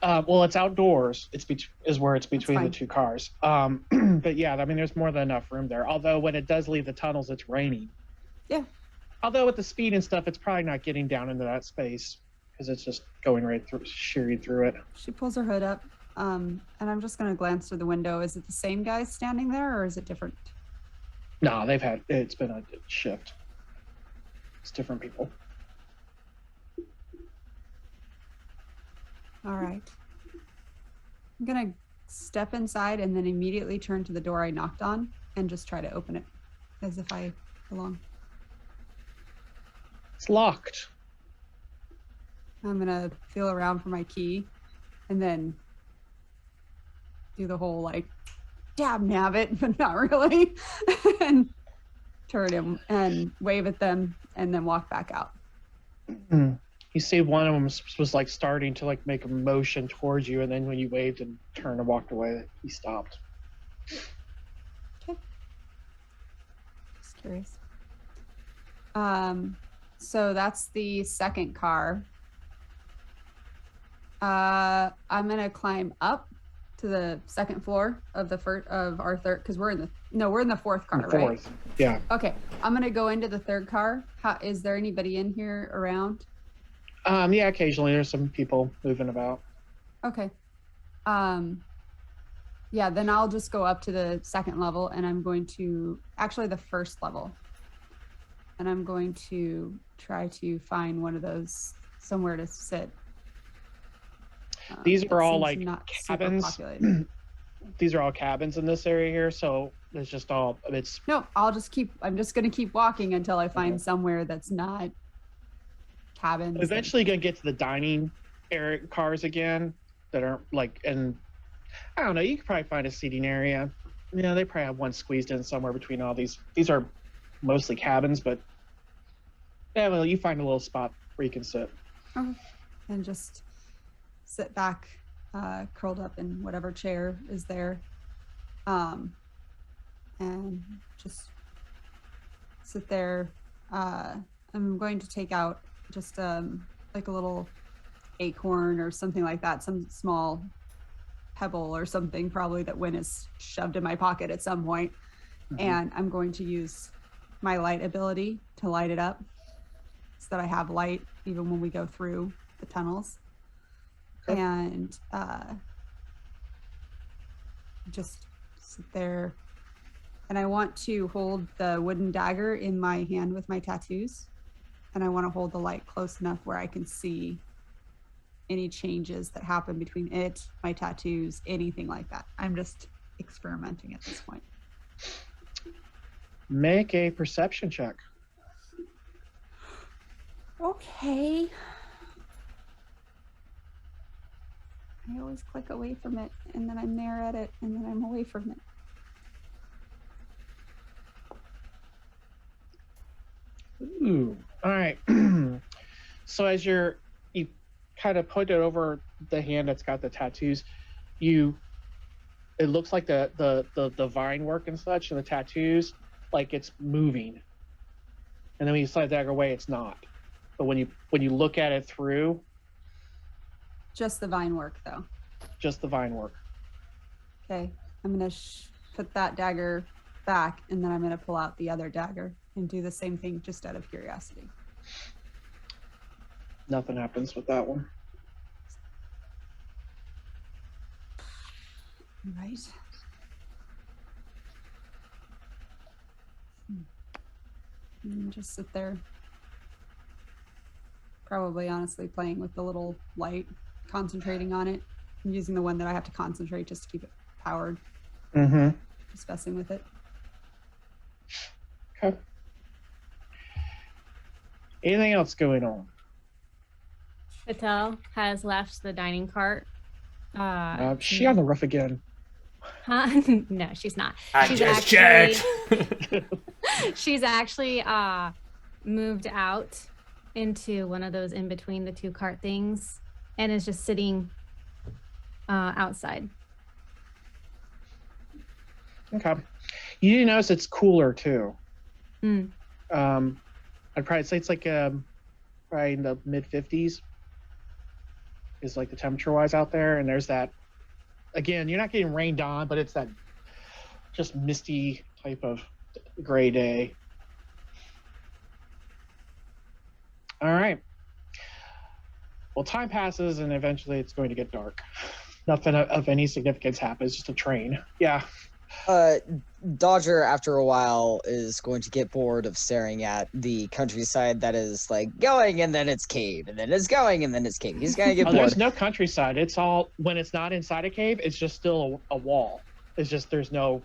Speaker 2: Well, it's outdoors. Is where it's between the
Speaker 3: fine.
Speaker 2: two cars. But yeah, I mean, there's more than enough room there. Although when it does leave the tunnels, it's raining.
Speaker 3: Yeah.
Speaker 2: Although with the speed and stuff, it's probably not getting down into that space because it's just going right through, shearing through it.
Speaker 3: She pulls her hood up, and I'm just gonna glance through the window. Is it the same guy standing there, or is it different?
Speaker 2: No, it's been a shift. It's different people.
Speaker 3: All right. I'm gonna step inside and then immediately turn to the door I knocked on and just try to open it as if I belong.
Speaker 2: It's locked.
Speaker 3: I'm gonna feel around for my key and then do the whole like dab nabbit, but not really, and turn him and wave at them and then walk back out.
Speaker 2: You see one of them was like starting to like make a motion towards you, and then when you waved and turned and walked away, he stopped.
Speaker 3: Okay. Just curious. So that's the second car. I'm gonna climb up to the second floor of our third, because we're in the fourth car, right?
Speaker 2: Yeah.
Speaker 3: Okay, I'm gonna go into the third car. Is there anybody in here around?
Speaker 2: Yeah, occasionally there's some people moving about.
Speaker 3: Okay. Yeah, then I'll just go up to the second level, and I'm going to actually the first level, and I'm going to try to find one of those somewhere to sit.
Speaker 2: These are all like
Speaker 3: not
Speaker 2: cabins. These are all cabins in this area here, so it's just all
Speaker 3: No, I'm just gonna keep walking until I find somewhere that's not cabins.
Speaker 2: Eventually gonna get to the dining area cars again that aren't like, and I don't know, you could probably find a seating area. Yeah, they probably have one squeezed in somewhere between all these. These are mostly cabins, but yeah, well, you find a little spot where you can sit.
Speaker 3: Okay. And just sit back, curled up in whatever chair is there, and just sit there. I'm going to take out just like a little acorn or something like that, some small pebble or something probably that Wynn has shoved in my pocket at some point. And I'm going to use my light ability to light it up so that I have light even when we go through the tunnels. Okay. And just sit there, and I want to hold the wooden dagger in my hand with my tattoos, and I want to hold the light close enough where I can see any changes that happen between it, my tattoos, anything like that. I'm just experimenting at this point.
Speaker 2: Make a perception check.
Speaker 3: Okay. I always click away from it, and then I'm there at it, and then I'm away from it.
Speaker 2: Ooh, all right. So as you kind of put it over the hand that's got the tattoos, it looks like the vine work and such and the tattoos, like it's moving. And then when you slide the dagger away, it's not. But when you look at it through,
Speaker 3: just the vine work, though.
Speaker 2: Just the vine work.
Speaker 3: Okay, I'm gonna put that dagger back, and then I'm gonna pull out the other dagger and do the same thing just out of curiosity.
Speaker 2: Nothing happens with that one.
Speaker 3: Right. And just sit there. Probably honestly playing with the little light, concentrating on it. I'm using the one that I have to concentrate just to keep it powered. Just messing with it.
Speaker 2: Okay. Anything else going on?
Speaker 10: Patel has left the dining cart.
Speaker 2: She on the roof again.
Speaker 10: Huh? No, she's not.
Speaker 11: I just checked.
Speaker 10: She's actually moved out into one of those in between the two cart things and is just sitting outside.
Speaker 2: Okay. You do notice it's cooler too.
Speaker 10: Mm.
Speaker 2: I'd probably say it's like probably in the mid 50s is like the temperature wise out there. And there's that, again, you're not getting rained on, but it's that just misty type of gray day. All right. Well, time passes and eventually it's going to get dark. Nothing of any significance happens, just a train. Yeah.
Speaker 1: Dodger, after a while, is going to get bored of staring at the countryside that is like going and then it's cave and then it's going and then it's cave. He's gonna get bored.
Speaker 2: There's no countryside. It's all, when it's not inside a cave, it's just still a wall. It's just there's no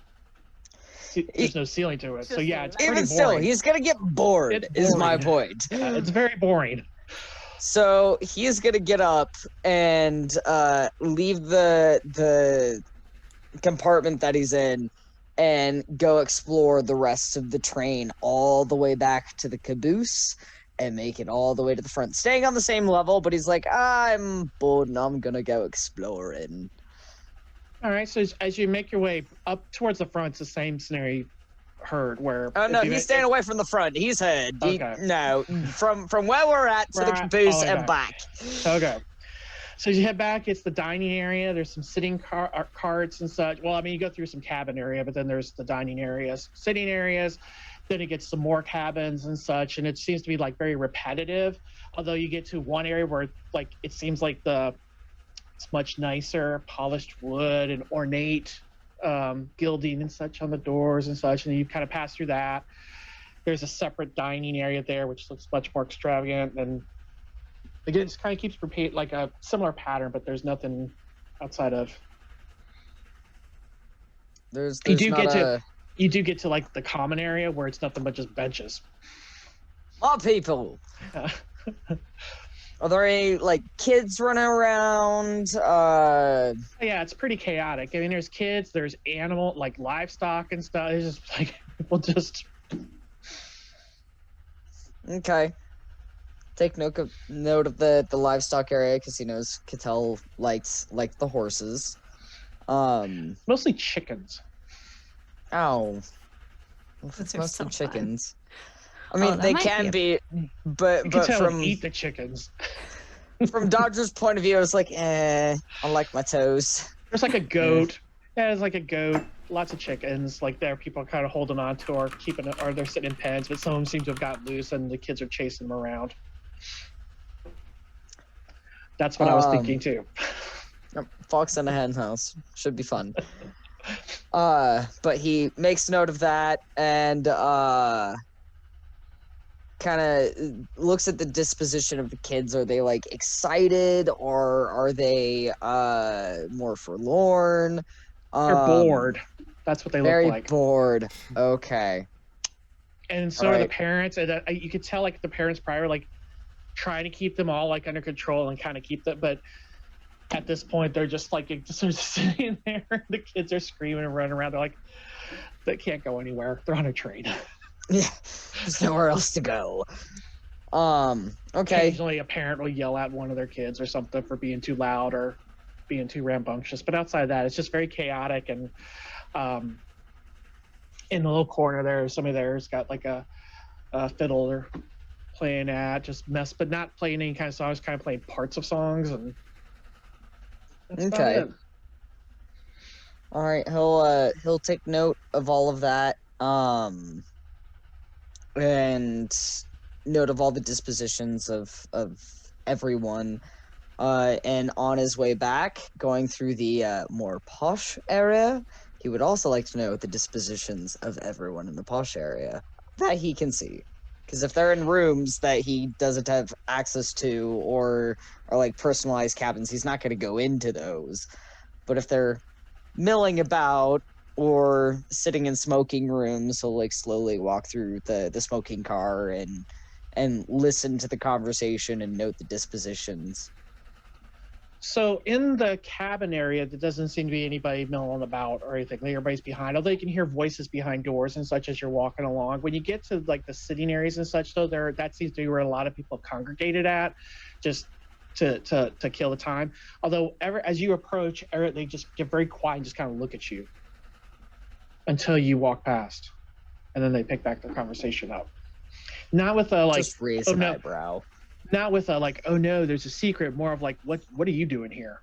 Speaker 2: ceiling to it. So yeah, it's pretty
Speaker 1: even
Speaker 2: boring.
Speaker 1: still, he's gonna get bored. Is my point.
Speaker 2: It's very boring.
Speaker 1: So he's gonna get up and leave the compartment that he's in and go explore the rest of the train all the way back to the caboose and make it all the way to the front, staying on the same level, but he's like, I'm bored and I'm gonna go exploring.
Speaker 2: All right, so as you make your way up towards the front, it's the same scenario you heard where...
Speaker 1: Oh, no, he's staying away from the front. He's heard.
Speaker 2: Okay.
Speaker 1: No, from where we're at to the caboose and back.
Speaker 2: Okay. So as you head back, it's the dining area. There's some sitting carts and such. Well, I mean, you go through some cabin area, but then there's the dining areas, sitting areas. Then it gets some more cabins and such, and it seems to be like very repetitive. Although you get to one area where like it seems like it's much nicer, polished wood and ornate gilding and such on the doors and such, and you kind of pass through that. There's a separate dining area there, which looks much more extravagant, and again, it just kind of keeps repeat like a similar pattern, but there's nothing outside of. You do get to like the common area where it's nothing but just benches.
Speaker 1: More people. Are there any like kids running around?
Speaker 2: Yeah, it's pretty chaotic. I mean, there's kids, there's animal, like livestock and stuff. It's just like people just.
Speaker 1: Okay. Take note of the livestock area because he knows Cattell likes the horses.
Speaker 2: Mostly chickens.
Speaker 1: Oh. If it's
Speaker 10: Those are
Speaker 1: mostly
Speaker 10: so
Speaker 1: chickens. I mean,
Speaker 10: that
Speaker 1: they
Speaker 10: might
Speaker 1: can be, but
Speaker 2: Cattell
Speaker 1: from
Speaker 2: would eat the chickens.
Speaker 1: from Dodger's point of view, it's like, I like my toes.
Speaker 2: There's like a goat. Yeah, there's like a goat. Lots of chickens. Like there, people are kind of holding on to or keeping it, or they're sitting in pens, but some of them seem to have gotten loose, and the kids are chasing them around. That's what I was thinking too.
Speaker 1: Fox in a hen house should be fun. But he makes note of that and kind of looks at the disposition of the kids. Are they like excited or are they more forlorn?
Speaker 2: They're bored. That's what they look like.
Speaker 1: Very bored. Okay.
Speaker 2: And so are the parents. And you could tell like the parents prior like trying to keep them all like under control and kind of keep them, but at this point they're just like sort of sitting there. The kids are screaming and running around. They're like, they can't go anywhere. They're on a train.
Speaker 1: Yeah, there's nowhere else to go. Okay.
Speaker 2: Occasionally a parent will yell at one of their kids or something for being too loud or being too rambunctious, but outside of that it's just very chaotic. And in the little corner there, somebody there's got like a fiddle they're playing at, but not playing any kind of songs, kind of playing parts of songs. And that's
Speaker 1: okay.
Speaker 2: about it.
Speaker 1: All right, he'll take note of all of that, and note of all the dispositions of everyone, and on his way back, going through the more posh area, he would also like to know the dispositions of everyone in the posh area that he can see. Because if they're in rooms that he doesn't have access to or like personalized cabins, he's not going to go into those. But if they're milling about or sitting in smoking rooms, he'll like slowly walk through the smoking car and listen to the conversation and note the dispositions.
Speaker 2: So in the cabin area, there doesn't seem to be anybody milling about or anything. Like everybody's behind, although you can hear voices behind doors and such as you're walking along. When you get to like the sitting areas and such, though, that seems to be where a lot of people congregated at, just to kill the time. Although as you approach, they just get very quiet and just kind of look at you until you walk past, and then they pick back their conversation up. Not with a like
Speaker 1: just raise an eyebrow.
Speaker 2: Not with a like, oh no, there's a secret. More of like, what are you doing here?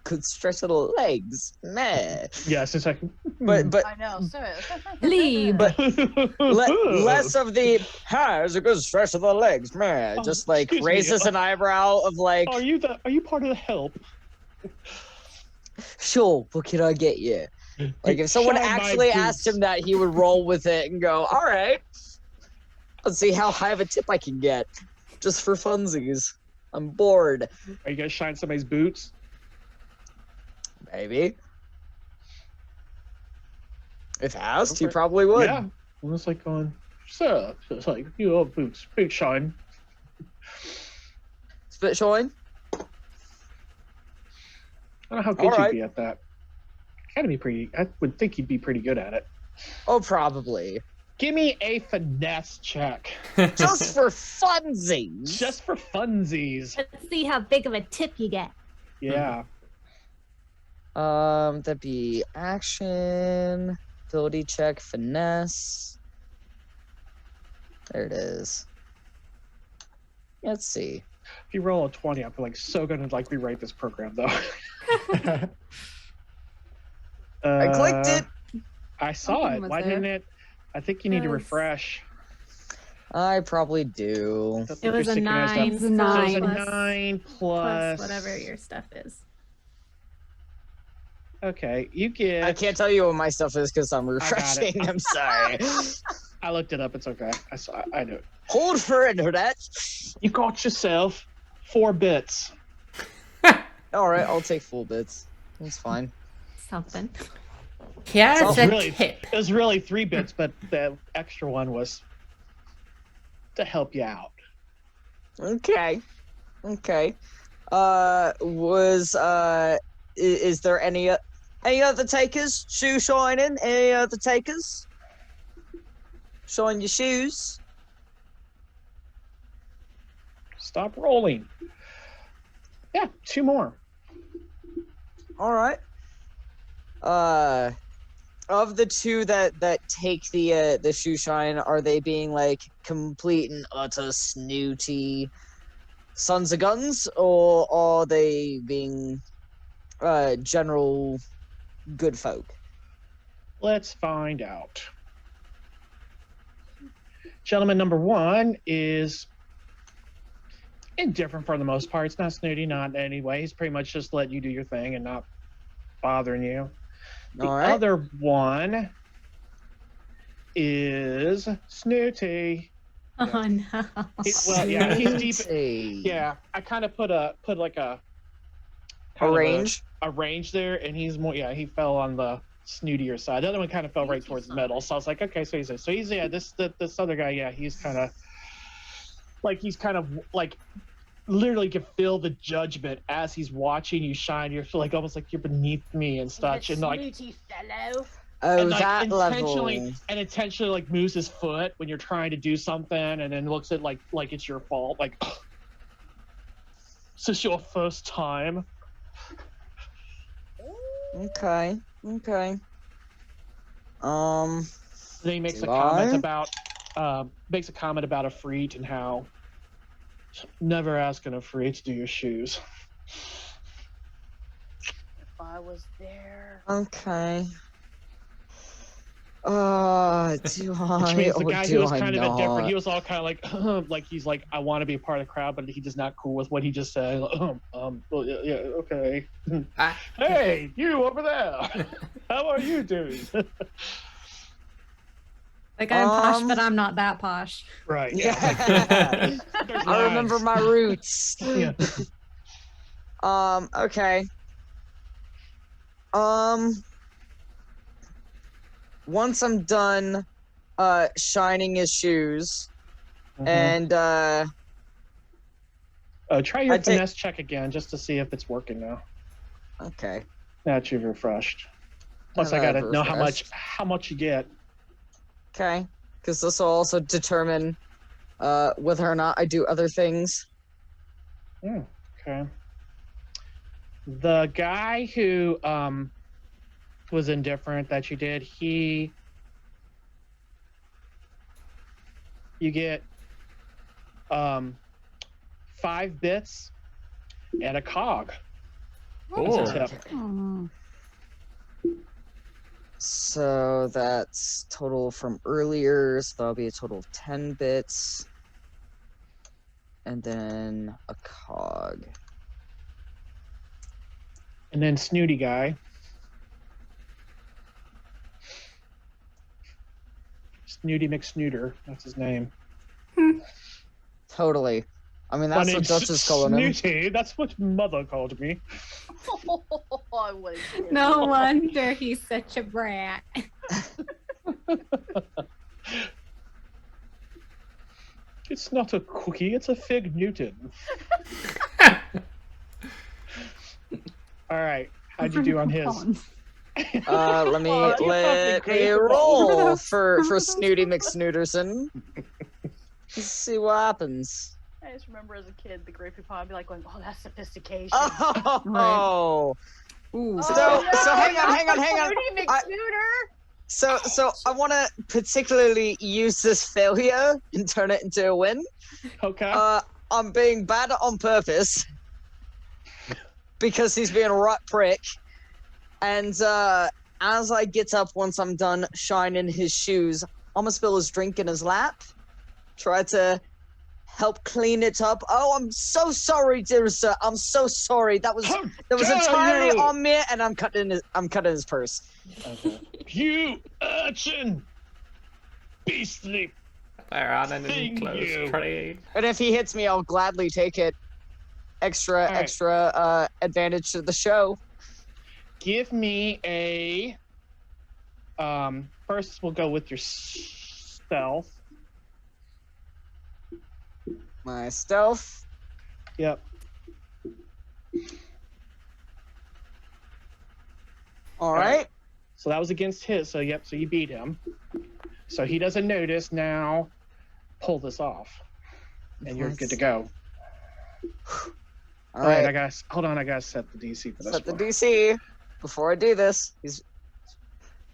Speaker 1: Could stretch the legs, meh.
Speaker 2: Yes, it's like,
Speaker 1: But
Speaker 4: I know. So.
Speaker 10: Leave.
Speaker 1: less of the has a good stretch of the legs, meh.
Speaker 2: Oh,
Speaker 1: Just like
Speaker 2: excuse me.
Speaker 1: raises an eyebrow of like,
Speaker 2: are you part of the help?
Speaker 1: sure, what can I get you? Like if someone
Speaker 2: Shine my
Speaker 1: actually asked
Speaker 2: boots.
Speaker 1: him that, he would roll with it and go, all right, let's see how high of a tip I can get, just for funsies. I'm bored.
Speaker 2: Are you gonna shine somebody's boots?
Speaker 1: Maybe. If asked, he
Speaker 2: Okay.
Speaker 1: probably would.
Speaker 2: Yeah. I was like going, sir, it's like, you have boots, big shine.
Speaker 1: Spit showing?
Speaker 2: I don't know how good
Speaker 1: Alright.
Speaker 2: you'd be at that. Gotta be pretty, I would think you'd be pretty good at it.
Speaker 1: Oh, probably.
Speaker 2: Give me a finesse check.
Speaker 1: Just for funsies.
Speaker 2: Just for funsies.
Speaker 6: Let's see how big of a tip you get.
Speaker 2: Yeah.
Speaker 1: That'd be action, ability check, finesse. There it is. Let's see.
Speaker 2: If you roll a 20, I'm like so gonna like rewrite this program though.
Speaker 1: I clicked it.
Speaker 2: I saw
Speaker 3: Something
Speaker 2: it.
Speaker 3: was
Speaker 2: Why
Speaker 3: there.
Speaker 2: didn't it? I think you need to
Speaker 3: Yes.
Speaker 2: refresh.
Speaker 1: I probably do.
Speaker 2: That's
Speaker 10: It
Speaker 2: what
Speaker 10: was
Speaker 2: you're
Speaker 10: a
Speaker 2: synchronized up.
Speaker 10: 9.
Speaker 3: It was a
Speaker 2: So it's a
Speaker 3: 9.
Speaker 2: 9
Speaker 10: Plus
Speaker 2: plus
Speaker 10: whatever your stuff is.
Speaker 2: Okay, you get.
Speaker 1: I can't tell you what my stuff is because I'm
Speaker 2: got it.
Speaker 1: refreshing. I'm sorry.
Speaker 2: I looked it up. It's okay. I saw. I knew it.
Speaker 1: Hold for internet.
Speaker 2: You got yourself 4 bits.
Speaker 1: All right, I'll take full bits. That's fine.
Speaker 10: Something.
Speaker 11: Here's
Speaker 1: So
Speaker 11: a
Speaker 2: really-
Speaker 11: tip.
Speaker 2: It was really 3 bits, but the extra one was to help you out.
Speaker 1: Okay. Okay. Is there any other takers? Shoe shining? Any other takers? Shine your shoes.
Speaker 2: Stop rolling. Yeah, 2 more.
Speaker 1: All right. Of the 2 that take the shoe shine, are they being like complete and utter snooty sons of guns, or are they being general good folk?
Speaker 2: Let's find out. Gentleman number 1 is indifferent for the most part. It's not snooty, not in any way. He's pretty much just letting you do your thing and not bothering you. The
Speaker 1: All right.
Speaker 2: other one is snooty.
Speaker 10: Oh no.
Speaker 2: Well, yeah, he's deep.
Speaker 1: Snooty.
Speaker 2: Yeah, I kind of put like a
Speaker 1: A
Speaker 2: kind of
Speaker 1: range.
Speaker 2: a range there, and he's more. Yeah, he fell on the snootier side. The other one kind of fell right towards the middle. So I was like, okay, so he's yeah. This other guy, yeah, he's kind of like literally can feel the judgment as he's watching you shine. You're like almost like you're beneath me and such, and like
Speaker 4: Snooty fellow.
Speaker 1: Oh,
Speaker 2: and like
Speaker 1: that
Speaker 2: intentionally
Speaker 1: level.
Speaker 2: and intentionally like moves his foot when you're trying to do something, and then looks at like it's your fault. Like, is this your first time?
Speaker 1: Okay. Okay.
Speaker 2: Then he makes
Speaker 1: Do
Speaker 2: a comment
Speaker 1: I?
Speaker 2: about a freet and how never asking a freet to do your shoes.
Speaker 4: If I was there.
Speaker 1: Okay. Do I?
Speaker 2: Which means the
Speaker 1: or
Speaker 2: guy
Speaker 1: do
Speaker 2: who was
Speaker 1: I
Speaker 2: kind of
Speaker 1: not?
Speaker 2: indifferent, he was all kind of like, like he's like, I want to be a part of the crowd, but he just not cool with what he just said. Well, yeah, okay.
Speaker 11: Ah.
Speaker 2: Hey, you over there. How are you doing?
Speaker 10: Like I'm posh,
Speaker 1: Um,
Speaker 10: but I'm not that posh.
Speaker 2: Right.
Speaker 1: Yeah.
Speaker 2: There's
Speaker 1: I remember
Speaker 2: lines.
Speaker 1: my roots.
Speaker 2: Yeah.
Speaker 1: Okay. Once I'm done shining his shoes
Speaker 2: Mhm.
Speaker 1: and
Speaker 2: Try your
Speaker 1: I'd take-
Speaker 2: finesse check again just to see if it's working now.
Speaker 1: okay.
Speaker 2: Now that you've refreshed. Plus,
Speaker 1: Now
Speaker 2: I
Speaker 1: that
Speaker 2: gotta
Speaker 1: I've
Speaker 2: know
Speaker 1: refreshed.
Speaker 2: how much you get.
Speaker 1: Okay. Because this will also determine whether or not I do other things.
Speaker 2: Okay. The guy who was indifferent that you did, you get 5 bits, and a cog.
Speaker 5: Cool.
Speaker 2: As a tip.
Speaker 3: Oh.
Speaker 1: So that's total from earlier, so that'll be a total of 10 bits. And then a cog.
Speaker 2: And then Snooty Guy. Snooty McSnooter, that's his name.
Speaker 1: Totally. I mean,
Speaker 2: My
Speaker 1: that's what
Speaker 2: name's
Speaker 1: Dutch is calling him.
Speaker 2: Snooty, that's what Mother called me.
Speaker 4: I wouldn't care.
Speaker 6: No wonder he's such a brat.
Speaker 2: It's not a cookie, it's a Fig Newton. Alright, how'd you do on his?
Speaker 1: Let me roll for Snooty McSnooterson. Let's see what happens.
Speaker 4: I just remember as a kid, the Grapey Pond would be like going, "Oh, that's sophistication."
Speaker 1: Oh,
Speaker 3: Ooh.
Speaker 1: So hang on.
Speaker 4: Snooty McSnooter.
Speaker 1: So I want to particularly use this failure and turn it into a win.
Speaker 2: Okay.
Speaker 1: I'm being bad on purpose because he's being a rat prick. And as I get up, once I'm done shining his shoes, I'm gonna spill his drink in his lap. Try to help clean it up. Oh, I'm so sorry, dear sir. I'm so sorry. That was entirely on me, and I'm cutting his purse.
Speaker 2: Okay. You urchin! Beastly!
Speaker 5: They're on an
Speaker 2: Thank
Speaker 5: enclosed
Speaker 2: you.
Speaker 5: trade.
Speaker 1: And if he hits me, I'll gladly take it. Extra advantage to the show.
Speaker 2: Give me a. First, we'll go with your stealth.
Speaker 1: My stealth.
Speaker 2: Yep.
Speaker 1: All right.
Speaker 2: So that was against his. So yep. So you beat him. So he doesn't notice. Now, pull this off, and you're good to go.
Speaker 1: All right.
Speaker 2: I gotta hold on. I gotta set the DC for this.
Speaker 1: Set the
Speaker 2: one.
Speaker 1: DC before I do this. He's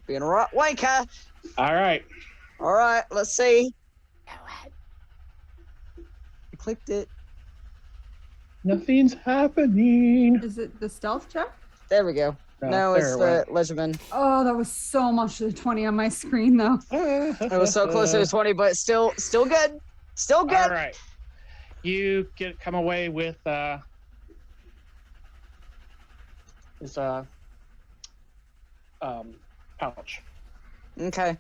Speaker 1: being a wanker.
Speaker 2: All right.
Speaker 1: All right. Let's see. I clicked it.
Speaker 2: Nothing's happening.
Speaker 3: Is it the stealth check?
Speaker 1: There we go. No, it's the Legendman.
Speaker 3: Oh, that was so much to the 20 on my screen, though.
Speaker 1: It was so close to the 20, but still good. Still good.
Speaker 2: All right. You come away with his pouch.
Speaker 1: Okay.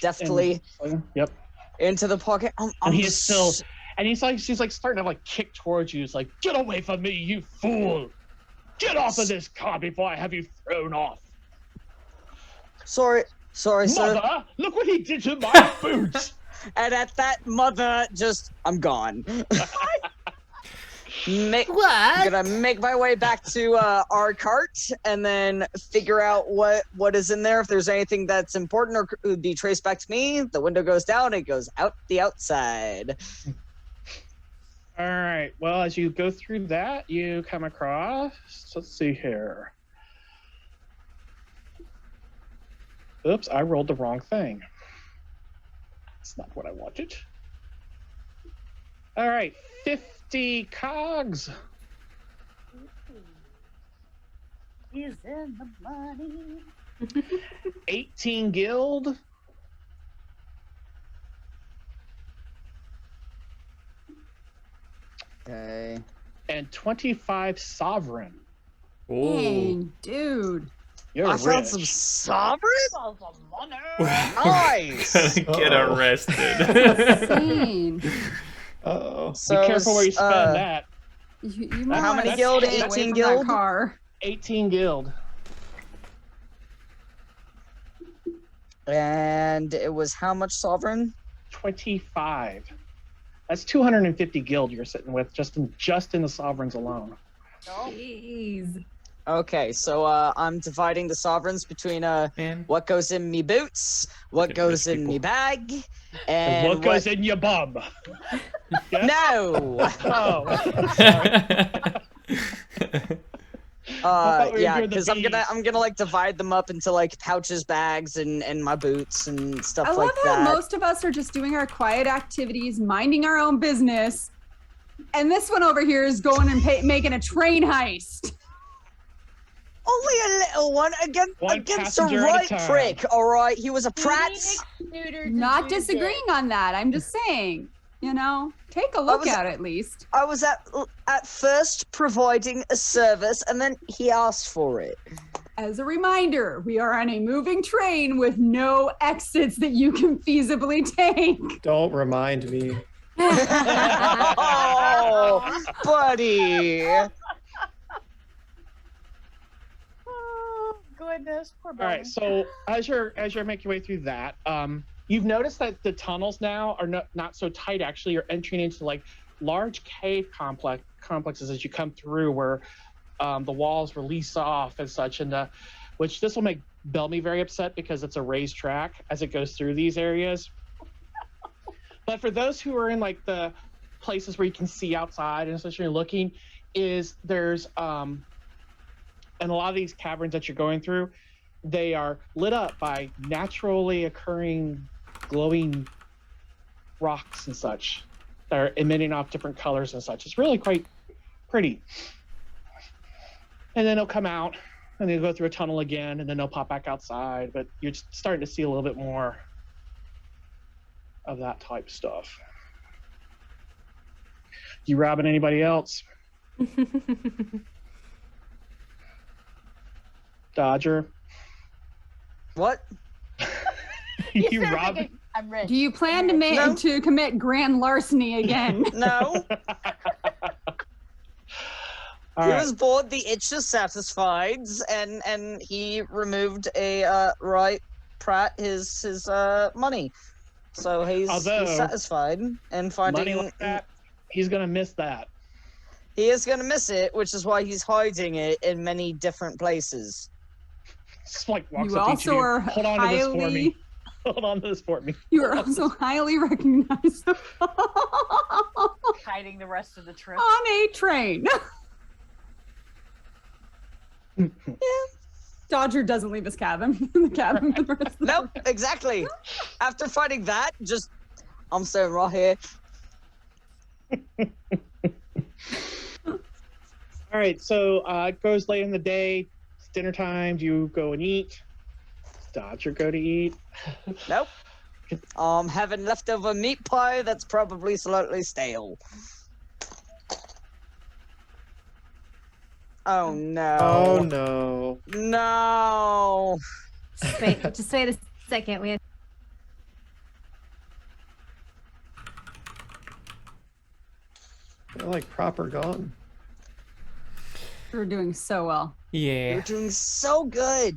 Speaker 1: Deftly
Speaker 2: Yep.
Speaker 1: into the pocket.
Speaker 2: And he's still, and he's like starting to like kick towards you. He's like, "Get away from me, you fool! Get off of this car before I have you thrown off."
Speaker 1: Sorry, sir.
Speaker 2: Mother, look what he did to my boots.
Speaker 1: And at that, mother, I'm gone. I'm gonna make my way back to our cart and then figure out what is in there. If there's anything that's important or could be traced back to me, the window goes down. It goes out the outside.
Speaker 2: All right. Well, as you go through that, you come across. Let's see here. Oops, I rolled the wrong thing. That's not what I wanted. All right, 50 cogs.
Speaker 4: He's in the money.
Speaker 2: 18 guild.
Speaker 1: Okay.
Speaker 2: And 25 sovereign.
Speaker 3: Dang, dude.
Speaker 2: You're
Speaker 1: I
Speaker 2: rich.
Speaker 1: found some sovereign. Nice.
Speaker 5: Get arrested.
Speaker 3: Insane.
Speaker 7: Uh-oh.
Speaker 1: So
Speaker 2: Be careful where you spend that.
Speaker 3: You might
Speaker 1: How
Speaker 3: wanna
Speaker 1: many guild?
Speaker 3: stay away
Speaker 1: 18
Speaker 3: from that
Speaker 1: guild?
Speaker 3: Car.
Speaker 2: 18 guild.
Speaker 1: And it was how much sovereign?
Speaker 2: 25. That's 250 guild you're sitting with just in the sovereigns alone.
Speaker 3: Jeez.
Speaker 1: Okay, so I'm dividing the sovereigns between
Speaker 5: Man.
Speaker 1: what goes in me boots, what
Speaker 5: Get
Speaker 1: goes
Speaker 5: rich
Speaker 1: in me
Speaker 5: people.
Speaker 1: bag,
Speaker 2: And
Speaker 1: and
Speaker 2: what goes in your bum? Yeah?
Speaker 1: No.
Speaker 2: Oh.
Speaker 1: Yeah, because I'm gonna like divide them up into like pouches, bags, and my boots and stuff
Speaker 8: I
Speaker 1: like
Speaker 8: love
Speaker 1: that.
Speaker 8: how most of us are just doing our quiet activities, minding our own business, and this one over here is going and making a train heist.
Speaker 1: Only a little one against a
Speaker 2: passenger at a
Speaker 1: right
Speaker 2: time.
Speaker 1: prick. All right, he was a Pratt.
Speaker 8: Not disagreeing on that. I'm just saying, you know, take a look at it at least.
Speaker 1: I was at first providing a service, and then he asked for it.
Speaker 8: As a reminder, we are on a moving train with no exits that you can feasibly take.
Speaker 7: Don't remind me.
Speaker 1: Oh, buddy.
Speaker 4: Goodness, poor
Speaker 2: All right, so as you're making your way through that, you've noticed that the tunnels now are not so tight. Actually, you're entering into like large cave complexes as you come through, where the walls release off and such, and which this will make Bellamy very upset because it's a raised track as it goes through these areas. But for those who are in like the places where you can see outside and such, you're looking, there's and a lot of these caverns that you're going through, they are lit up by naturally occurring glowing rocks and such that are emitting off different colors and such. It's really quite pretty. And then they'll come out and they'll go through a tunnel again, and then they'll pop back outside. But you're starting to see a little bit more of that type stuff. You robbing anybody else? Dodger.
Speaker 1: What?
Speaker 2: You robbed?
Speaker 4: I'm rich.
Speaker 8: Do you plan to commit grand larceny again?
Speaker 1: No.
Speaker 2: All
Speaker 1: He
Speaker 2: right.
Speaker 1: was bored, the itch is satisfied, and he removed a Pratt his money. So he's satisfied and finding
Speaker 2: money like that, he's gonna miss that.
Speaker 1: He is gonna miss it, which is why he's hiding it in many different places.
Speaker 2: Just like walks
Speaker 8: You
Speaker 2: up to each of
Speaker 8: also
Speaker 2: you.
Speaker 8: are
Speaker 2: Hold on to this for me.
Speaker 8: highly.
Speaker 2: Hold on to this for me.
Speaker 8: You are also highly recognizable
Speaker 4: Hiding the rest of the trip.
Speaker 8: on a train. Yeah. Dodger doesn't leave his cabin. The cabin for the rest of the
Speaker 1: Nope, exactly. After fighting that, I'm staying right here.
Speaker 2: All right, so it goes late in the day. It's dinner time. Do you go and eat? Dodger go to eat?
Speaker 1: Nope. Having leftover meat pie that's probably slightly stale. Oh no.
Speaker 7: Oh no.
Speaker 1: No.
Speaker 10: Just wait a second. We have
Speaker 7: They're like proper gone.
Speaker 8: You're doing so well.
Speaker 11: Yeah.
Speaker 1: You're doing so good.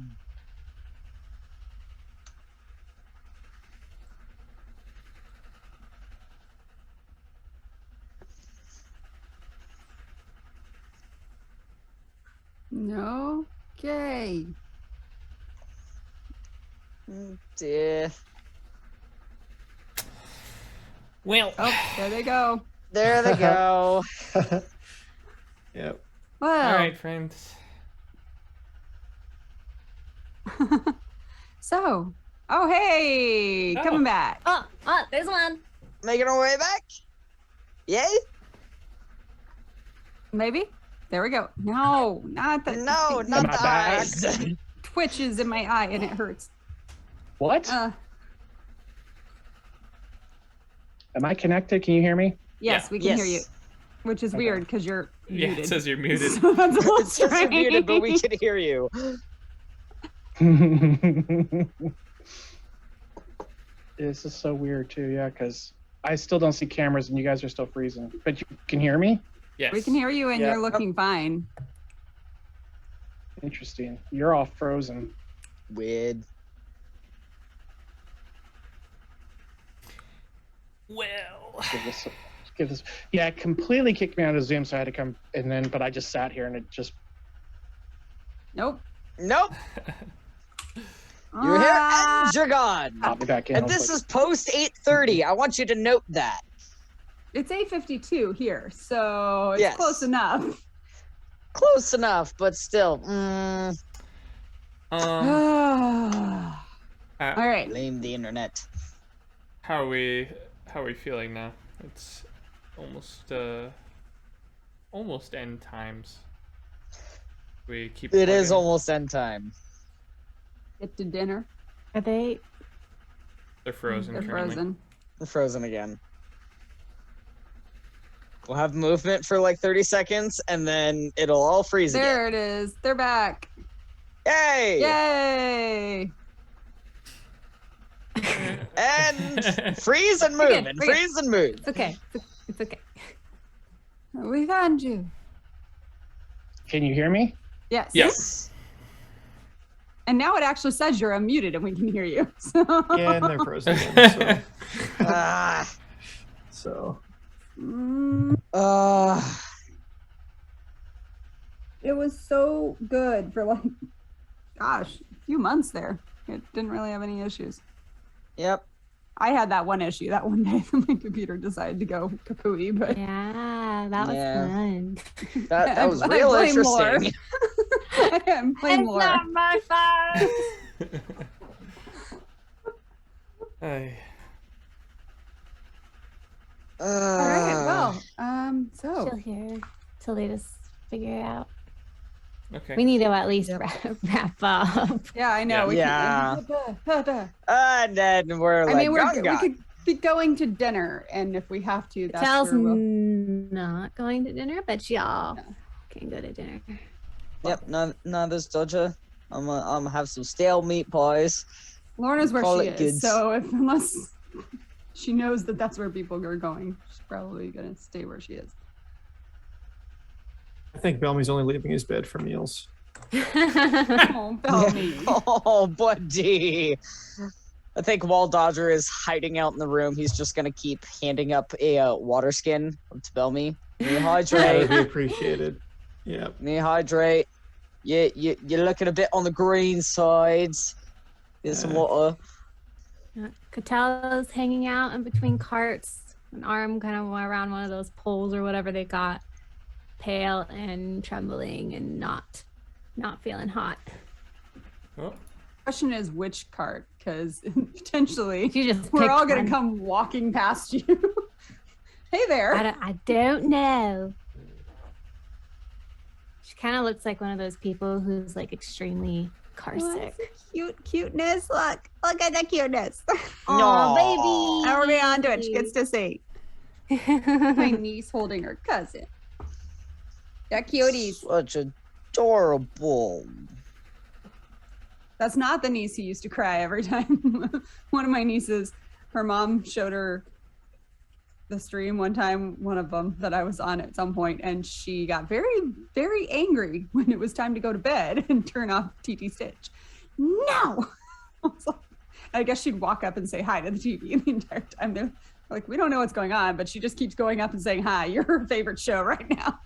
Speaker 8: No. Okay.
Speaker 1: Oh, dear.
Speaker 11: Well.
Speaker 8: Oh, there they go.
Speaker 1: There they go.
Speaker 7: Yep.
Speaker 8: Well.
Speaker 11: All right, friends.
Speaker 8: So. Oh, hey, coming back.
Speaker 6: Oh, there's one.
Speaker 1: Making our way back. Yay?
Speaker 8: Maybe. There we go. No, not the.
Speaker 1: No, not
Speaker 2: Am I
Speaker 1: the
Speaker 2: back?
Speaker 1: eyes.
Speaker 8: Twitches in my eye and it hurts.
Speaker 2: What? Am I connected? Can you hear me?
Speaker 8: Yes,
Speaker 11: Yeah.
Speaker 8: we can hear you.
Speaker 1: Yes.
Speaker 8: Which is weird because you're
Speaker 11: Yeah,
Speaker 8: muted.
Speaker 11: it says you're muted.
Speaker 8: So that's a little
Speaker 1: It says you're muted, but we
Speaker 8: strange.
Speaker 1: can hear you.
Speaker 2: This is so weird too, yeah, because I still don't see cameras and you guys are still freezing. But you can hear me?
Speaker 11: Yes.
Speaker 8: We can hear you and
Speaker 2: Yeah.
Speaker 8: you're looking fine.
Speaker 2: Interesting. You're all frozen.
Speaker 1: Weird.
Speaker 11: Well.
Speaker 2: Give this. Yeah, it completely kicked me out of Zoom, so I had to come and then. But I just sat here and it just.
Speaker 8: Nope.
Speaker 1: Nope. You're here and you're gone.
Speaker 2: Popped me back in.
Speaker 1: And this is post 8:30. I want you to note that.
Speaker 8: It's 8:52 here, so it's
Speaker 1: Yes.
Speaker 8: close enough.
Speaker 1: Close enough, but still.
Speaker 3: All right.
Speaker 1: Blame the internet.
Speaker 5: How are we feeling now? It's almost end times. We keep
Speaker 1: It is
Speaker 5: plugging.
Speaker 1: almost end time.
Speaker 8: Get to dinner.
Speaker 10: Are they?
Speaker 5: They're frozen.
Speaker 8: They're
Speaker 5: currently.
Speaker 8: frozen.
Speaker 1: We're frozen again. We'll have movement for like 30 seconds, and then it'll all freeze
Speaker 8: There
Speaker 1: again.
Speaker 8: it is. They're back.
Speaker 1: Yay!
Speaker 8: Yay!
Speaker 1: And freeze and move,
Speaker 8: We're good,
Speaker 1: and
Speaker 8: we're good.
Speaker 1: freeze and move.
Speaker 10: It's okay. It's okay.
Speaker 8: We found you.
Speaker 2: Can you hear me?
Speaker 8: Yes.
Speaker 1: Yes.
Speaker 8: And now it actually says you're unmuted and we can hear you. So.
Speaker 7: Yeah, and they're frozen again,
Speaker 1: Ah.
Speaker 7: so.
Speaker 8: It was so good for like, gosh, a few months there. It didn't really have any issues.
Speaker 1: Yep.
Speaker 8: I had that one issue that one day that my computer decided to go kapooey, but
Speaker 10: Yeah, that was
Speaker 1: Yeah.
Speaker 10: fun.
Speaker 1: That was
Speaker 8: I
Speaker 1: real
Speaker 8: blame Laura.
Speaker 1: interesting.
Speaker 8: I blame Laura.
Speaker 10: my fault.
Speaker 5: Ay.
Speaker 8: All right, well,
Speaker 10: She'll
Speaker 8: so
Speaker 10: hear till they just figure it out.
Speaker 5: Okay.
Speaker 10: We need to at least wrap up.
Speaker 8: yeah, I know.
Speaker 1: Yeah.
Speaker 8: We can,
Speaker 1: And then we're
Speaker 8: I
Speaker 1: like,
Speaker 8: mean, we
Speaker 1: "Gunga."
Speaker 8: could be going to dinner, and if we have to, that's
Speaker 10: Tal's
Speaker 8: where we'll.
Speaker 10: not going to dinner, but y'all
Speaker 8: No.
Speaker 10: can go to dinner.
Speaker 1: Yep, no, there's Dodger. I'm gonna have some stale meat pies.
Speaker 8: Lorna's where
Speaker 1: Call
Speaker 8: she
Speaker 1: it
Speaker 8: is,
Speaker 1: goods.
Speaker 8: so unless she knows that that's where people are going, she's probably gonna stay where she is.
Speaker 7: I think Belmy's only leaving his bed for meals.
Speaker 8: Oh, Bellamy.
Speaker 1: Oh, buddy. I think while Dodger is hiding out in the room, he's just gonna keep handing up a water skin to Belmy.
Speaker 7: That would
Speaker 1: Hydrate.
Speaker 7: be appreciated. Yeah.
Speaker 1: Hydrate. You're looking a bit on the green side. Here's some water.
Speaker 10: Catala's hanging out in between carts, an arm kind of around one of those poles or whatever they got, pale and trembling and not feeling hot.
Speaker 5: Oh,
Speaker 8: Question is which cart, because potentially
Speaker 10: You just
Speaker 8: we're
Speaker 10: picked
Speaker 8: all gonna
Speaker 10: one.
Speaker 8: come walking past you. Hey there.
Speaker 10: I don't know. She kind of looks like one of those people who's like extremely car sick.
Speaker 8: Cuteness. Look at the cuteness.
Speaker 10: Oh, baby.
Speaker 8: However on to it, she gets to see my niece holding her cousin. Yeah, cuties.
Speaker 1: Such adorable.
Speaker 8: That's not the niece who used to cry every time. One of my nieces, her mom showed her the stream one time, one of them that I was on at some point, and she got very, very angry when it was time to go to bed and turn off TT Stitch. No! I was like, I guess she'd walk up and say hi to the TV the entire time. They're like, we don't know what's going on, but she just keeps going up and saying hi. You're her favorite show right now.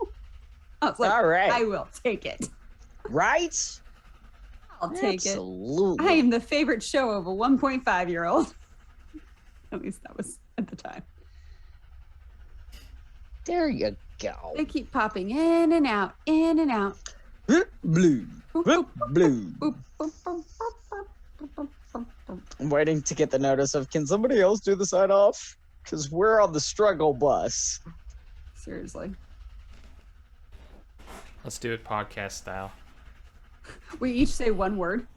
Speaker 8: I was like,
Speaker 1: All right.
Speaker 8: I will take it.
Speaker 1: Right?
Speaker 8: I'll take it.
Speaker 1: Absolutely.
Speaker 8: I am the favorite show of a 1.5-year-old. At least that was at the time.
Speaker 1: There you go.
Speaker 8: They keep popping in and out, in and out.
Speaker 1: Blue.
Speaker 8: Boop,
Speaker 1: Blue.
Speaker 8: boop, boop, boop, boop, boop, boop, boop, boop.
Speaker 1: I'm waiting to get the notice of, can somebody else do the sign off? Because we're on the struggle bus.
Speaker 8: Seriously.
Speaker 5: let's do it podcast style.
Speaker 8: We each say one word.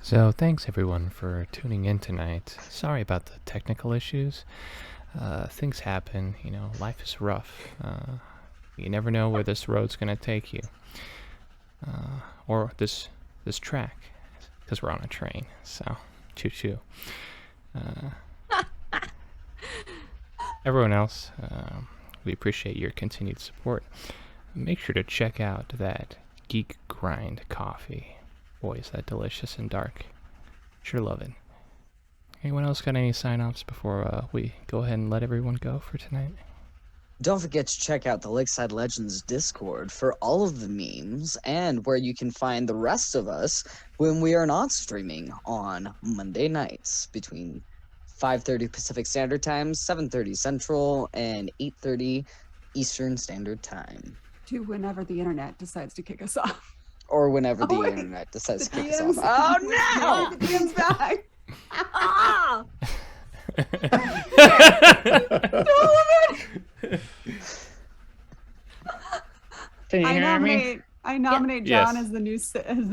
Speaker 12: So thanks everyone for tuning in tonight. Sorry about the technical issues. Things happen, you know, life is rough. You never know where this road's gonna take you. Or this track, because we're on a train, so choo-choo. Everyone else, we appreciate your continued support. Make sure to check out that Geek Grind coffee. Boy, is that delicious and dark. Sure love it. Anyone else got any sign-offs before we go ahead and let everyone go for tonight?
Speaker 1: Don't forget to check out the Lakeside Legendz Discord for all of the memes and where you can find the rest of us when we are not streaming on Monday nights between 5:30 Pacific Standard Time, 7:30 Central, and 8:30 Eastern Standard Time.
Speaker 8: To whenever the internet decides to kick us off.
Speaker 1: Or whenever the
Speaker 8: wait.
Speaker 1: internet decides
Speaker 8: The
Speaker 1: to kick us
Speaker 8: DM's
Speaker 1: off. Oh no!
Speaker 8: The DM's back.
Speaker 6: Ah!
Speaker 2: Can you hear me?
Speaker 8: I nominate
Speaker 5: Yes.
Speaker 8: John as the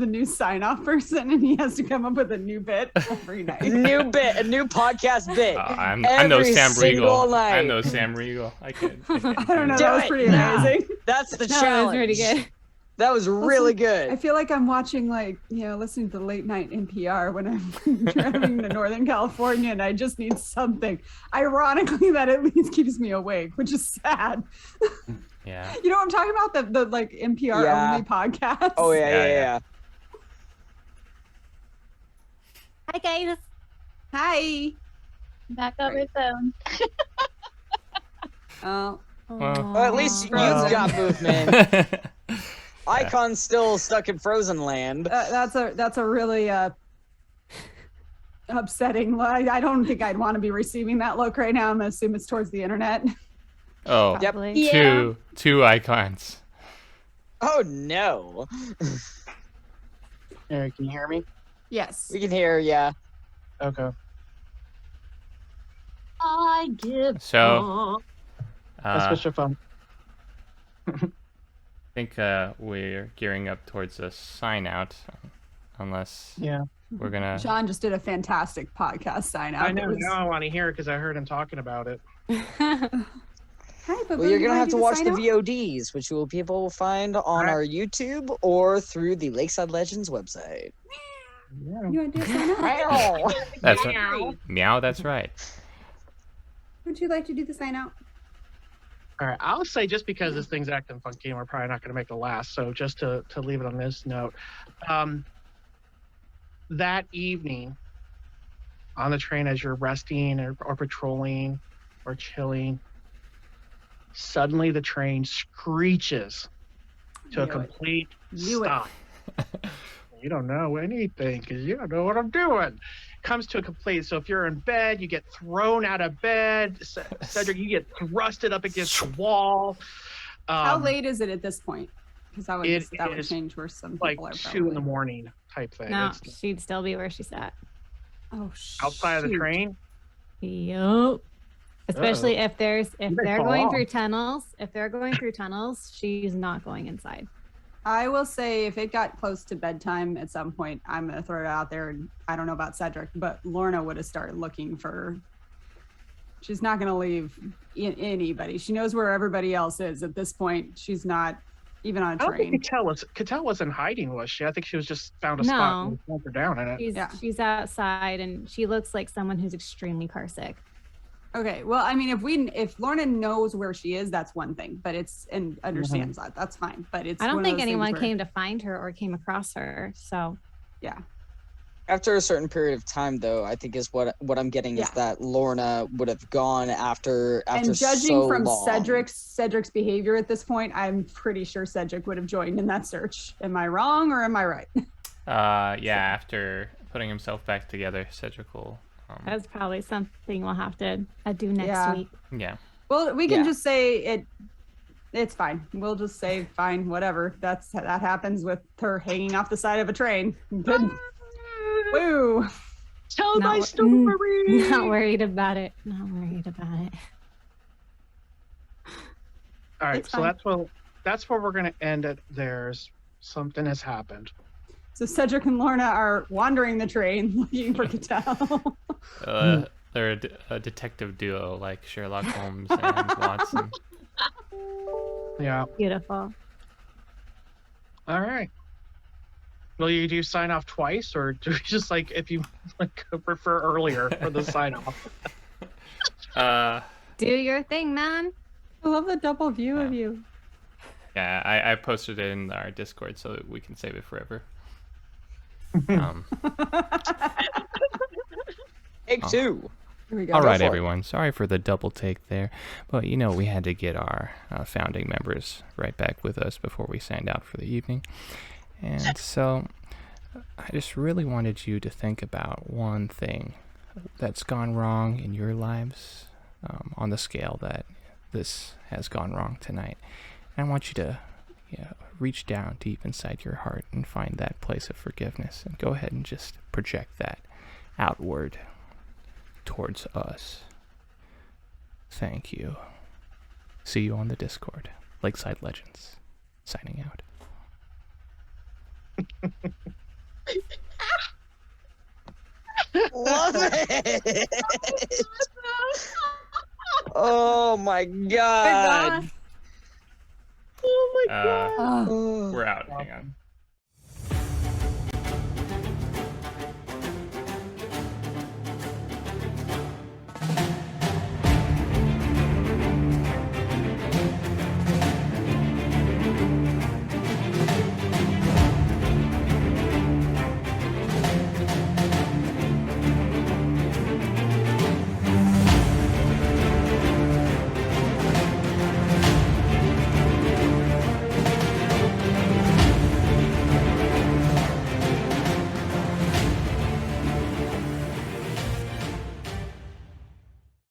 Speaker 8: new sign-off person, and he has to come up with a new bit every night.
Speaker 1: New bit, a new podcast bit.
Speaker 5: I'm no
Speaker 1: Every
Speaker 5: Sam
Speaker 1: single
Speaker 5: Riegel.
Speaker 1: night.
Speaker 5: I'm no Sam Riegel. I can't
Speaker 8: I don't know.
Speaker 1: Do
Speaker 8: That was
Speaker 1: it
Speaker 8: pretty
Speaker 1: now.
Speaker 8: amazing.
Speaker 1: That's the
Speaker 10: That was
Speaker 1: challenge.
Speaker 10: pretty good.
Speaker 1: That was really
Speaker 8: I
Speaker 1: good.
Speaker 8: feel like I'm watching, like, listening to late night NPR when I'm driving to Northern California, and I just need something. Ironically, that at least keeps me awake, which is sad.
Speaker 5: Yeah.
Speaker 8: You know what I'm talking about? The like NPR
Speaker 1: Yeah.
Speaker 8: only podcast.
Speaker 1: Oh yeah,
Speaker 5: Yeah,
Speaker 1: yeah,
Speaker 5: yeah.
Speaker 1: yeah.
Speaker 6: Hi guys.
Speaker 8: Hi.
Speaker 6: Back over the phone.
Speaker 8: Oh.
Speaker 1: Well, at least you've
Speaker 8: Frozen.
Speaker 1: got movement. Icon's still stuck in frozen land.
Speaker 8: That's a really upsetting. I don't think I'd want to be receiving that look right now. I'm gonna assume it's towards the internet.
Speaker 5: Oh,
Speaker 1: Yep.
Speaker 6: Yeah.
Speaker 5: two icons.
Speaker 1: Oh no.
Speaker 2: Eric, can you hear me?
Speaker 8: Yes.
Speaker 1: We can hear ya.
Speaker 2: Okay.
Speaker 6: I give.
Speaker 5: So,
Speaker 2: Let's
Speaker 5: I
Speaker 2: switch your phone.
Speaker 5: think we're gearing up towards a sign out, unless
Speaker 2: Yeah.
Speaker 5: we're gonna.
Speaker 8: John just did a fantastic podcast sign out.
Speaker 2: I know. Now I want to hear it because I heard him talking about it.
Speaker 8: Hi, but
Speaker 1: Well, you're gonna have to watch the VODs, which you will be able to find on our YouTube or through the Lakeside Legendz website.
Speaker 2: Yeah.
Speaker 8: You want to do a sign out?
Speaker 1: Meow.
Speaker 5: That's right. Meow. That's right.
Speaker 8: Would you like to do the sign out?
Speaker 2: All right. I'll say just because this thing's acting funky and we're probably not going to make it last. So just to leave it on this note, that evening on the train as you're resting or patrolling or chilling, suddenly the train screeches to a
Speaker 8: Knew it.
Speaker 2: complete
Speaker 8: Knew it.
Speaker 2: stop. You don't know anything because you don't know what I'm doing. Comes to a complete. So if you're in bed, you get thrown out of bed. Cedric, you get thrusted up against the wall.
Speaker 8: How late is it at this point? Because that would
Speaker 2: it is
Speaker 8: change where some
Speaker 2: like
Speaker 8: people are
Speaker 2: 2 in the morning type thing.
Speaker 10: No,
Speaker 2: It's
Speaker 10: she'd still be where she's at.
Speaker 8: Oh,
Speaker 2: outside of the
Speaker 8: shoot.
Speaker 2: train.
Speaker 10: Yup. Especially if they're
Speaker 2: fall
Speaker 10: going
Speaker 2: off.
Speaker 10: through tunnels. If they're going through tunnels, she's not going inside.
Speaker 8: I will say if it got close to bedtime at some point, I'm going to throw it out there. And I don't know about Cedric, but Lorna would have started looking for her. She's not going to leave anybody. She knows where everybody else is at this point. She's not even on a
Speaker 2: I don't
Speaker 8: train.
Speaker 2: think Cattell wasn't hiding, was she? I think she was just found a spot and pulled her down in it.
Speaker 10: She's outside and she looks like someone who's extremely car sick.
Speaker 8: Okay, well, I mean, if Lorna knows where she is, that's one thing, but and understands that, that's fine. But it's
Speaker 10: I don't
Speaker 8: one of
Speaker 10: think
Speaker 8: those
Speaker 10: anyone
Speaker 8: things where-
Speaker 10: came to find her or came across her. So
Speaker 8: yeah.
Speaker 1: After a certain period of time, though, I think is what I'm getting is that Lorna would have gone after
Speaker 8: And judging
Speaker 1: so
Speaker 8: from
Speaker 1: long.
Speaker 8: Cedric's behavior at this point, I'm pretty sure Cedric would have joined in that search. Am I wrong or am I right?
Speaker 5: Yeah. After putting himself back together, Cedric will.
Speaker 10: that's probably something we'll have to do next week.
Speaker 5: Yeah.
Speaker 8: Well, we can just say it's fine. We'll just say fine, whatever. That happens with her hanging off the side of a train. Good. Woo.
Speaker 2: Tell
Speaker 10: Not
Speaker 2: my
Speaker 10: wo-
Speaker 2: story.
Speaker 10: Not worried about it. Not worried about it.
Speaker 2: All right,
Speaker 8: It's
Speaker 2: so
Speaker 8: fine.
Speaker 2: that's where we're gonna end it. There's something has happened.
Speaker 8: So Cedric and Lorna are wandering the train looking for Cattell.
Speaker 5: They're a detective duo like Sherlock Holmes and Watson.
Speaker 2: Yeah.
Speaker 10: Beautiful.
Speaker 2: All right. Will you do sign off twice, or do you just like if you prefer earlier for the sign off?
Speaker 10: Do your thing, man.
Speaker 8: I love the double view of you.
Speaker 5: Yeah, I posted it in our Discord so that we can save it forever.
Speaker 1: Take two.
Speaker 8: Here we go.
Speaker 12: All
Speaker 8: Go
Speaker 12: right,
Speaker 8: for it.
Speaker 12: everyone. Sorry for the double take there, but we had to get our founding members right back with us before we signed out for the evening. And so I just really wanted you to think about one thing that's gone wrong in your lives on the scale that this has gone wrong tonight. And I want you to reach down deep inside your heart and find that place of forgiveness, and go ahead and just project that outward towards us. Thank you. See you on the Discord. Lakeside Legendz, signing out.
Speaker 1: Love it! Oh my god!
Speaker 5: We're out. Hang on.